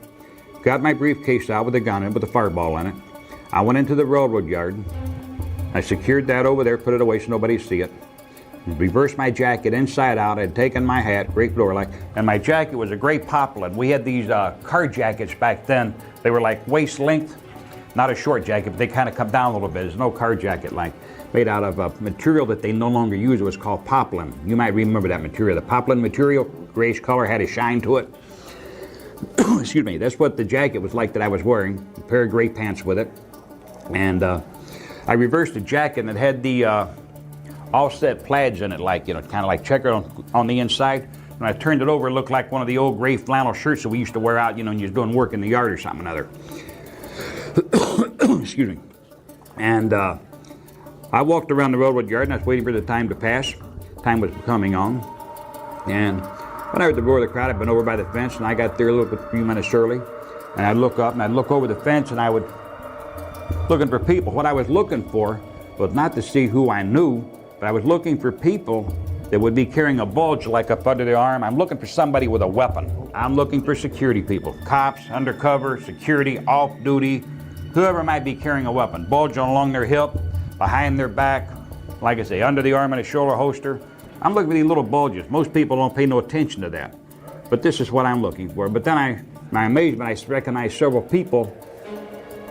got my briefcase out with a gun in it, with a fireball in it. I went into the railroad yard. I secured that over there, put it away so nobody see it. Reversed my jacket inside out. I'd taken my hat, great door like, and my jacket was a gray poplin. We had these car jackets back then. They were like waist length, not a short jacket, but they kind of come down a little bit. There's no car jacket like, made out of a material that they no longer use. It was called poplin. You might remember that material. The poplin material, grayish color, had a shine to it. Excuse me, that's what the jacket was like that I was wearing, a pair of gray pants with it. And I reversed the jacket and it had the offset plaids in it, like, kind of like checkered on the inside. When I turned it over, it looked like one of the old gray flannel shirts that we used to wear out, when you was doing work in the yard or something or other. Excuse me. And I walked around the railroad yard and I was waiting for the time to pass. Time was coming on. And when I heard the roar of the crowd, I'd been over by the fence and I got there a few minutes early. And I'd look up and I'd look over the fence and I would, looking for people. What I was looking for was not to see who I knew, but I was looking for people that would be carrying a bulge like up under their arm. I'm looking for somebody with a weapon. I'm looking for security people, cops, undercover, security, off-duty, whoever might be carrying a weapon, bulge along their hip, behind their back, like I say, under the arm in a shoulder holster. I'm looking for these little bulges. Most people don't pay no attention to that, but this is what I'm looking for. But then my amazement, I recognized several people.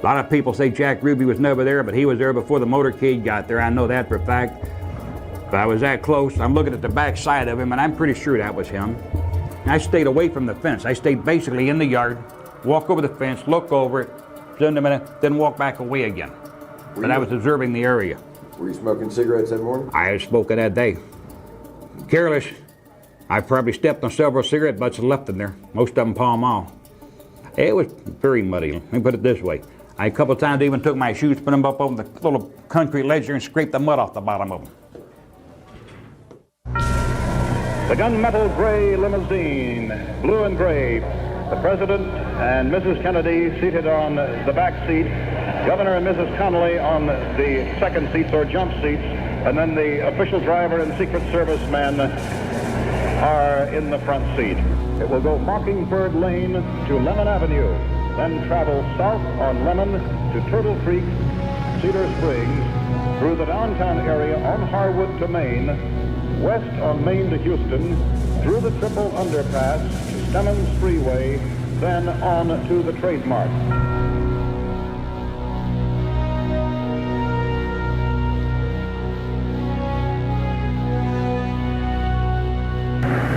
A lot of people say Jack Ruby was never there, but he was there before the motorcade got there. I know that for a fact. But I was that close. I'm looking at the back side of him, and I'm pretty sure that was him. And I stayed away from the fence. I stayed basically in the yard, walk over the fence, look over it, spend a minute, then walk back away again. But I was observing the area. Were you smoking cigarettes that morning? I had spoken that day. Careless. I probably stepped on several cigarette butts and left them there. Most of them Pall Mall. It was very muddy. Let me put it this way. I a couple of times even took my shoes, put them up over the little concrete ledge there and scraped the mud off the bottom of them. The gunmetal gray limousine, blue and gray. The President and Mrs. Kennedy seated on the back seat, Governor and Mrs. Connolly on the second seats or jump seats, and then the official driver and Secret Service men are in the front seat. It will go Mockingbird Lane to Lemon Avenue, then travel south on Lemon to Turtle Creek, Cedar Springs, through the downtown area on Harwood to Maine, west on Maine to Houston, through the Triple Underpass to Stemmons Freeway, then on to the Trademark.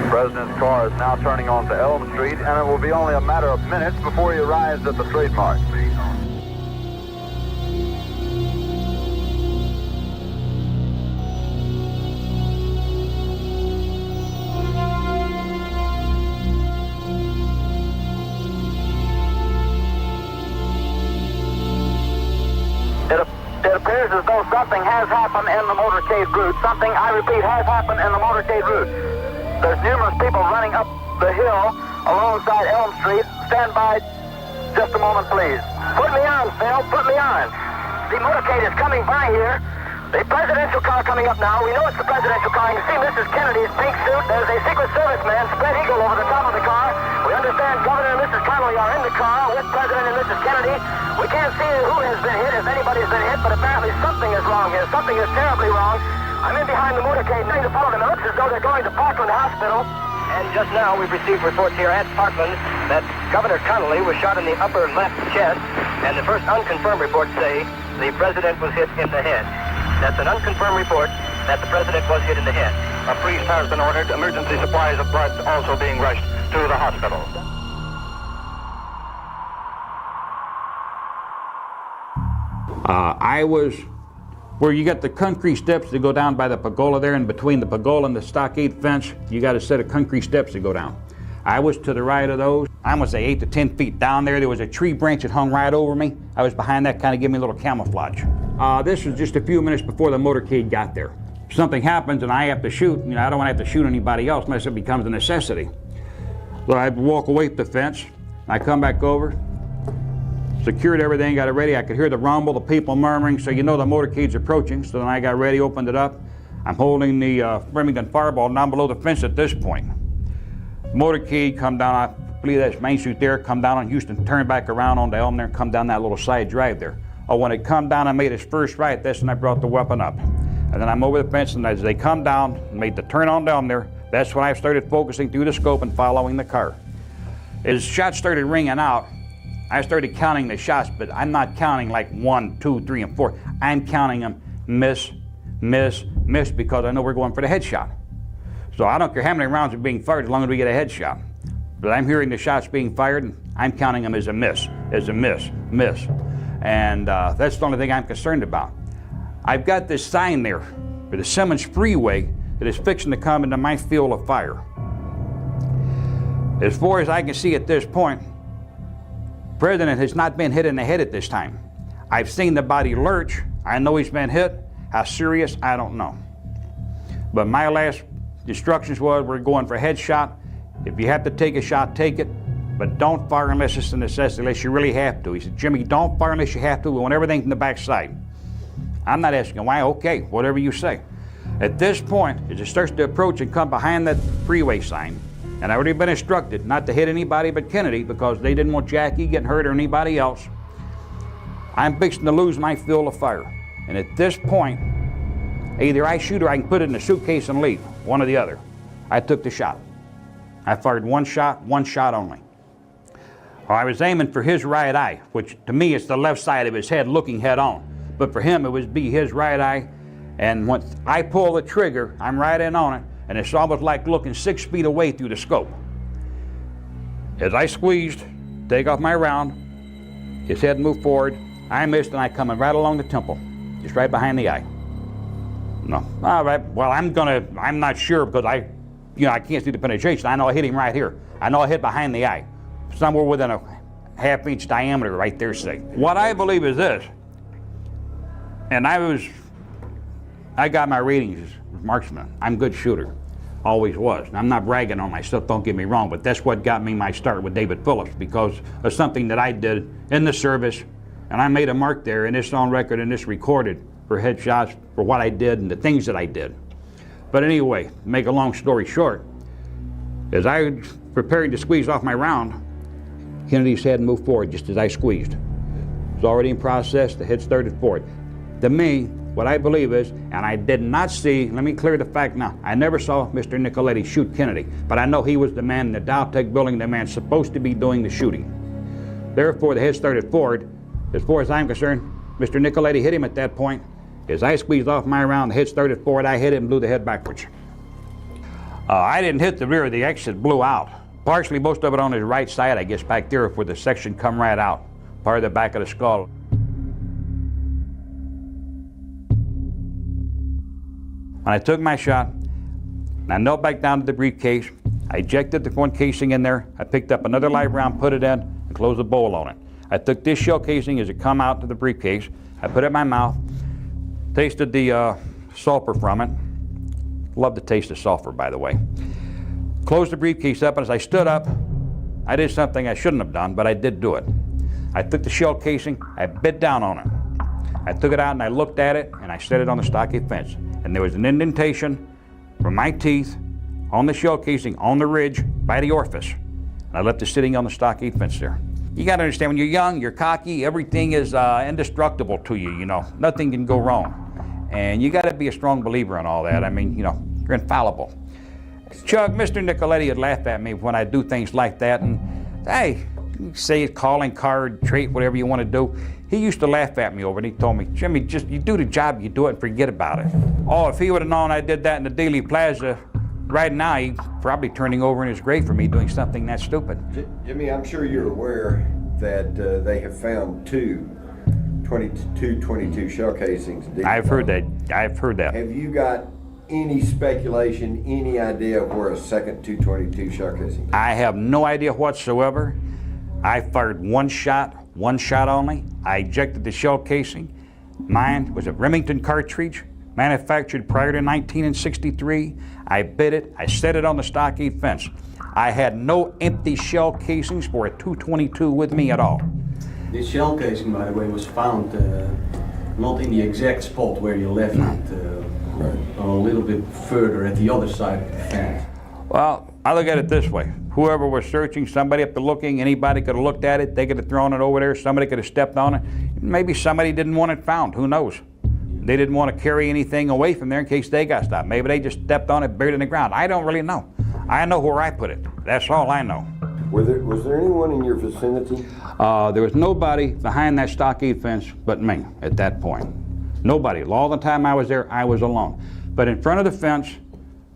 The President's car is now turning onto Elm Street, and it will be only a matter of minutes before he arrives at the Trademark. something has happened in the motorcade route. Something, I repeat, has happened in the motorcade route. There's numerous people running up the hill alongside Elm Street. Stand by just a moment, please. Put me on, Phil. Put me on. The motorcade is coming by here. The presidential car coming up now. We know it's the presidential car. You see Mrs. Kennedy's pink suit. There's a Secret Service man, spread eagle, over the top of the car. We understand Governor and Mrs. Connolly are in the car with President and Mrs. Kennedy. We can't see who has been hit, if anybody's been hit, but apparently something is wrong here. Something is terribly wrong. I'm in behind the motorcade, trying to follow them. It looks as though they're going to Parkland Hospital. And just now we've received reports here at Parkland that Governor Connolly was shot in the upper left chest, and the first unconfirmed reports say the president was hit in the head. That's an unconfirmed report that the president was hit in the head. A priest has been ordered. Emergency supplies of blood also being rushed to the hospital. I was where you got the concrete steps that go down by the pergola there, and between the pergola and the stockade fence, you got a set of concrete steps that go down. I was to the right of those. I'm gonna say 8 to 10 feet down there. There was a tree branch that hung right over me. I was behind that, kind of gave me a little camouflage. This was just a few minutes before the motorcade got there. If something happens and I have to shoot, you know, I don't want to have to shoot anybody else unless it becomes a necessity. So I'd walk away from the fence. I come back over, secured everything, got it ready. I could hear the rumble, the people murmuring, so you know the motorcade's approaching. So then I got ready, opened it up. I'm holding the Remington fireball down below the fence at this point. Motorcade come down, I believe that's Main Street there, come down on Houston, turn back around onto Elm there, and come down that little side drive there. Oh, when it come down, I made its first right, that's when I brought the weapon up. And then I'm over the fence, and as they come down, made the turn on down there, that's when I started focusing through the scope and following the car. As shots started ringing out, I started counting the shots, but I'm not counting like 1, 2, 3, and 4. I'm counting them miss, miss, miss, because I know we're going for the headshot. So I don't care how many rounds are being fired as long as we get a headshot. But I'm hearing the shots being fired, and I'm counting them as a miss, miss. And that's the only thing I'm concerned about. I've got this sign there for the Simmons Freeway that is fixing to come into my field of fire. As far as I can see at this point, the president has not been hit in the head at this time. I've seen the body lurch. I know he's been hit. How serious, I don't know. But my last instructions was we're going for a headshot. If you have to take a shot, take it. But don't fire unless it's a necessity, unless you really have to. He said, Jimmy, don't fire unless you have to. We want everything from the backside. I'm not asking why. Okay, whatever you say. At this point, as it starts to approach and come behind that freeway sign, and I've already been instructed not to hit anybody but Kennedy because they didn't want Jackie getting hurt or anybody else, I'm fixing to lose my field of fire. And at this point, either I shoot or I can put it in a suitcase and leave, one or the other. I took the shot. I fired one shot only. I was aiming for his right eye, which to me is the left side of his head looking head on. But for him, it would be his right eye. And once I pull the trigger, I'm right in on it, and it's almost like looking 6 feet away through the scope. As I squeezed, take off my round, his head moved forward, I missed, and I coming right along the temple, just right behind the eye. No, all right, well, I'm not sure because I can't see the penetration. I know I hit him right here. I know I hit behind the eye, somewhere within a half-inch diameter right there, say. What I believe is this, and I got my ratings as marksman. I'm a good shooter, always was. And I'm not bragging on myself, don't get me wrong, but that's what got me my start with David Phillips because of something that I did in the service, and I made a mark there, and it's on record and it's recorded for headshots for what I did and the things that I did. But anyway, to make a long story short, as I was preparing to squeeze off my round, Kennedy's head moved forward just as I squeezed. It was already in process, the head started forward. To me, what I believe is, and I did not see, let me clear the fact now, I never saw Mr. Nicoletti shoot Kennedy, but I know he was the man in the Dowtech building, the man supposed to be doing the shooting. Therefore, the head started forward. As far as I'm concerned, Mr. Nicoletti hit him at that point. As I squeezed off my round, the head started forward, I hit it and blew the head backwards. I didn't hit the rear, the exit blew out. Partially, most of it on his right side, I guess, back there where the section come right out, part of the back of the skull. When I took my shot, I knelt back down to the briefcase, I ejected the one casing in there, I picked up another live round, put it in, and closed the bowl on it. I took this shell casing as it come out to the briefcase, I put it in my mouth, Tasted the sulfur from it. Love the taste of sulfur, by the way. Closed the briefcase up, and as I stood up, I did something I shouldn't have done, but I did do it. I took the shell casing, I bit down on it. I took it out and I looked at it, and I set it on the stockade fence. And there was an indentation from my teeth on the shell casing, on the ridge, by the orifice. And I left it sitting on the stockade fence there. You gotta understand, when you're young, you're cocky, everything is indestructible to you, you know. Nothing can go wrong. And you gotta be a strong believer in all that. I mean, you know, you're infallible. Chuck, Mr. Nicoletti would laugh at me when I do things like that, and hey, you say a calling card, trait, whatever you want to do. He used to laugh at me over it, and he told me, Jimmy, just you do the job, you do it and forget about it. Oh, if he would have known I did that in the Dealey Plaza, right now he's probably turning over in his grave for me doing something that stupid. Jimmy, I'm sure you're aware that they have found two 22 shell casings. I've heard that. I've heard that. Have you got any speculation, any idea where a second 222 shell casing? I have no idea whatsoever. I fired one shot only. I ejected the shell casing. Mine was a Remington cartridge, manufactured prior to 1963. I bit it, I set it on the stockade fence. I had no empty shell casings for a 222 with me at all. This shell casing, by the way, was found not in the exact spot where you left it, a little bit further at the other side of the fence. Well, I look at it this way. Whoever was searching, somebody up there looking, anybody could have looked at it, they could have thrown it over there, somebody could have stepped on it. Maybe somebody didn't want it found, who knows? They didn't want to carry anything away from there in case they got stopped. Maybe they just stepped on it, buried it in the ground. I don't really know. I know where I put it. That's all I know. Was there anyone in your vicinity? There was nobody behind that stockade fence but me at that point. Nobody. All the time I was there, I was alone. But in front of the fence,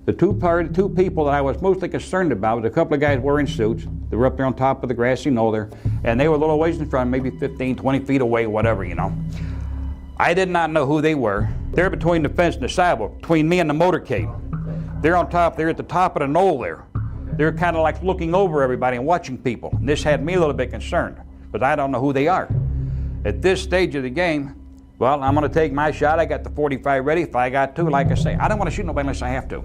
the two people that I was mostly concerned about was a couple of guys wearing suits. They were up there on top of the grassy knoll there, and they were a little ways in front, maybe 15, 20 feet away, whatever, you know. I did not know who they were. They're between the fence and the sidewalk, between me and the motorcade. They're on top, they're at the top of the knoll there. They're kind of like looking over everybody and watching people. And this had me a little bit concerned, but I don't know who they are. At this stage of the game, well, I'm gonna take my shot. I got the 45 ready if I got to. Like I say, I don't wanna shoot nobody unless I have to.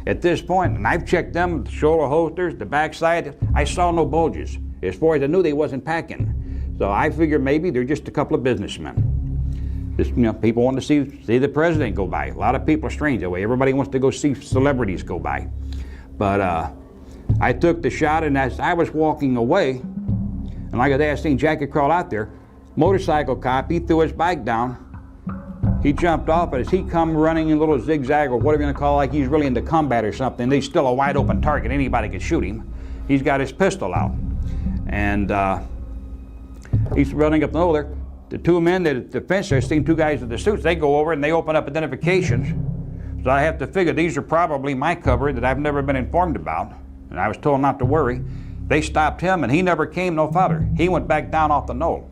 At this point, and I've checked them, the shoulder holsters, the backside, I saw no bulges. As far as I knew, they wasn't packing. So I figured maybe they're just a couple of businessmen. Just, you know, people want to see the president go by. A lot of people are strange that way. Everybody wants to go see celebrities go by. But I took the shot, and as I was walking away, and like I seen Jackie crawl out there, motorcycle cop, he threw his bike down. He jumped off, but as he come running in a little zigzag or whatever you want to call it, like he's really into combat or something, he's still a wide open target. Anybody could shoot him. He's got his pistol out. And he's running up the knoll there. The two men that at the fence there, seen two guys with the suits, they go over and they open up identifications. So I have to figure these are probably my cover that I've never been informed about. And I was told not to worry. They stopped him and he never came no farther. He went back down off the knoll.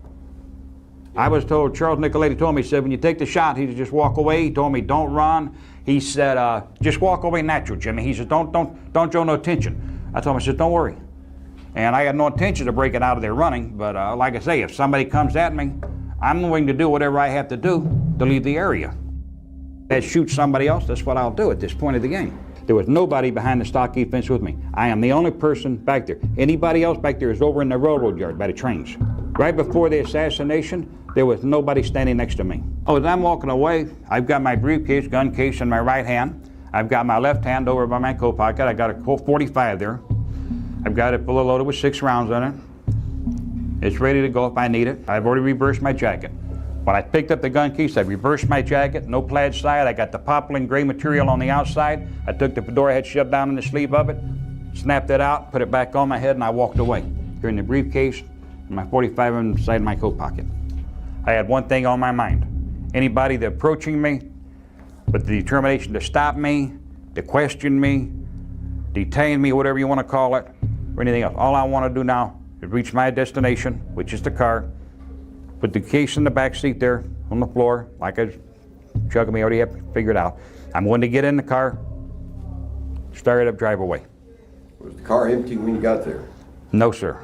I was told, Charles Nicoletti told me, he said, when you take the shot, he said, just walk away. He told me, don't run. He said, just walk away natural, Jimmy. He said, don't show no attention. I told him, I said, don't worry. And I had no intention of breaking out of there running, but like I say, if somebody comes at me, I'm willing to do whatever I have to do to leave the area. If I shoot somebody else, that's what I'll do at this point of the game. There was nobody behind the stockade fence with me. I am the only person back there. Anybody else back there is over in the railroad yard by the trains. Right before the assassination, there was nobody standing next to me. Oh, as I'm walking away, I've got my briefcase, gun case in my right hand. I've got my left hand over by my coat pocket. I got a Colt 45 there. I've got it fully loaded with 6 rounds in it. It's ready to go if I need it. I've already reversed my jacket. When I picked up the gun case, I reversed my jacket, no plaid side. I got the poplin gray material on the outside. I took the fedora I had shoved down in the sleeve of it, snapped it out, put it back on my head, and I walked away. Here in the briefcase, and my 45 inside my coat pocket. I had one thing on my mind. Anybody that approaching me with the determination to stop me, to question me, detain me, whatever you want to call it, or anything else. All I want to do now is reach my destination, which is the car, put the case in the back seat there on the floor, like I chugging me already have figured out. I'm going to get in the car, start it up, drive away. Was the car empty when you got there? No, sir.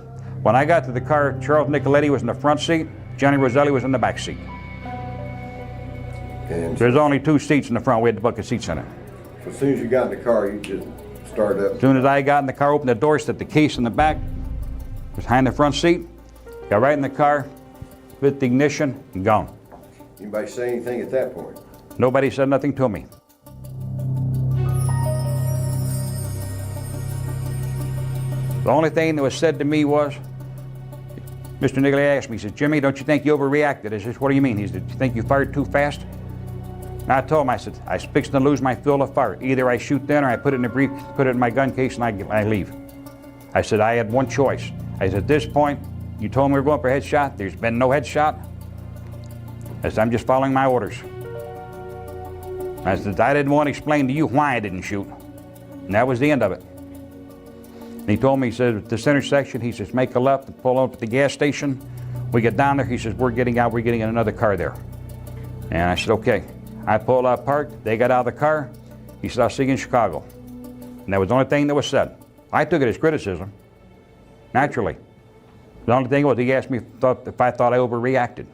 When I got to the car, Charles Nicoletti was in the front seat, Johnny Roselli was in the back seat. And There's only 2 seats in the front. We had the bucket seats in it. so as soon as you got in the car, you just started up. As soon as I got in the car, opened the door, set the case in the back, was behind the front seat, got right in the car, lit the ignition, and gone. Anybody say anything at that point? Nobody said nothing to me. The only thing that was said to me was, Mr. Nigley asked me, he says, Jimmy, don't you think you overreacted? I said, what do you mean? He said, do you think you fired too fast? And I told him, I said, I was fixing to lose my fill of fire. Either I shoot then or I put it in a brief, put it in my gun case and I leave. I said, I had one choice. I said, at this point, you told me we were going for a headshot. There's been no headshot. I said, I'm just following my orders. I said, I didn't want to explain to you why I didn't shoot. And that was the end of it. And he told me, he said, at this intersection, he says, make a left and pull up at the gas station. We get down there, he says, we're getting out, we're getting in another car there. And I said, okay. I pulled out, parked, they got out of the car. He said, I'll see you in Chicago. And that was the only thing that was said. I took it as criticism, naturally. The only thing was he asked me if I thought I overreacted.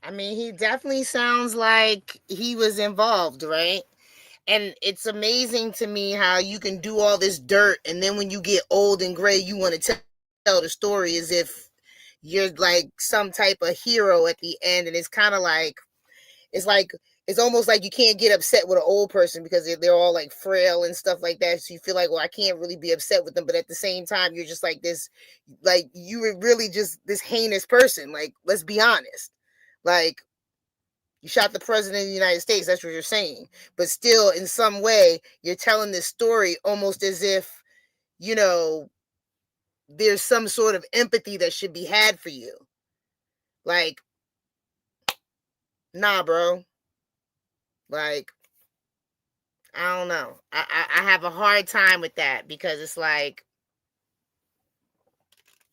I mean, he definitely sounds like he was involved, right? And it's amazing to me how you can do all this dirt, and then when you get old and gray, you want to tell the story as if you're like some type of hero at the end. And it's kind of like, it's almost like you can't get upset with an old person because they're all like frail and stuff like that. So you feel like, well, I can't really be upset with them. But at the same time, you're just like this, like you were really just this heinous person. Like, let's be honest. Like, you shot the president of the United States. That's what you're saying. But still, in some way, you're telling this story almost as if, you know, there's some sort of empathy that should be had for you. Like, nah, bro. Like, I don't know. I have a hard time with that because it's like,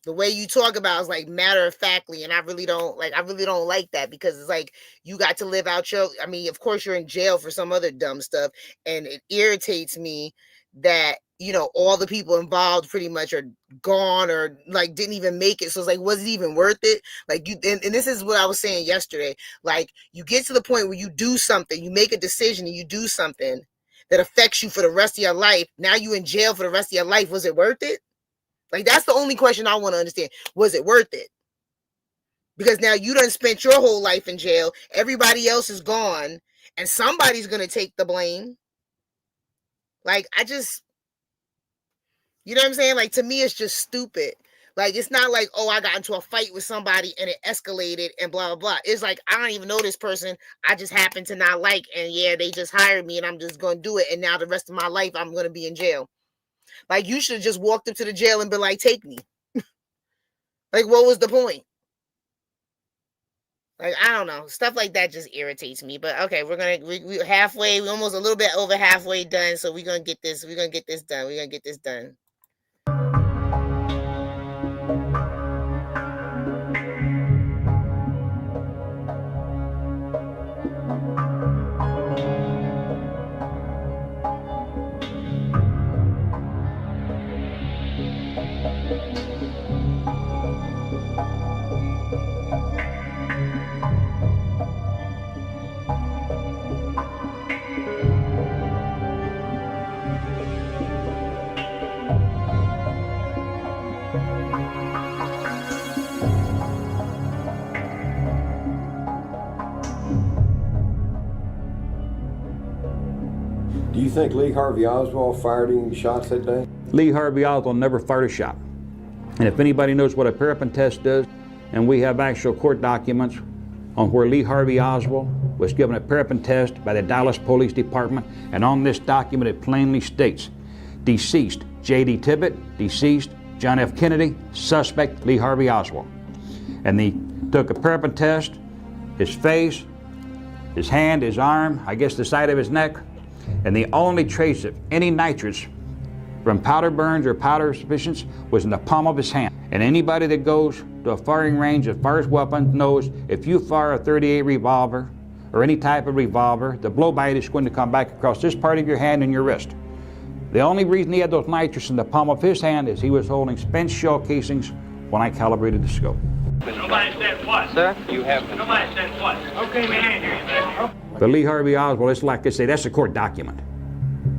the way you talk about is like matter of factly, and I really don't like that because it's like you got to live out your, I mean, of course you're in jail for some other dumb stuff, and it irritates me that, you know, all the people involved pretty much are gone or like didn't even make it. So it's like, was it even worth it? Like you, and this is what I was saying yesterday. Like you get to the point where you do something, you make a decision and you do something that affects you for the rest of your life. Now you in jail for the rest of your life. Was it worth it? Like, that's the only question I want to understand. Was it worth it? Because now you done spent your whole life in jail. Everybody else is gone. And somebody's going to take the blame. Like, you know what I'm saying? Like, to me, it's just stupid. Like, it's not like, oh, I got into a fight with somebody and it escalated and blah, blah, blah. It's like, I don't even know this person. I just happen to not like. And yeah, they just hired me and I'm just going to do it. And now the rest of my life, I'm going to be in jail. Like, you should have just walked up to the jail and been like, take me. Like, what was the point? Like, I don't know. Stuff like that just irritates me. But okay, we're halfway, we're almost a little bit over halfway done. So we're going to get this done. We're going to get this done. Do you think Lee Harvey Oswald fired any shots that day? Lee Harvey Oswald never fired a shot. And if anybody knows what a parapet test is, and we have actual court documents on where Lee Harvey Oswald was given a parapet test by the Dallas Police Department, and on this document it plainly states, deceased J.D. Tippit, deceased John F. Kennedy, suspect Lee Harvey Oswald. And they took a parapet test, his face, his hand, his arm, I guess the side of his neck, and the only trace of any nitrates from powder burns or powder suspicions was in the palm of his hand. And anybody that goes to a firing range as far as weapons knows if you fire a .38 revolver or any type of revolver, the blow bite is going to come back across this part of your hand and your wrist. The only reason he had those nitrous in the palm of his hand is he was holding spent shell casings when I calibrated the scope. Nobody said what? Sir? You have. Nobody said what? Okay, we can't hear you, man. But Lee Harvey Oswald, it's like they say, that's a court document.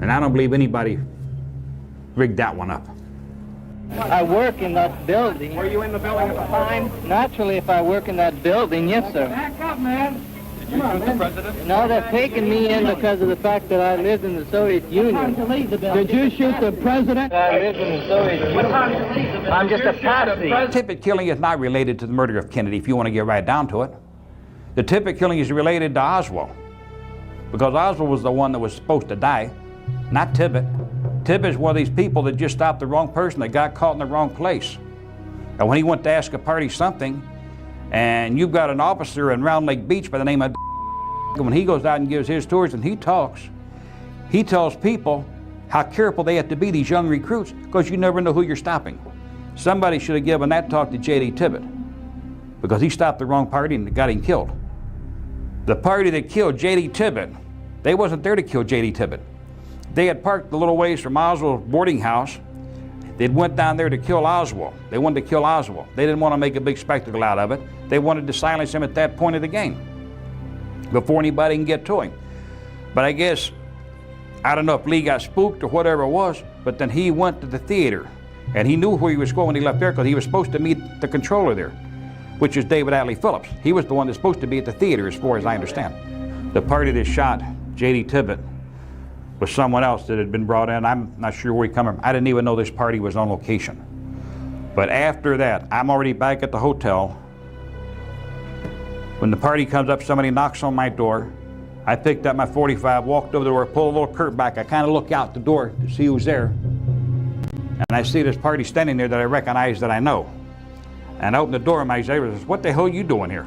And I don't believe anybody rigged that one up. I work in that building. Were you in the building at the time? Naturally, if I work in that building, yes, sir. Back up, man. Did you shoot the president? No, they're taking me in because of the fact that I lived in the Soviet Union. Did you shoot the president? I lived in the Soviet Union. I'm just a patsy. Tippit killing is not related to the murder of Kennedy, if you want to get right down to it. The Tippit killing is related to Oswald, because Oswald was the one that was supposed to die, not Tippit. Tippit is one of these people that just stopped the wrong person, that got caught in the wrong place. And when he went to ask a party something, and you've got an officer in Round Lake Beach by the name of when he goes out and gives his tours and he talks, he tells people how careful they have to be, these young recruits, because you never know who you're stopping. Somebody should have given that talk to J.D. Tippit, because he stopped the wrong party and got him killed. The party that killed J.D. Tippit, they wasn't there to kill J.D. Tippit. They had parked a little ways from Oswald's boarding house. They went down there to kill Oswald. They wanted to kill Oswald. They didn't want to make a big spectacle out of it. They wanted to silence him at that point of the game, before anybody can get to him. But I guess, I don't know if Lee got spooked or whatever it was, but then he went to the theater, and he knew where he was going when he left there, because he was supposed to meet the controller there, which is David Atlee Phillips. He was the one that's supposed to be at the theater, as far as I understand. The party that shot J.D. Tippit was someone else that had been brought in. I'm not sure where he came from. I didn't even know this party was on location. But after that, I'm already back at the hotel. When the party comes up, somebody knocks on my door. I picked up my .45, walked over the door, pulled a little curtain back. I kind of look out the door to see who's there. And I see this party standing there that I recognize, that I know. And I opened the door, and my neighbor says, "What the hell are you doing here?"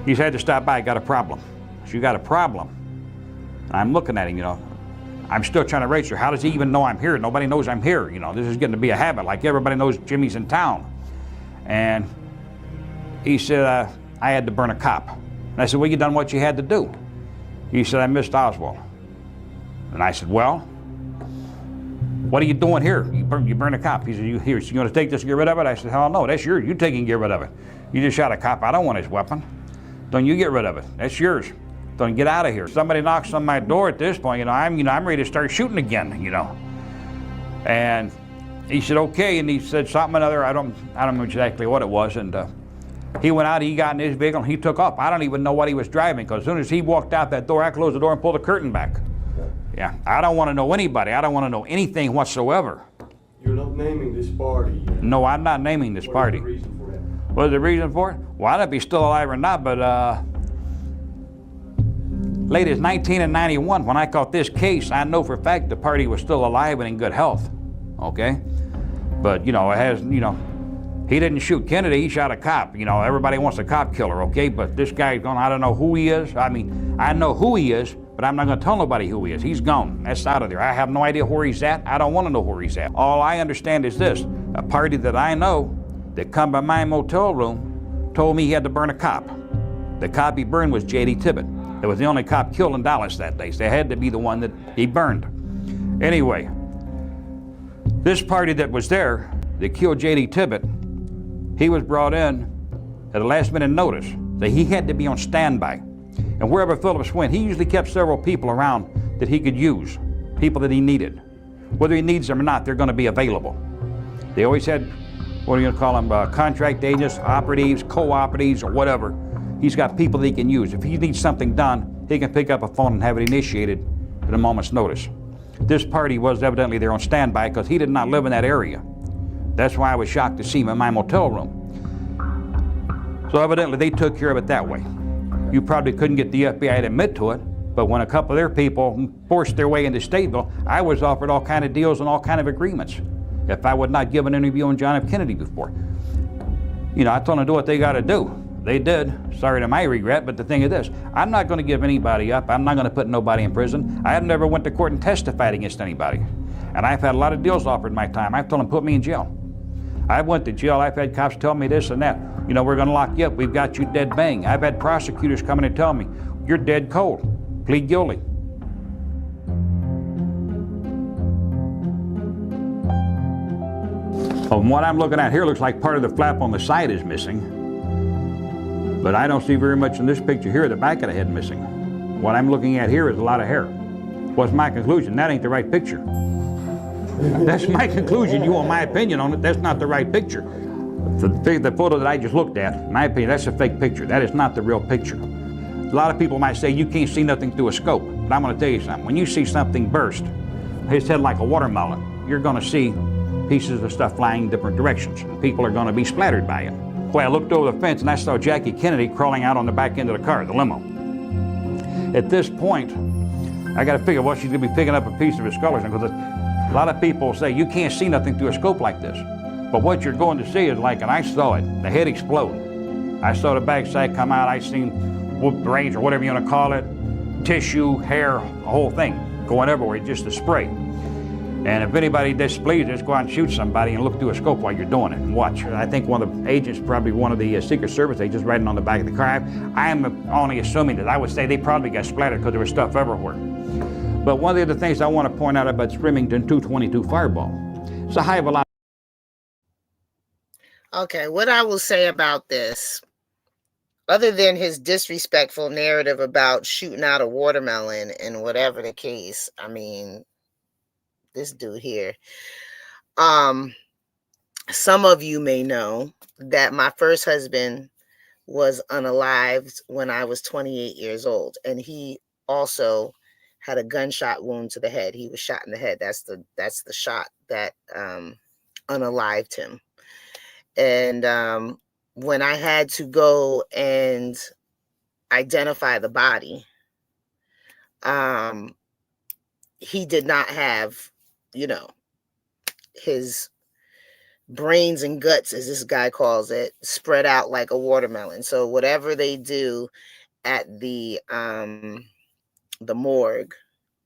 He said, "I had to stop by, I got a problem." So, "You got a problem?" And I'm looking at him, you know. I'm still trying to register. How does he even know I'm here? Nobody knows I'm here, you know. This is getting to be a habit, like everybody knows Jimmy's in town. And he said, I had to burn a cop. And I said, "Well, you done what you had to do." He said, "I missed Oswald." And I said, "Well, what are you doing here? You burn a cop." He said, "You want to take this and get rid of it?" I said, "Hell no, that's yours. You take it and get rid of it. You just shot a cop. I don't want his weapon. Don't you get rid of it. That's yours. Don't get out of here." Somebody knocks on my door at this point, I'm ready to start shooting again, And he said, "Okay," and he said something another, I don't know exactly what it was, and he went out, he got in his vehicle, and he took off. I don't even know what he was driving, because as soon as he walked out that door, I closed the door and pulled the curtain back. Yeah, I don't want to know anybody. I don't want to know anything whatsoever. You're not naming this party. No, I'm not naming this party. What is the reason for that? What is the reason for it? Well, I don't know if he's still alive or not, but late as 1991, when I caught this case, I know for a fact the party was still alive and in good health, okay? But, it has, he didn't shoot Kennedy, he shot a cop. Everybody wants a cop killer, okay? But this guy's gone, I don't know who he is. I mean, I know who he is, but I'm not gonna tell nobody who he is. He's gone, that's out of there. I have no idea where he's at. I don't wanna know where he's at. All I understand is this: a party that I know that come by my motel room told me he had to burn a cop. The cop he burned was J.D. Tippit. It was the only cop killed in Dallas that day, so they had to be the one that he burned. Anyway, this party that was there that killed J.D. Tippit, he was brought in at a last minute notice that he had to be on standby. And wherever Phillips went, he usually kept several people around that he could use, people that he needed. Whether he needs them or not, they're going to be available. They always had, what are you going to call them, contract agents, operatives, co-operatives, or whatever. He's got people that he can use. If he needs something done, he can pick up a phone and have it initiated at a moment's notice. This party was evidently there on standby because he did not live in that area. That's why I was shocked to see him in my motel room. So evidently they took care of it that way. You probably couldn't get the FBI to admit to it, but when a couple of their people forced their way into Stateville, I was offered all kind of deals and all kind of agreements if I would not give an interview on John F. Kennedy before. I told them to do what they got to do. They did, sorry to my regret, but the thing is this: I'm not going to give anybody up. I'm not going to put nobody in prison. I have never went to court and testified against anybody. And I've had a lot of deals offered in my time. I've told them, put me in jail. I went to jail. I've had cops tell me this and that. We're going to lock you up. We've got you dead bang. I've had prosecutors come in and tell me, you're dead cold. Plead guilty. From what I'm looking at here, looks like part of the flap on the side is missing. But I don't see very much in this picture here, the back of the head missing. What I'm looking at here is a lot of hair. What's my conclusion? That ain't the right picture. That's my conclusion. You want my opinion on it, that's not the right picture. The photo that I just looked at, in my opinion, that's a fake picture. That is not the real picture. A lot of people might say you can't see nothing through a scope, but I'm going to tell you something. When you see something burst, his head like a watermelon, you're going to see pieces of stuff flying different directions. People are going to be splattered by it. Boy, I looked over the fence and I saw Jackie Kennedy crawling out on the back end of the car, the limo. At this point, I got to figure, well, she's going to be picking up a piece of his skull, because a lot of people say you can't see nothing through a scope like this. But what you're going to see is like, and I saw it, the head explode. I saw the backside come out. I seen brains, or whatever you want to call it, tissue, hair, the whole thing going everywhere, just a spray. And if anybody displeased, just go out and shoot somebody and look through a scope while you're doing it and watch. I think one of the agents, probably one of the Secret Service agents, riding on the back of the car. I'm only assuming that I would say they probably got splattered because there was stuff everywhere. But one of the other things I want to point out about Remington 222 Fireball, it's a high velocity. Okay, what I will say about this, other than his disrespectful narrative about shooting out a watermelon and whatever the case, I mean, this dude here, some of you may know that my first husband was unalived when I was 28 years old, and he also had a gunshot wound to the head. He was shot in the head. That's the shot that unalived him. And when I had to go and identify the body, he did not have, his brains and guts, as this guy calls it, spread out like a watermelon. So whatever they do at the morgue,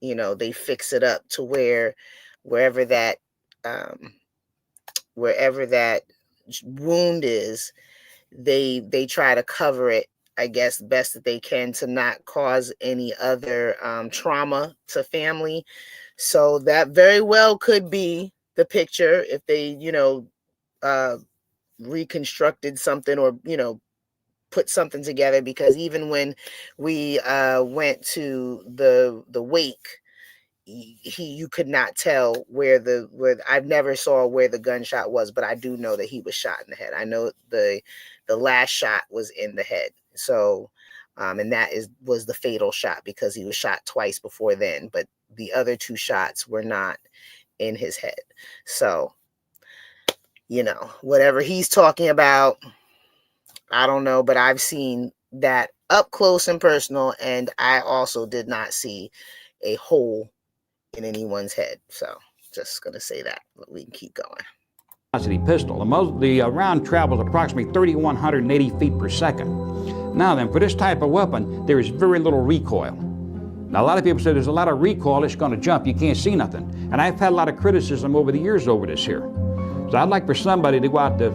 they fix it up to wherever that wound is, they try to cover it, I guess, best that they can to not cause any other trauma to family. So that very well could be the picture if they, reconstructed something or, put something together, because even when we went to the wake, you could not tell where I've never saw where the gunshot was, but I do know that he was shot in the head. I know the last shot was in the head. So, and that was the fatal shot, because he was shot twice before then, but the other two shots were not in his head. So, whatever he's talking about, I don't know, but I've seen that up close and personal, and I also did not see a hole in anyone's head. So just gonna say that, but we can keep going. Pistol. The round travels approximately 3,180 feet per second. Now then, for this type of weapon, there is very little recoil. Now, a lot of people say there's a lot of recoil, it's going to jump, you can't see nothing. And I've had a lot of criticism over the years over this here. So I'd like for somebody to go out to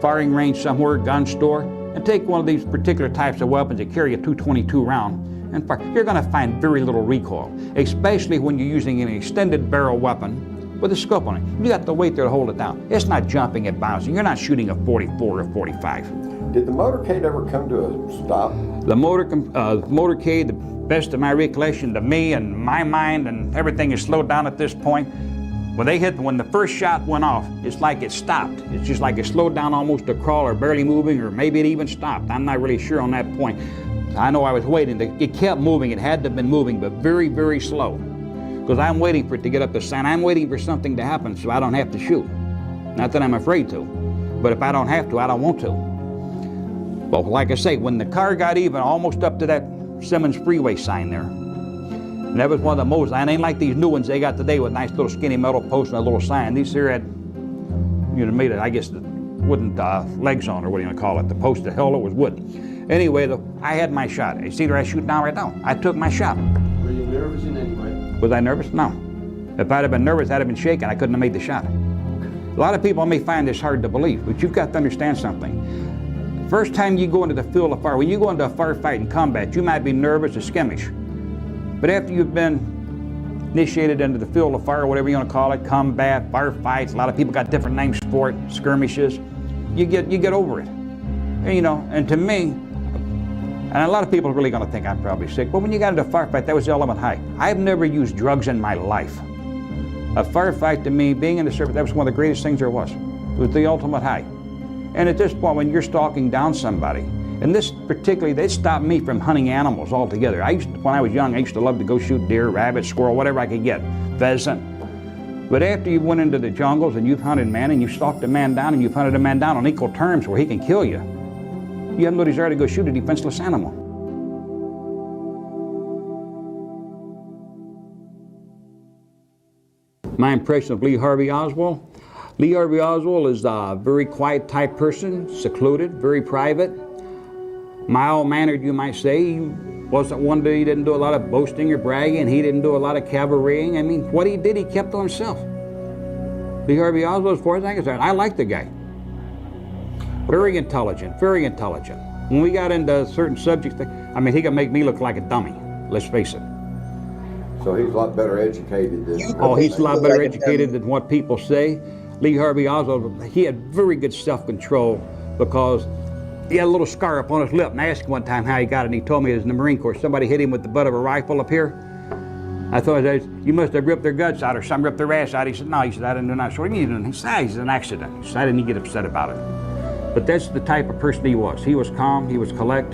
firing range somewhere, gun store, and take one of these particular types of weapons that carry a 222 round and fire. You're going to find very little recoil, especially when you're using an extended barrel weapon with a scope on it. You got the weight there to hold it down. It's not jumping and bouncing. You're not shooting a 44 or 45. Did the motorcade ever come to a stop? The motorcade, the best of my recollection, to me and my mind, and everything is slowed down at this point. When the first shot went off, it's like it stopped. It's just like it slowed down almost to crawl, or barely moving, or maybe it even stopped. I'm not really sure on that point. I know I was waiting. It kept moving. It had to have been moving, but very, very slow. Because I'm waiting for it to get up the sign. I'm waiting for something to happen so I don't have to shoot. Not that I'm afraid to, but if I don't have to, I don't want to. Well, like I say, when the car got even almost up to that Simmons Freeway sign there, and that was one of the most, and ain't like these new ones they got today with nice little skinny metal posts and a little sign. These here had, made it, I guess, the wooden legs on, or what do you want to call it? The post, the hell, it was wooden. Anyway, I had my shot. You see where I shoot down right now? I took my shot. Were you nervous in any way? Was I nervous? No. If I'd have been nervous, I'd have been shaking. I couldn't have made the shot. A lot of people may find this hard to believe, but you've got to understand something. First time you go into the field of fire, when you go into a firefight in combat, you might be nervous or skittish. But after you've been initiated into the field of fire, whatever you want to call it, combat, firefights. A lot of people got different names for it, skirmishes. You get over it. And, you know, and to me, and a lot of people are really going to think I'm probably sick, but when you got into a firefight, that was the ultimate high. I've never used drugs in my life. A firefight to me, being in the service, that was one of the greatest things there was. It was the ultimate high. And at this point, when you're stalking down somebody, and this particularly, they stopped me from hunting animals altogether. When I was young, I used to love to go shoot deer, rabbit, squirrel, whatever I could get, pheasant. But after you went into the jungles and you've hunted man and you've stalked a man down and you've hunted a man down on equal terms where he can kill you, you have no desire to go shoot a defenseless animal. My impression of Lee Harvey Oswald? Lee Harvey Oswald is a very quiet type person, secluded, very private, mild-mannered, you might say. He wasn't one that he didn't do a lot of boasting or bragging. He didn't do a lot of cabareting. I mean, what he did, he kept to himself. Lee Harvey Oswald, as far as I'm concerned, I like the guy. Very intelligent, very intelligent. When we got into certain subjects, I mean, he could make me look like a dummy, let's face it. So he's a lot better educated than... Oh, he's a lot better educated than what people say. Lee Harvey Oswald, he had very good self-control because he had a little scar up on his lip. And I asked him one time how he got it, and he told me it was in the Marine Corps. Somebody hit him with the butt of a rifle up here. I thought, you must have ripped their guts out or something, ripped their ass out. He said, no, he said, I didn't do that. So what do you mean? He said, it's an accident. He said, I didn't get upset about it. But that's the type of person he was. He was calm, he was collect.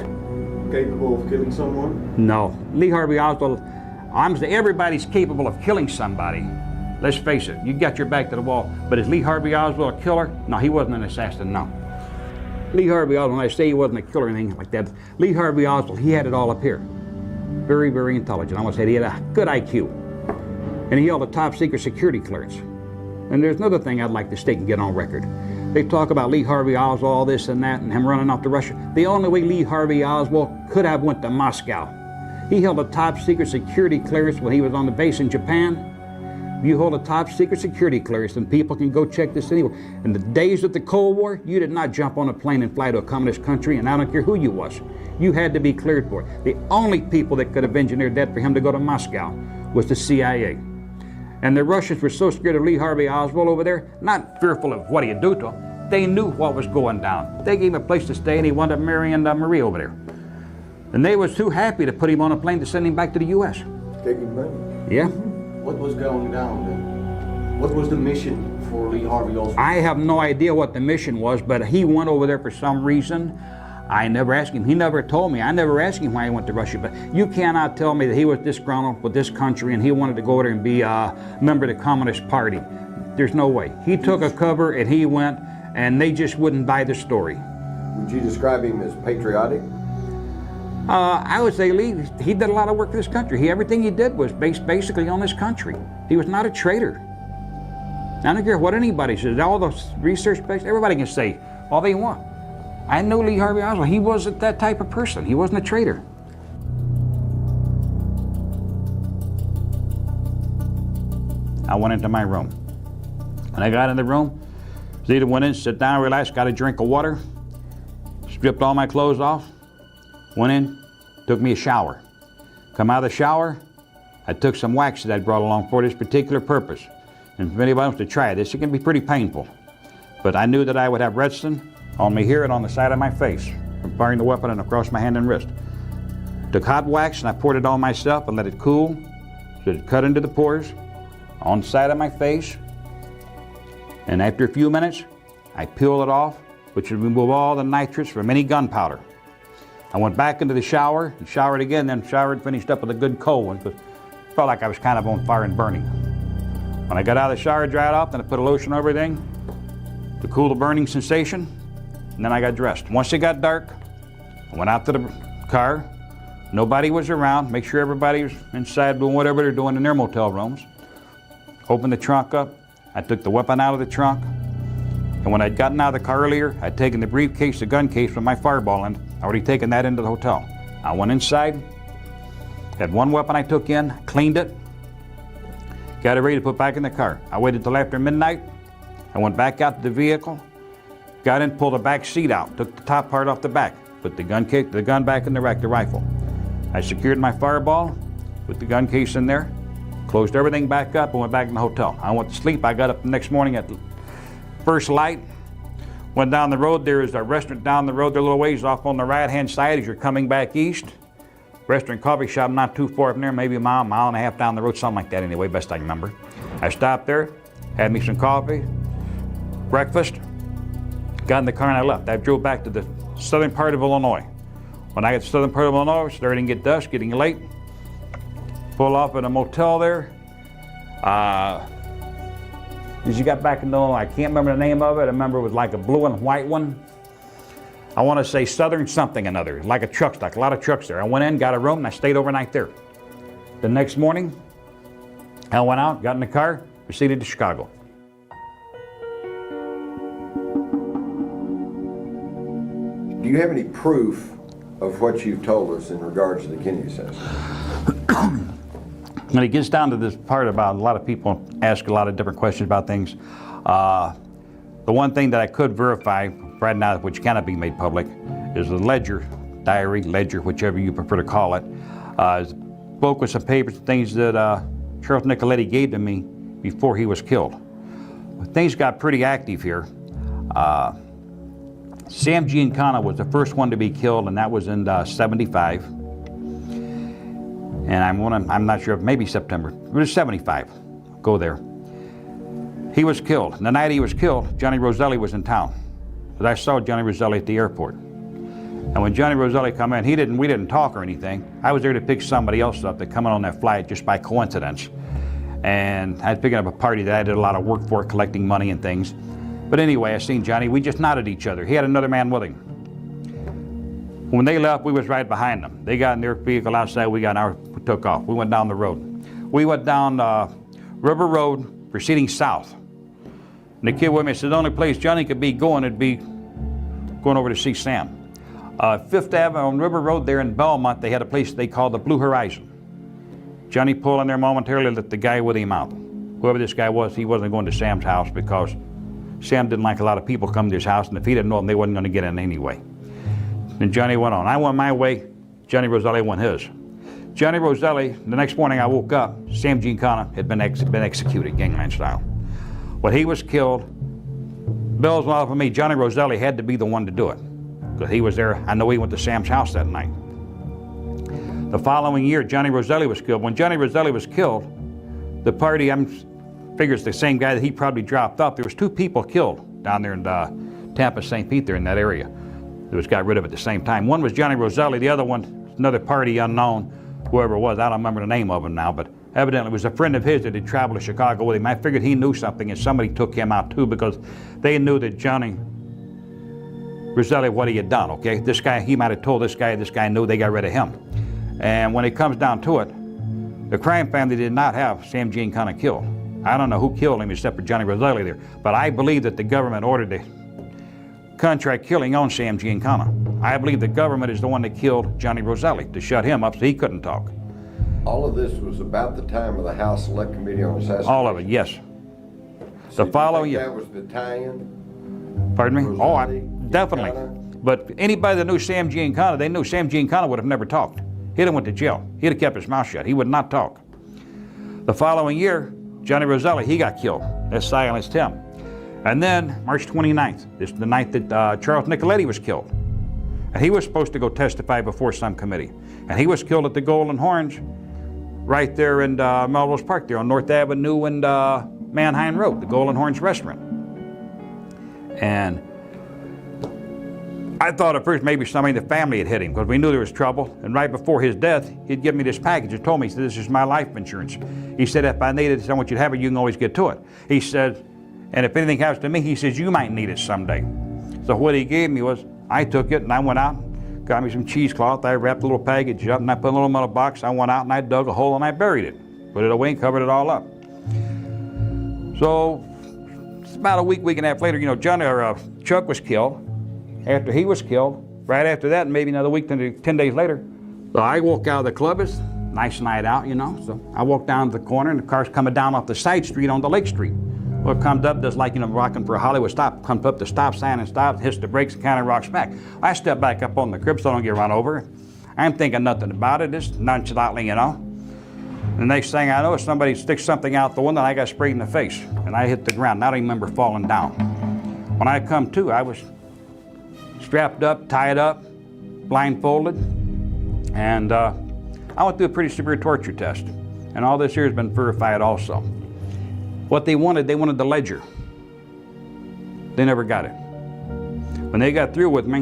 Capable of killing someone? No. Lee Harvey Oswald, I'm saying everybody's capable of killing somebody. Let's face it, you got your back to the wall. But is Lee Harvey Oswald a killer? No, he wasn't an assassin, no. Lee Harvey Oswald, when I say he wasn't a killer or anything like that, Lee Harvey Oswald, he had it all up here. Very, very intelligent. I almost said he had a good IQ. And he held a top secret security clearance. And there's another thing I'd like to state and get on record. They talk about Lee Harvey Oswald, all this and that, and him running off to Russia. The only way Lee Harvey Oswald could have went to Moscow. He held a top secret security clearance when he was on the base in Japan. If you hold a top secret security clearance, then people can go check this anywhere. In the days of the Cold War, you did not jump on a plane and fly to a communist country, and I don't care who you was. You had to be cleared for it. The only people that could have engineered that for him to go to Moscow was the CIA. And the Russians were so scared of Lee Harvey Oswald over there, not fearful of what he'd do to them. They knew what was going down. They gave him a place to stay, and he wound up marrying Marie over there. And they was too happy to put him on a plane to send him back to the U.S. Taking money. Yeah. What was going down then? What was the mission for Lee Harvey Oswald? I have no idea what the mission was, but he went over there for some reason. I never asked him. He never told me. I never asked him why he went to Russia. But you cannot tell me that he was disgruntled with this country and he wanted to go over there and be a member of the Communist Party. There's no way. He took a cover and he went, and they just wouldn't buy the story. Would you describe him as patriotic? I would say Lee, he did a lot of work for this country. Everything he did was based basically on this country. He was not a traitor. I don't care what anybody says. All the research based, everybody can say all they want. I know Lee Harvey Oswald. He wasn't that type of person. He wasn't a traitor. I went into my room. When I got in the room, Zita went in, sat down, relaxed, got a drink of water, stripped all my clothes off, went in, took me a shower. Come out of the shower, I took some wax that I brought along for this particular purpose. And if anybody wants to try this, it can be pretty painful. But I knew that I would have redstone on me here and on the side of my face from firing the weapon and across my hand and wrist. Took hot wax and I poured it on myself and let it cool so it cut into the pores on the side of my face. And after a few minutes, I peeled it off, which would remove all the nitrates from any gunpowder. I went back into the shower and showered again, then showered, finished up with a good cold one, but felt like I was kind of on fire and burning. When I got out of the shower, dried off, then I put a lotion over everything to cool the burning sensation, and then I got dressed. Once it got dark, I went out to the car. Nobody was around. Make sure everybody was inside doing whatever they're doing in their motel rooms. Opened the trunk up. I took the weapon out of the trunk. And when I'd gotten out of the car earlier, I'd taken the briefcase, the gun case with my fireball in. I'd already taken that into the hotel. I went inside, had one weapon I took in, cleaned it, got it ready to put back in the car. I waited till after midnight. I went back out to the vehicle, got in, pulled the back seat out, took the top part off the back, put the gun case, the gun back in the rack, the rifle. I secured my fireball, put the gun case in there, Closed everything back up and went back in the hotel. I went to sleep. I got up the next morning at first light, went down the road. There is a restaurant down the road, there a little ways off on the right-hand side as you're coming back east. Restaurant, coffee shop not too far from there, maybe a mile and a half down the road, something like that anyway, best I can remember. I stopped there, had me some coffee, breakfast, got in the car and I left. I drove back to the southern part of Illinois. When I get to the southern part of Illinois, starting to get dusk, getting late. Pull off at a motel there. As you got back in Illinois, I can't remember the name of it. I remember it was like a blue and white one. I want to say Southern something another, like a truck stop, a lot of trucks there. I went in, got a room, and I stayed overnight there. The next morning, I went out, got in the car, proceeded to Chicago. Do you have any proof of what you've told us in regards to the Kennedy assassination? When it gets down to this part about a lot of people ask a lot of different questions about things, the one thing that I could verify right now, which cannot be made public, is the ledger, diary, ledger, whichever you prefer to call it. Book with some papers, things that Charles Nicoletti gave to me before he was killed. Things got pretty active here. Sam Giancana was the first one to be killed, and that was in '75. And I'm not sure, maybe September. It was 75. Go there. He was killed. And the night he was killed, Johnny Roselli was in town. But I saw Johnny Roselli at the airport. And when Johnny Roselli come in, we didn't talk or anything. I was there to pick somebody else up that come in on that flight just by coincidence. And I was picking up a party that I did a lot of work for, collecting money and things. But anyway, I seen Johnny. We just nodded at each other. He had another man with him. When they left, we was right behind them. They got in their vehicle outside, we took off. We went down the road. We went down River Road, proceeding south. And the kid with me said the only place Johnny could be going would be going over to see Sam. Fifth Avenue on River Road there in Belmont, they had a place they called the Blue Horizon. Johnny pulled in there momentarily, let the guy with him out. Whoever this guy was, he wasn't going to Sam's house because Sam didn't like a lot of people come to his house, and if he didn't know them, they wasn't going to get in anyway. And Johnny went on. I went my way, Johnny Roselli went his. Johnny Roselli, the next morning I woke up, Sam Giancana had been executed, gangland style. When he was killed, bells went off for me. Johnny Roselli had to be the one to do it, because he was there. I know he went to Sam's house that night. The following year, Johnny Roselli was killed. When Johnny Roselli was killed, the party, figures the same guy that he probably dropped off. There was 2 people killed down there in Tampa, St. Pete, there in that area. That was got rid of at the same time. One was Johnny Roselli, the other one, another party unknown, whoever it was. I don't remember the name of him now, but evidently it was a friend of his that had traveled to Chicago with him. I figured he knew something and somebody took him out too, because they knew that Johnny Roselli, what he had done, okay? This guy, he might have told this guy knew, they got rid of him. And when it comes down to it, the crime family did not have Sam Giancana killed. I don't know who killed him except for Johnny Roselli there, but I believe that the government ordered the contract killing on Sam Giancana. I believe the government is the one that killed Johnny Roselli to shut him up so he couldn't talk. All of this was about the time of the House Select Committee on Assassination? All of it, yes. So the following year. That was the tie-in? Pardon me? Roselli, Definitely. Giancana? But anybody that knew Sam Giancana, they knew Sam Giancana would have never talked. He'd have went to jail. He'd have kept his mouth shut. He would not talk. The following year, Johnny Roselli, he got killed. That silenced him. And then, March 29th, this is the night that Charles Nicoletti was killed. And he was supposed to go testify before some committee. And he was killed at the Golden Horns right there in Melrose Park there on North Avenue and Manheim Road, the Golden Horns restaurant. And I thought at first maybe somebody in the family had hit him because we knew there was trouble. And right before his death, he'd given me this package and told me, he said, this is my life insurance. He said, if I need it, I want you to have it, you can always get to it. He said, and if anything happens to me, he says, you might need it someday. So what he gave me was, I took it and I went out, got me some cheesecloth, I wrapped a little package up and I put a little metal box, I went out and I dug a hole and I buried it. Put it away and covered it all up. So, it's about a week and a half later, Chuck was killed. After he was killed, right after that, maybe another week, 10 days later, so I walk out of the club, it's a nice night out, so I walk down to the corner and the car's coming down off the side street onto Lake Street. Well, it comes up just like, rocking for a Hollywood stop, comes up the stop sign and stops, hits the brakes and kind of rocks back. I step back up on the curb so I don't get run over. I'm thinking nothing about it, just nonchalantly, The next thing I know, somebody sticks something out the window and I got sprayed in the face. And I hit the ground. I don't even remember falling down. When I come to, I was strapped up, tied up, blindfolded, and I went through a pretty severe torture test. And all this here has been verified also. What they wanted the ledger. They never got it. When they got through with me,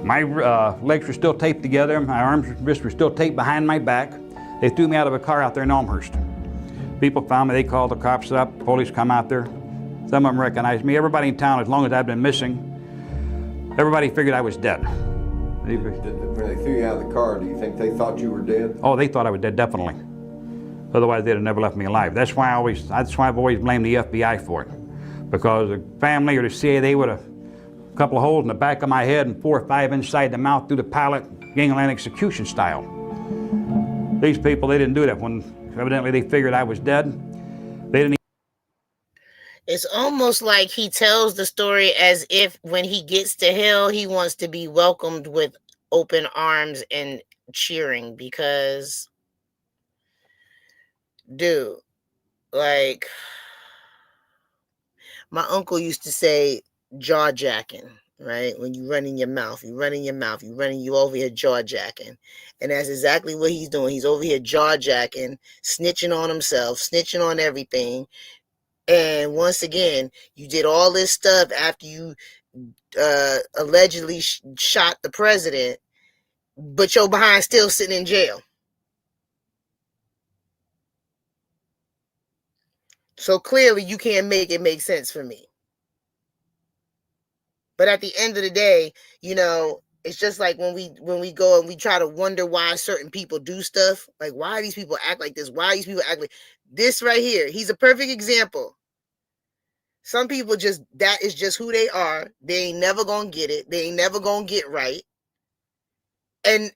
my legs were still taped together, my arms and wrists were still taped behind my back. They threw me out of a car out there in Elmhurst. People found me, they called the cops up, police come out there. Some of them recognized me. Everybody in town, as long as I've been missing, everybody figured I was dead. When they threw you out of the car, do you think they thought you were dead? Oh, they thought I was dead, definitely. Otherwise, they'd have never left me alive. That's why I've always blamed the FBI for it. Because the family or the CIA, they would have a couple of holes in the back of my head and 4 or 5 inside the mouth through the palate, gangland execution style. These people, they didn't do that. When evidently they figured I was dead, they didn't. It's almost like he tells the story as if when he gets to hell, he wants to be welcomed with open arms and cheering because, dude, like, my uncle used to say jaw jacking, right? When you run in your mouth, you over here jaw jacking. And that's exactly what he's doing. He's over here jaw jacking, snitching on himself, snitching on everything. And once again, you did all this stuff after you allegedly shot the president, but your behind still sitting in jail. So clearly you can't make it make sense for me. But at the end of the day, you know, it's just like when we go and we try to wonder why certain people do stuff. Like, why do these people act like this? Why do these people act like this right here? He's a perfect example. Some people just, that is just who they are. They ain't never gonna get it. They ain't never gonna get right. And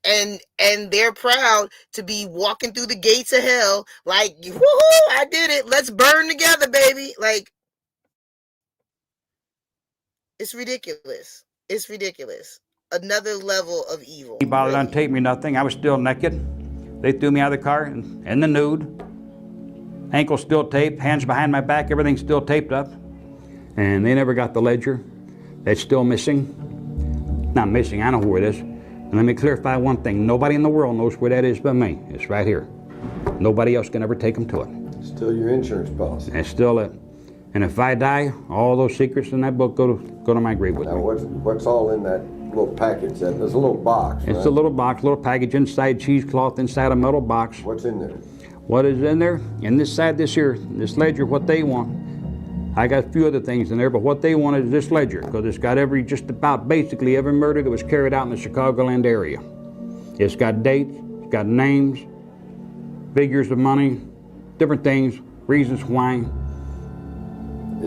they're proud to be walking through the gates of hell like, woohoo, I did it. Let's burn together, baby. Like, it's ridiculous. It's ridiculous. Another level of evil. He bothered to untape me, nothing. I was still naked. They threw me out of the car in the nude. Ankles still taped, hands behind my back, everything's still taped up. And they never got the ledger. It's still missing. Not missing, I know where it is. And let me clarify one thing. Nobody in the world knows where that is but me. It's right here. Nobody else can ever take them to it. Still your insurance policy. It's still it. And if I die, all those secrets in that book go to my grave with now, me. What's all in that little package? There's a little box, It's right? a little box, little package inside cheesecloth, inside a metal box. What's in there? What is in there? In this side, this ledger, what they want. I got a few other things in there, but what they want is this ledger, because it's got just about basically every murder that was carried out in the Chicagoland area. It's got dates, it's got names, figures of money, different things, reasons why,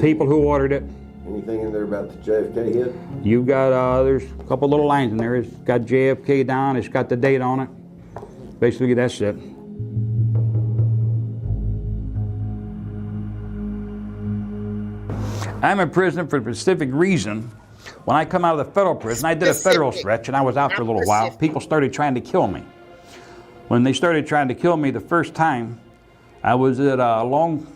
people who ordered it. Anything in there about the JFK hit? You got, there's a couple little lines in there. It's got JFK down, it's got the date on it. Basically, that's it. I'm in prison for a specific reason. When I come out of the federal prison, I did a federal stretch and I was out for a little while. People started trying to kill me. When they started trying to kill me the first time, I was at along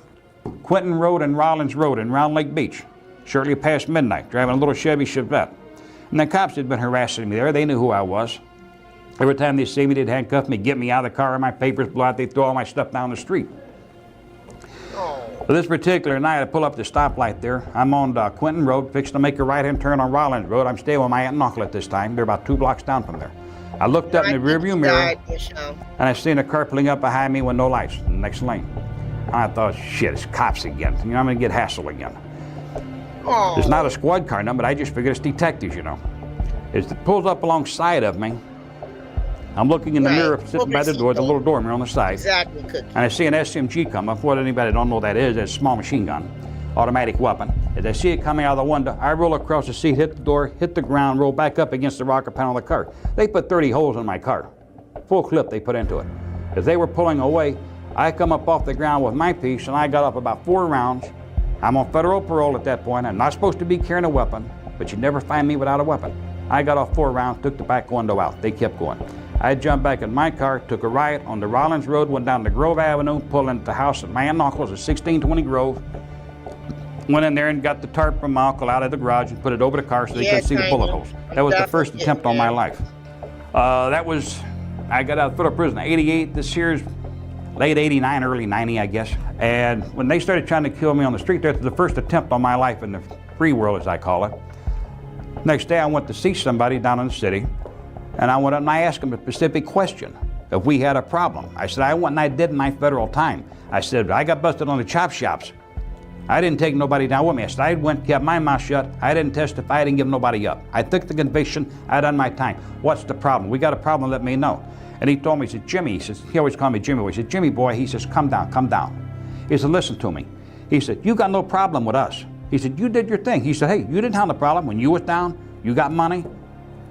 Quentin Road and Rollins Road in Round Lake Beach, shortly past midnight, driving a little Chevy Chevette. And the cops had been harassing me there. They knew who I was. Every time they see me, they'd handcuff me, get me out of the car, and my papers blow out, they'd throw all my stuff down the street. So this particular night, I pull up the stoplight there. I'm on Quentin Road, fixing to make a right-hand turn on Rollins Road. I'm staying with my aunt and uncle at this time. They're about 2 blocks down from there. I looked up in the rearview mirror, and I seen a car pulling up behind me with no lights in the next lane. And I thought, shit, it's cops again. You know, I'm gonna get hassled again. It's not a squad car number, but I just figured it's detectives, you know. As it pulls up alongside of me, I'm looking in the mirror, sitting by the door, the little door mirror on the side. Exactly, Cookie. And I see an SMG come up. What anybody don't know what that is, it's a small machine gun, automatic weapon. As I see it coming out of the window, I roll across the seat, hit the door, hit the ground, roll back up against the rocker panel of the car. They put 30 holes in my car. Full clip they put into it. As they were pulling away, I come up off the ground with my piece, and I got up about 4 rounds. I'm on federal parole at that point. I'm not supposed to be carrying a weapon, but you never find me without a weapon. I got off 4 rounds, took the back window out. They kept going. I jumped back in my car, took a right on the Rollins Road, went down to Grove Avenue, pulled into the house at my Aunt and Uncle's at 1620 Grove. Went in there and got the tarp from my uncle out of the garage and put it over the car so they couldn't see the bullet holes. That was the first attempt on my life. I got out of federal prison in 88. This year's late 89, early 90, I guess. And when they started trying to kill me on the street, that was the first attempt on my life in the free world, as I call it. Next day, I went to see somebody down in the city, and I went up and I asked him a specific question, if we had a problem. I said, I went and I did my federal time. I said, I got busted on the chop shops. I didn't take nobody down with me. I said, I went, kept my mouth shut. I didn't testify. I didn't give nobody up. I took the conviction. I done my time. What's the problem? We got a problem. Let me know. And he told me, he said, Jimmy, he says, he always called me Jimmy boy. He said, Jimmy boy, he says, come down, come down. He said, listen to me. He said, you got no problem with us. He said, you did your thing. He said, hey, you didn't have the problem. When you was down, you got money,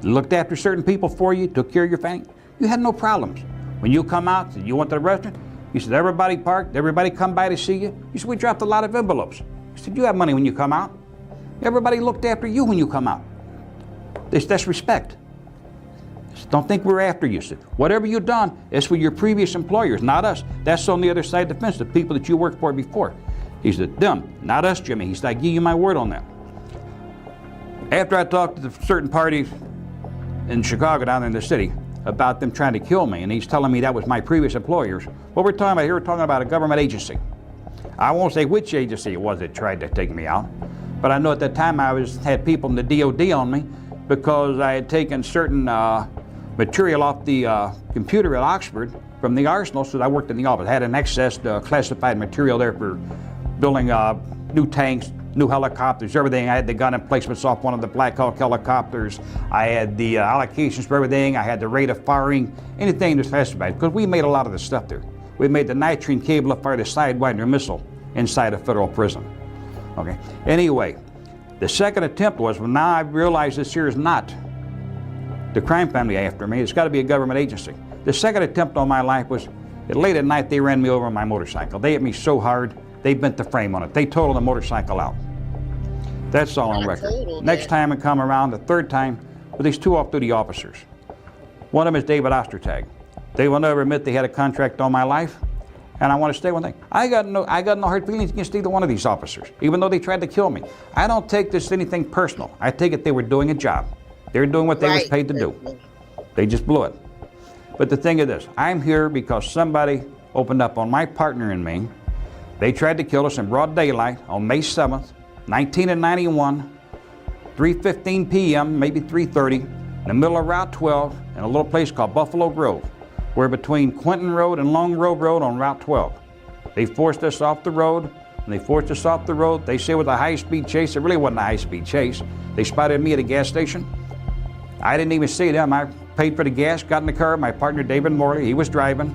looked after certain people for you, took care of your family. You had no problems. When you come out, you went to the restaurant, he said, everybody parked, everybody come by to see you. He said, we dropped a lot of envelopes. He said, you have money when you come out. Everybody looked after you when you come out. That's respect. Don't think we're after you. Whatever you've done, it's for your previous employers, not us. That's on the other side of the fence, the people that you worked for before. He said, them, not us, Jimmy. He said, I give you my word on that. After I talked to the certain parties in Chicago down in the city about them trying to kill me, and he's telling me that was my previous employers, what we're talking about here, we're talking about a government agency. I won't say which agency it was that tried to take me out, but I know at that time I had people in the DOD on me because I had taken certain material off the computer at Oxford from the arsenal, so I worked in the office. I had an excess classified material there for building new tanks, new helicopters, everything. I had the gun emplacements off one of the Black Hawk helicopters. I had the allocations for everything. I had the rate of firing, anything that's classified, because we made a lot of the stuff there. We made the nitrine cable to fire the Sidewinder missile inside a federal prison. Okay. Anyway, the second attempt was, well, now I realized this here is not the crime family after me. It's got to be a government agency. The second attempt on my life was late at night. They ran me over on my motorcycle. They hit me so hard, they bent the frame on it. They totaled the motorcycle out. That's all on record. Next time I come around, the third time, with these two off-duty officers. One of them is David Ostertag. They will never admit they had a contract on my life, and I want to say one thing. I got no hard feelings against either one of these officers, even though they tried to kill me. I don't take this anything personal. I take it they were doing a job. They were doing what they was paid to do. They just blew it. But the thing is this, I'm here because somebody opened up on my partner and me. They tried to kill us in broad daylight on May 7th, 1991, 3:15 p.m., maybe 3:30, in the middle of Route 12 in a little place called Buffalo Grove. We're between Quinton Road and Long Grove Road on Route 12. They forced us off the road. When they forced us off the road, they say it was a high-speed chase. It really wasn't a high-speed chase. They spotted me at a gas station. I didn't even see them. I paid for the gas, got in the car. My partner, David Morley, he was driving.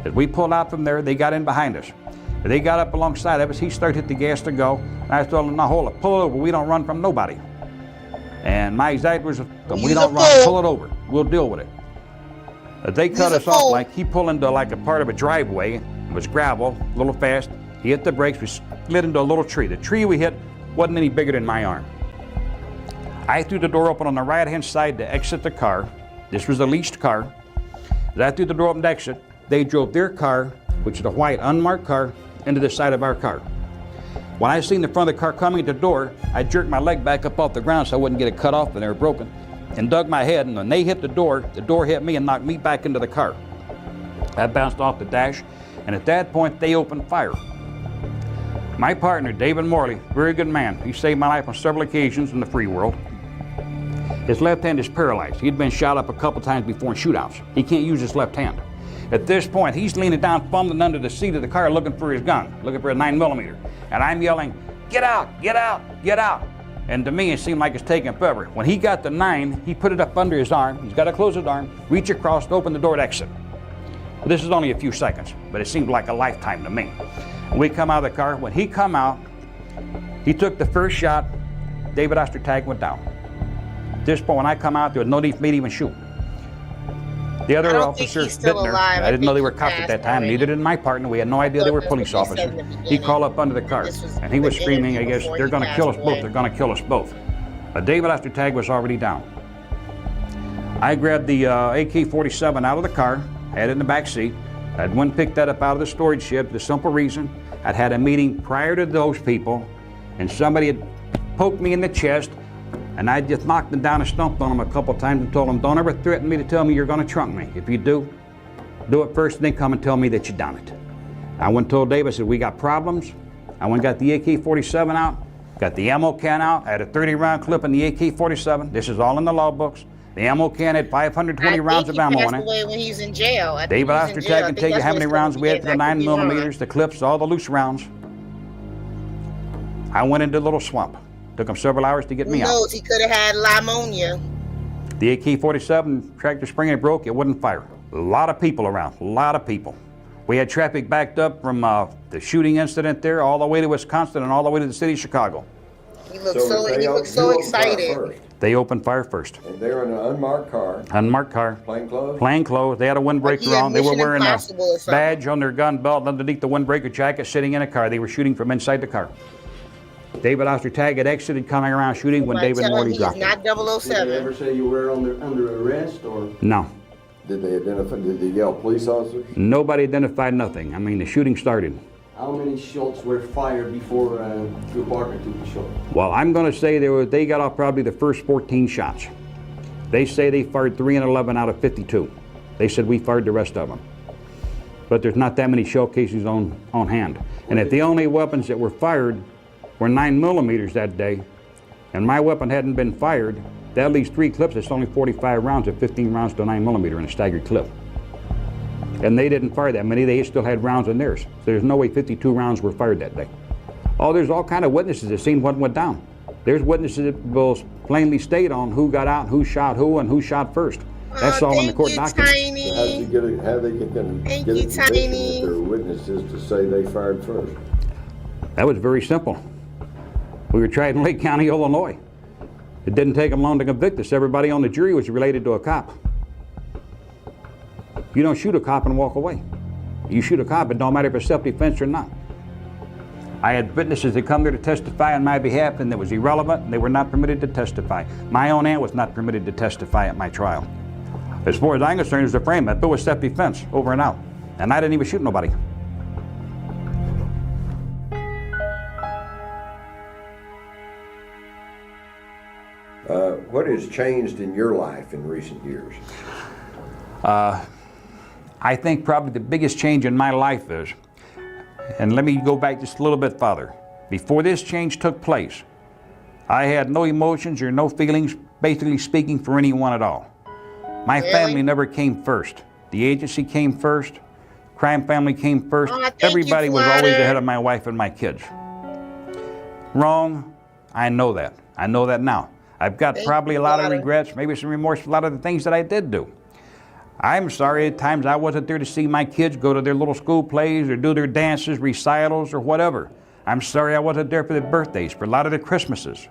As we pulled out from there, they got in behind us. They got up alongside of us. He started hit the gas to go. And I told him, no, hold it, pull it over. We don't run from nobody. And my exact words, we don't run, pull it over. We'll deal with it. They cut us off like he pulled into like a part of a driveway. It was gravel, a little fast. He hit the brakes. We slid into a little tree. The tree we hit wasn't any bigger than my arm. I threw the door open on the right-hand side to exit the car. This was a leased car. As I threw the door open to exit, they drove their car, which is a white unmarked car, into the side of our car. When I seen the front of the car coming at the door, I jerked my leg back up off the ground so I wouldn't get it cut off and they were broken, and dug my head, and when they hit the door hit me and knocked me back into the car. I bounced off the dash, and at that point, they opened fire. My partner, David Morley, very good man. He saved my life on several occasions in the free world. His left hand is paralyzed. He'd been shot up a couple times before in shootouts. He can't use his left hand. At this point, he's leaning down, fumbling under the seat of the car, looking for his gun, looking for a 9mm. And I'm yelling, get out, get out, get out. And to me, it seemed like it's taking forever. When he got the 9, he put it up under his arm. He's got to close his arm, reach across, open the door to exit. Well, this is only a few seconds, but it seemed like a lifetime to me. When we come out of the car, when he come out, he took the first shot. David Ostertag went down. At this point, when I come out, there was no need for me to even shoot. The other officers didn't there. I didn't know they were cops at that time. Neither did my partner. We had no idea they were police officers. He crawled up under the car, and he was screaming, I guess, they're going to kill us both. They're going to kill us both. David Ostertag was already down. I grabbed the AK-47 out of the car, had it in the back seat. I'd went and picked that up out of the storage shed for the simple reason I'd had a meeting prior to those people, and somebody had poked me in the chest, and I just knocked them down and stomped on them a couple times and told them, don't ever threaten me to tell me you're going to trunk me. If you do it first and then come and tell me that you done it. I went and told Dave, I said, we got problems. I went and got the AK-47 out, got the ammo can out. I had a 30-round clip in the AK-47. This is all in the law books. The ammo can had 520 rounds of ammo in it. Away when he was in jail. David Ostertag can tell you how many rounds we had for the 9mm, the clips, all the loose rounds. I went into a little swamp. Took him several hours to get me out. Who knows? He could have had pneumonia. The AK-47 tractor spring it broke. It wouldn't fire. A lot of people around. A lot of people. We had traffic backed up from the shooting incident there all the way to Wisconsin and all the way to the city of Chicago. He looked so excited. They opened fire first. And they were in an unmarked car. Unmarked car. Plain clothes? Plain clothes. They had a windbreaker on. They were wearing a badge on their gun belt underneath the windbreaker jacket sitting in a car. They were shooting from inside the car. David Ostertag had exited coming around shooting when David Morley dropped him. Not 007. Did they ever say you were under arrest or? No. Did they identify, did they yell police officers? Nobody identified nothing. I mean, the shooting started. How many shots were fired before your partner took the shot? Well, I'm going to say they got off probably the first 14 shots. They say they fired 3 and 11 out of 52. They said we fired the rest of them. But there's not that many shell casings on hand. And if the only weapons that were fired were 9mm that day, and my weapon hadn't been fired, that leaves 3 clips. It's only 45 rounds of 15 rounds to 9mm in a staggered clip. And they didn't fire that many. They still had rounds in theirs. So there's no way 52 rounds were fired that day. Oh, there's all kind of witnesses that seen what went down. There's witnesses that will plainly state on who got out, who shot who, and who shot first. That's all in the court documents. How they get them get a position if there were witnesses to say they fired first? That was very simple. We were tried in Lake County, Illinois. It didn't take them long to convict us. Everybody on the jury was related to a cop. You don't shoot a cop and walk away. You shoot a cop, it don't matter if it's self-defense or not. I had witnesses that come there to testify on my behalf, and that was irrelevant, and they were not permitted to testify. My own aunt was not permitted to testify at my trial. As far as I'm concerned, it was a frame. That bill was self-defense, over and out. And I didn't even shoot nobody. What has changed in your life in recent years? I think probably the biggest change in my life is, and let me go back just a little bit farther. Before this change took place, I had no emotions or no feelings, basically speaking, for anyone at all. My family never came first. The agency came first. Crime family came first. Everybody was always ahead of my wife and my kids. Wrong. I know that. I know that now. I've got probably a lot of regrets, maybe some remorse for a lot of the things that I did do. I'm sorry at times I wasn't there to see my kids go to their little school plays or do their dances, recitals, or whatever. I'm sorry I wasn't there for their birthdays, for a lot of their Christmases.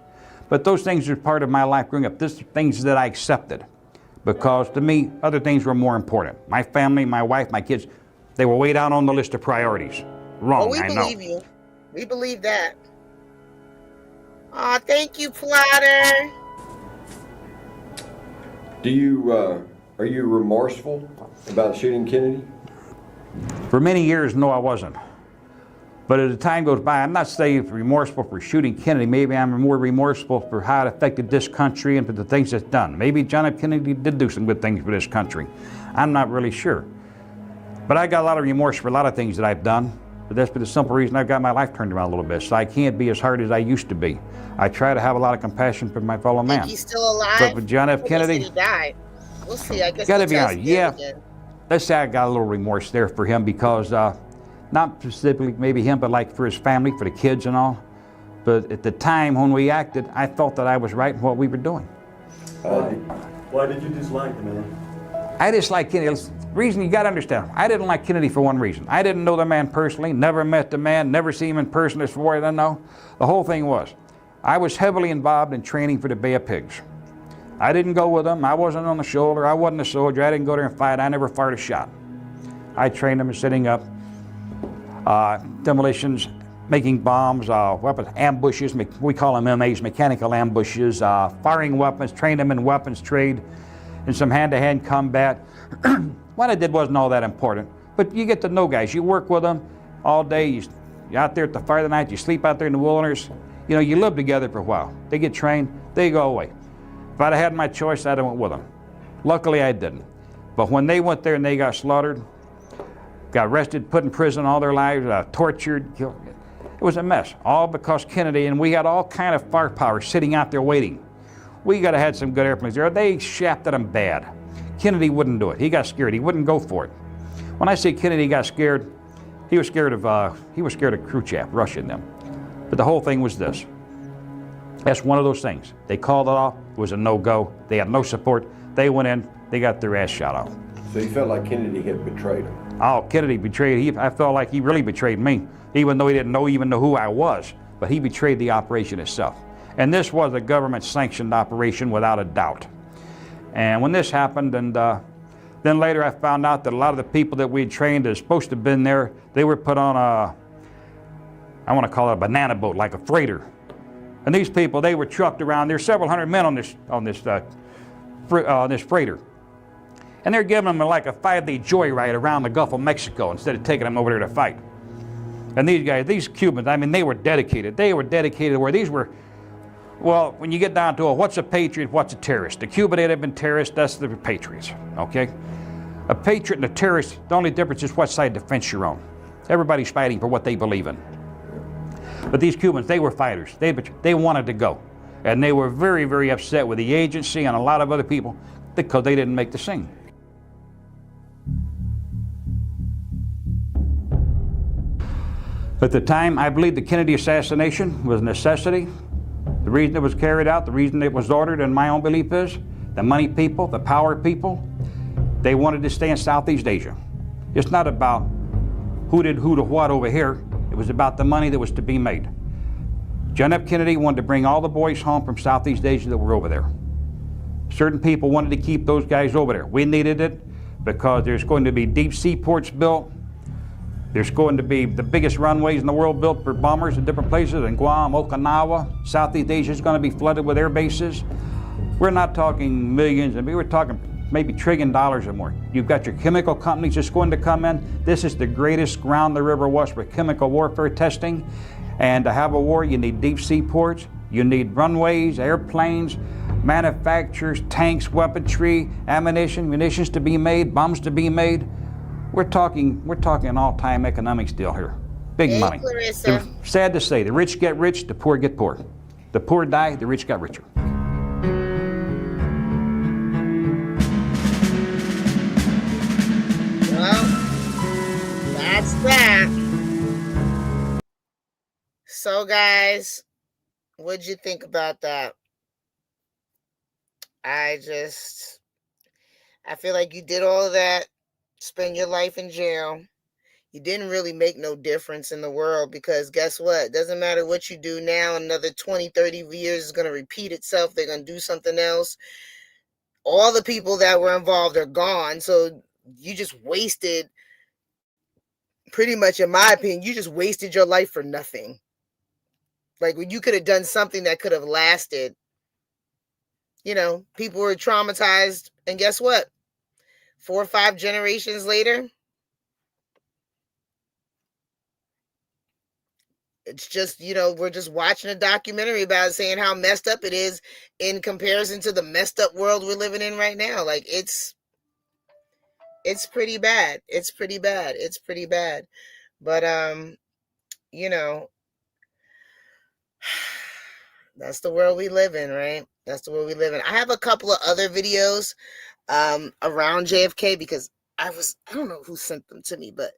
But those things are part of my life growing up. These are things that I accepted. Because to me, other things were more important. My family, my wife, my kids, they were way down on the list of priorities. Wrong, I know. We believe you. We believe that. Aw, thank you, Plotter. Are you remorseful about shooting Kennedy? For many years, no, I wasn't. But as the time goes by, I'm not saying remorseful for shooting Kennedy. Maybe I'm more remorseful for how it affected this country and for the things it's done. Maybe John F. Kennedy did do some good things for this country. I'm not really sure. But I got a lot of remorse for a lot of things that I've done. But that's for the simple reason I've got my life turned around a little bit. So I can't be as hard as I used to be. I try to have a lot of compassion for my fellow man. He's still alive? But with John F. Kennedy, he died. We'll see. I guess gotta be honest. Yeah. Let's say I got a little remorse there for him because not specifically maybe him, but like for his family, for the kids and all. But at the time when we acted, I felt that I was right in what we were doing. Why did you dislike the man? I disliked Kennedy. The reason you got to understand, I didn't like Kennedy for one reason. I didn't know the man personally, never met the man, never seen him in person as far as I know. The whole thing was, I was heavily involved in training for the Bay of Pigs. I didn't go with them. I wasn't on the shoulder. I wasn't a soldier. I didn't go there and fight. I never fired a shot. I trained them in setting up demolitions, making bombs, weapons, ambushes, we call them MAs, mechanical ambushes, firing weapons, trained them in weapons trade. in some hand-to-hand combat. What I did wasn't all that important, but you get to know guys. You work with them all day. You're out there at the fire of the night. You sleep out there in the wilderness. You know, you live together for a while. They get trained. They go away. If I'd have had my choice, I'd have went with them. Luckily, I didn't. But when they went there and they got slaughtered, got arrested, put in prison all their lives, tortured, killed, it was a mess. All because Kennedy, and we had all kind of firepower sitting out there waiting. We got to had some good airplanes there. They shafted them bad. Kennedy wouldn't do it. He got scared. He wouldn't go for it. When I say Kennedy got scared, he was scared of Khrushchev, Russia and them. But the whole thing was this. That's one of those things. They called it off. It was a no-go. They had no support. They went in. They got their ass shot off. So you felt like Kennedy had betrayed him? Oh, Kennedy betrayed. I felt like he really betrayed me, even though he didn't even know who I was. But he betrayed the operation itself. And this was a government-sanctioned operation without a doubt. And when this happened, and then later I found out that a lot of the people that we had trained that were supposed to have been there, they were put on I want to call it a banana boat, like a freighter. And these people, they were trucked around. There's several hundred men on this freighter. And they're giving them like a 5-day joyride around the Gulf of Mexico instead of taking them over there to fight. And these guys, these Cubans, I mean, they were dedicated. They were dedicated where these were, well, when you get down to it, what's a patriot, what's a terrorist? The Cuban that have been terrorists, that's the patriots, okay? A patriot and a terrorist, the only difference is what side of the fence you're on. Everybody's fighting for what they believe in. But these Cubans, they were fighters. They wanted to go. And they were very, very upset with the agency and a lot of other people because they didn't make the scene. At the time, I believe the Kennedy assassination was a necessity. The reason it was carried out, the reason it was ordered, in my own belief, is the money people, the power people, they wanted to stay in Southeast Asia. It's not about who did who to what over here. It was about the money that was to be made. John F. Kennedy wanted to bring all the boys home from Southeast Asia that were over there. Certain people wanted to keep those guys over there. We needed it because there's going to be deep sea ports built. There's going to be the biggest runways in the world built for bombers in different places, in Guam, Okinawa. Southeast Asia is going to be flooded with air bases. We're not talking millions, I mean, we're talking maybe $1 trillion or more. You've got your chemical companies that's going to come in. This is the greatest ground there ever was for chemical warfare testing. And to have a war, you need deep sea ports, you need runways, airplanes, manufacturers, tanks, weaponry, ammunition, munitions to be made, bombs to be made. We're talking an all-time economics deal here. Big money. Clarissa. Sad to say, the rich get rich, the poor get poor. The poor die, the rich got richer. Well, that's that. So, guys, what'd you think about that? I feel like you did all of that, spend your life in jail. You didn't really make no difference in the world because guess what? It doesn't matter what you do now. Another 20, 30 years is going to repeat itself. They're going to do something else. All the people that were involved are gone. So you just wasted, pretty much in my opinion, you just wasted your life for nothing. Like when you could have done something that could have lasted. You know, people were traumatized. And guess what? 4 or 5 generations later, it's just, you know, we're just watching a documentary about it saying how messed up it is in comparison to the messed up world we're living in right now. Like it's pretty bad. It's pretty bad. It's pretty bad. But, you know, that's the world we live in, right? That's the world we live in. I have a couple of other videos around JFK because I don't know who sent them to me, but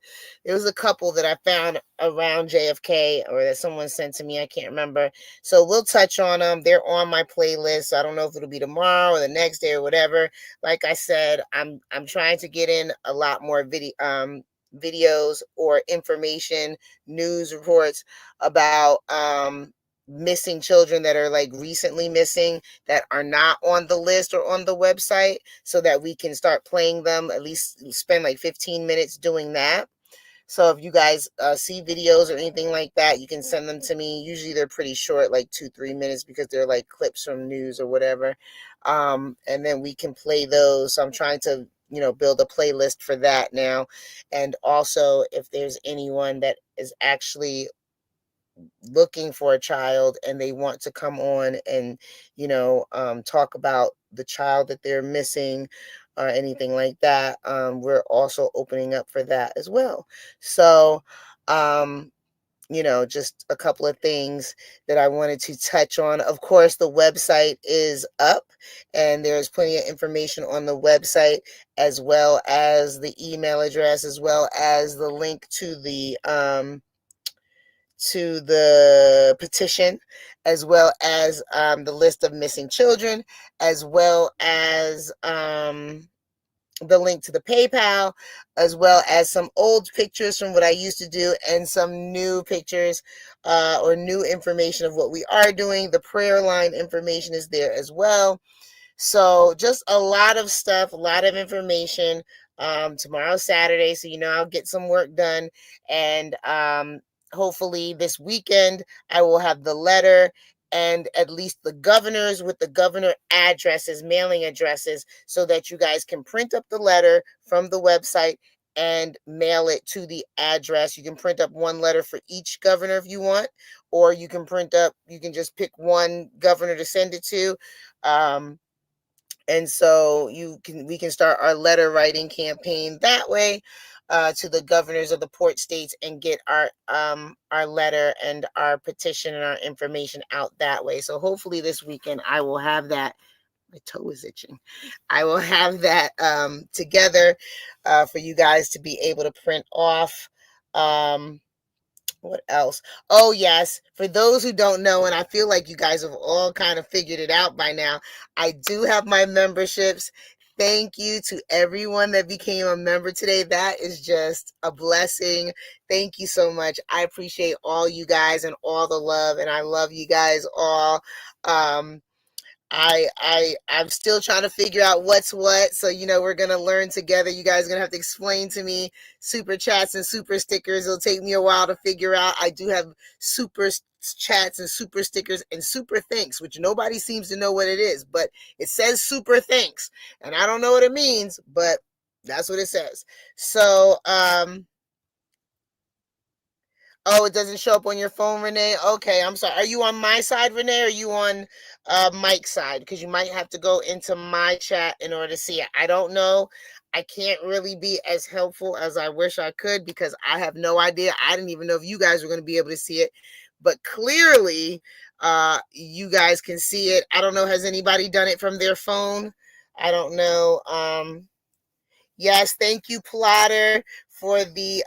there was a couple that I found around JFK or that someone sent to me. I can't remember. So we'll touch on them. They're on my playlist. So I don't know if it'll be tomorrow or the next day or whatever. Like I said, I'm trying to get in a lot more videos or information, news reports about missing children that are like recently missing that are not on the list or on the website so that we can start playing them, at least spend like 15 minutes doing that. So if you guys see videos or anything like that, you can send them to me. Usually they're pretty short, like 2-3 minutes, because they're like clips from news or whatever. And then we can play those. So I'm trying to, build a playlist for that now. And also, if there's anyone that is actually looking for a child and they want to come on and talk about the child that they're missing or anything like that, we're also opening up for that as well. So just a couple of things that I wanted to touch on. Of course, the website is up and there's plenty of information on the website, as well as the email address, as well as the link to the petition, as well as the list of missing children, as well as the link to the PayPal, as well as some old pictures from what I used to do and some new pictures or new information of what we are doing. The prayer line information is there as well. So just a lot of stuff, a lot of information. Tomorrow's Saturday, so I'll get some work done, and hopefully this weekend I will have the letter and at least the governors with the governor addresses, mailing addresses, so that you guys can print up the letter from the website and mail it to the address. You can print up one letter for each governor if you want, or you can just pick one governor to send it to. And so we can start our letter writing campaign that way to the governors of the port states and get our letter and our petition and our information out that way. So hopefully this weekend I will have that. My toe is itching. I will have that together for you guys to be able to print off. What else? Oh, yes. For those who don't know, and I feel like you guys have all kind of figured it out by now, I do have my memberships. Thank you to everyone that became a member today. That is just a blessing. Thank you so much. I appreciate all you guys and all the love, and I love you guys all. I'm still trying to figure out what's what. So, we're going to learn together. You guys are going to have to explain to me super chats and super stickers. It'll take me a while to figure out. I do have super chats and super stickers and super thanks, which nobody seems to know what it is, but it says super thanks. And I don't know what it means, but that's what it says. So, oh, it doesn't show up on your phone, Renee? Okay, I'm sorry. Are you on my side, Renee, or are you on Mike's side? Because you might have to go into my chat in order to see it. I don't know. I can't really be as helpful as I wish I could because I have no idea. I didn't even know if you guys were going to be able to see it. But clearly, you guys can see it. I don't know. Has anybody done it from their phone? I don't know. Yes, thank you, Plotter, for the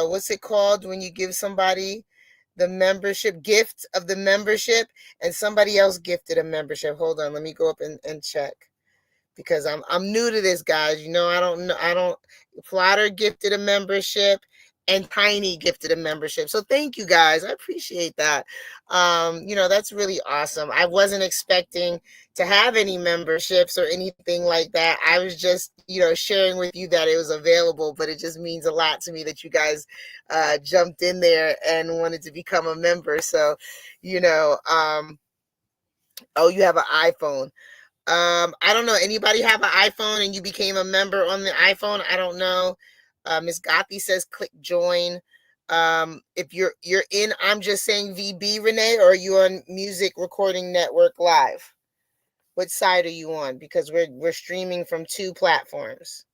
what's it called when you give somebody the membership gift of the membership and somebody else gifted a membership. Hold on, let me go up and check because I'm new to this, guys. I don't know. Plotter gifted a membership and Tiny gifted a membership. So thank you guys. I appreciate that. That's really awesome. I wasn't expecting to have any memberships or anything like that. I was just, sharing with you that it was available, but it just means a lot to me that you guys jumped in there and wanted to become a member. So, oh, you have an iPhone. I don't know. Anybody have an iPhone and you became a member on the iPhone? I don't know. Miss Gothi says click join. If you're in I'm Just Saying VB, Renee, or are you on Music Recording Network Live? What side are you on? Because we're streaming from 2 platforms.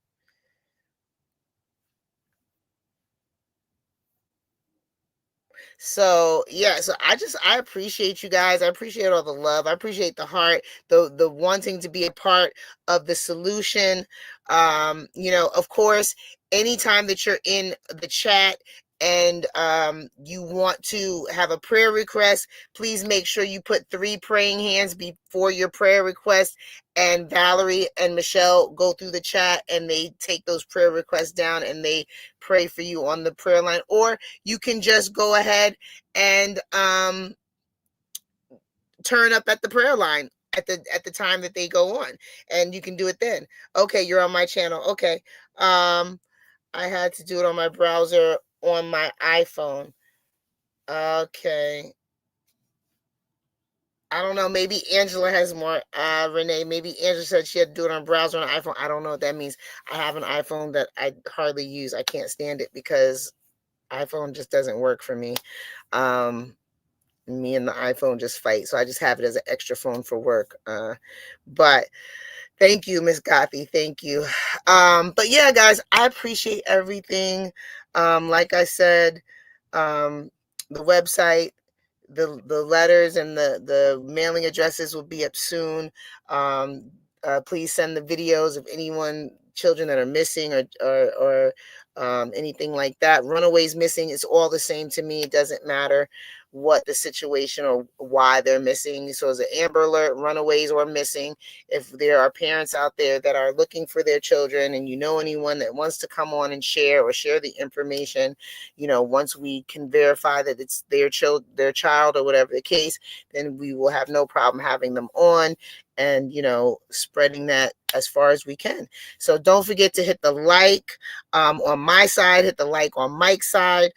So yeah, so I appreciate you guys. I appreciate all the love. I appreciate the heart, the wanting to be a part of the solution. Of course, anytime that you're in the chat and you want to have a prayer request, please make sure you put 3 praying hands before your prayer request, and Valerie and Michelle go through the chat and they take those prayer requests down and they pray for you on the prayer line. Or you can just go ahead and turn up at the prayer line at the time that they go on, and you can do it then. Okay, you're on my channel. Okay. I had to do it on my browser on my iPhone. Okay. I don't know. Maybe Angela has more. Renee, maybe Angela said she had to do it on browser on iPhone. I don't know what that means. I have an iPhone that I hardly use. I can't stand it because iPhone just doesn't work for me. Me and the iPhone just fight. So I just have it as an extra phone for work. But thank you, Miss Gothy. Thank you. But yeah, guys, I appreciate everything. Like I said, the website, the letters and the mailing addresses will be up soon. Please send the videos of children that are missing or anything like that. Runaways missing, it's all the same to me. It doesn't matter what the situation or why they're missing. So it's an Amber Alert, runaways or missing. If there are parents out there that are looking for their children and you know anyone that wants to come on and share the information, once we can verify that it's their child or whatever the case, then we will have no problem having them on and, spreading that as far as we can. So don't forget to hit the like on my side, hit the like on Mike's side,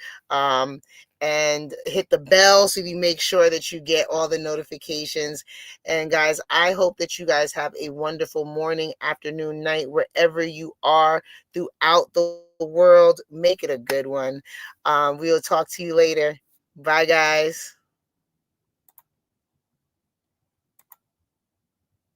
and hit the bell so you make sure that you get all the notifications. And guys, I hope that you guys have a wonderful morning, afternoon, night, wherever you are throughout the world. Make it a good one. We'll talk to you later. Bye, guys.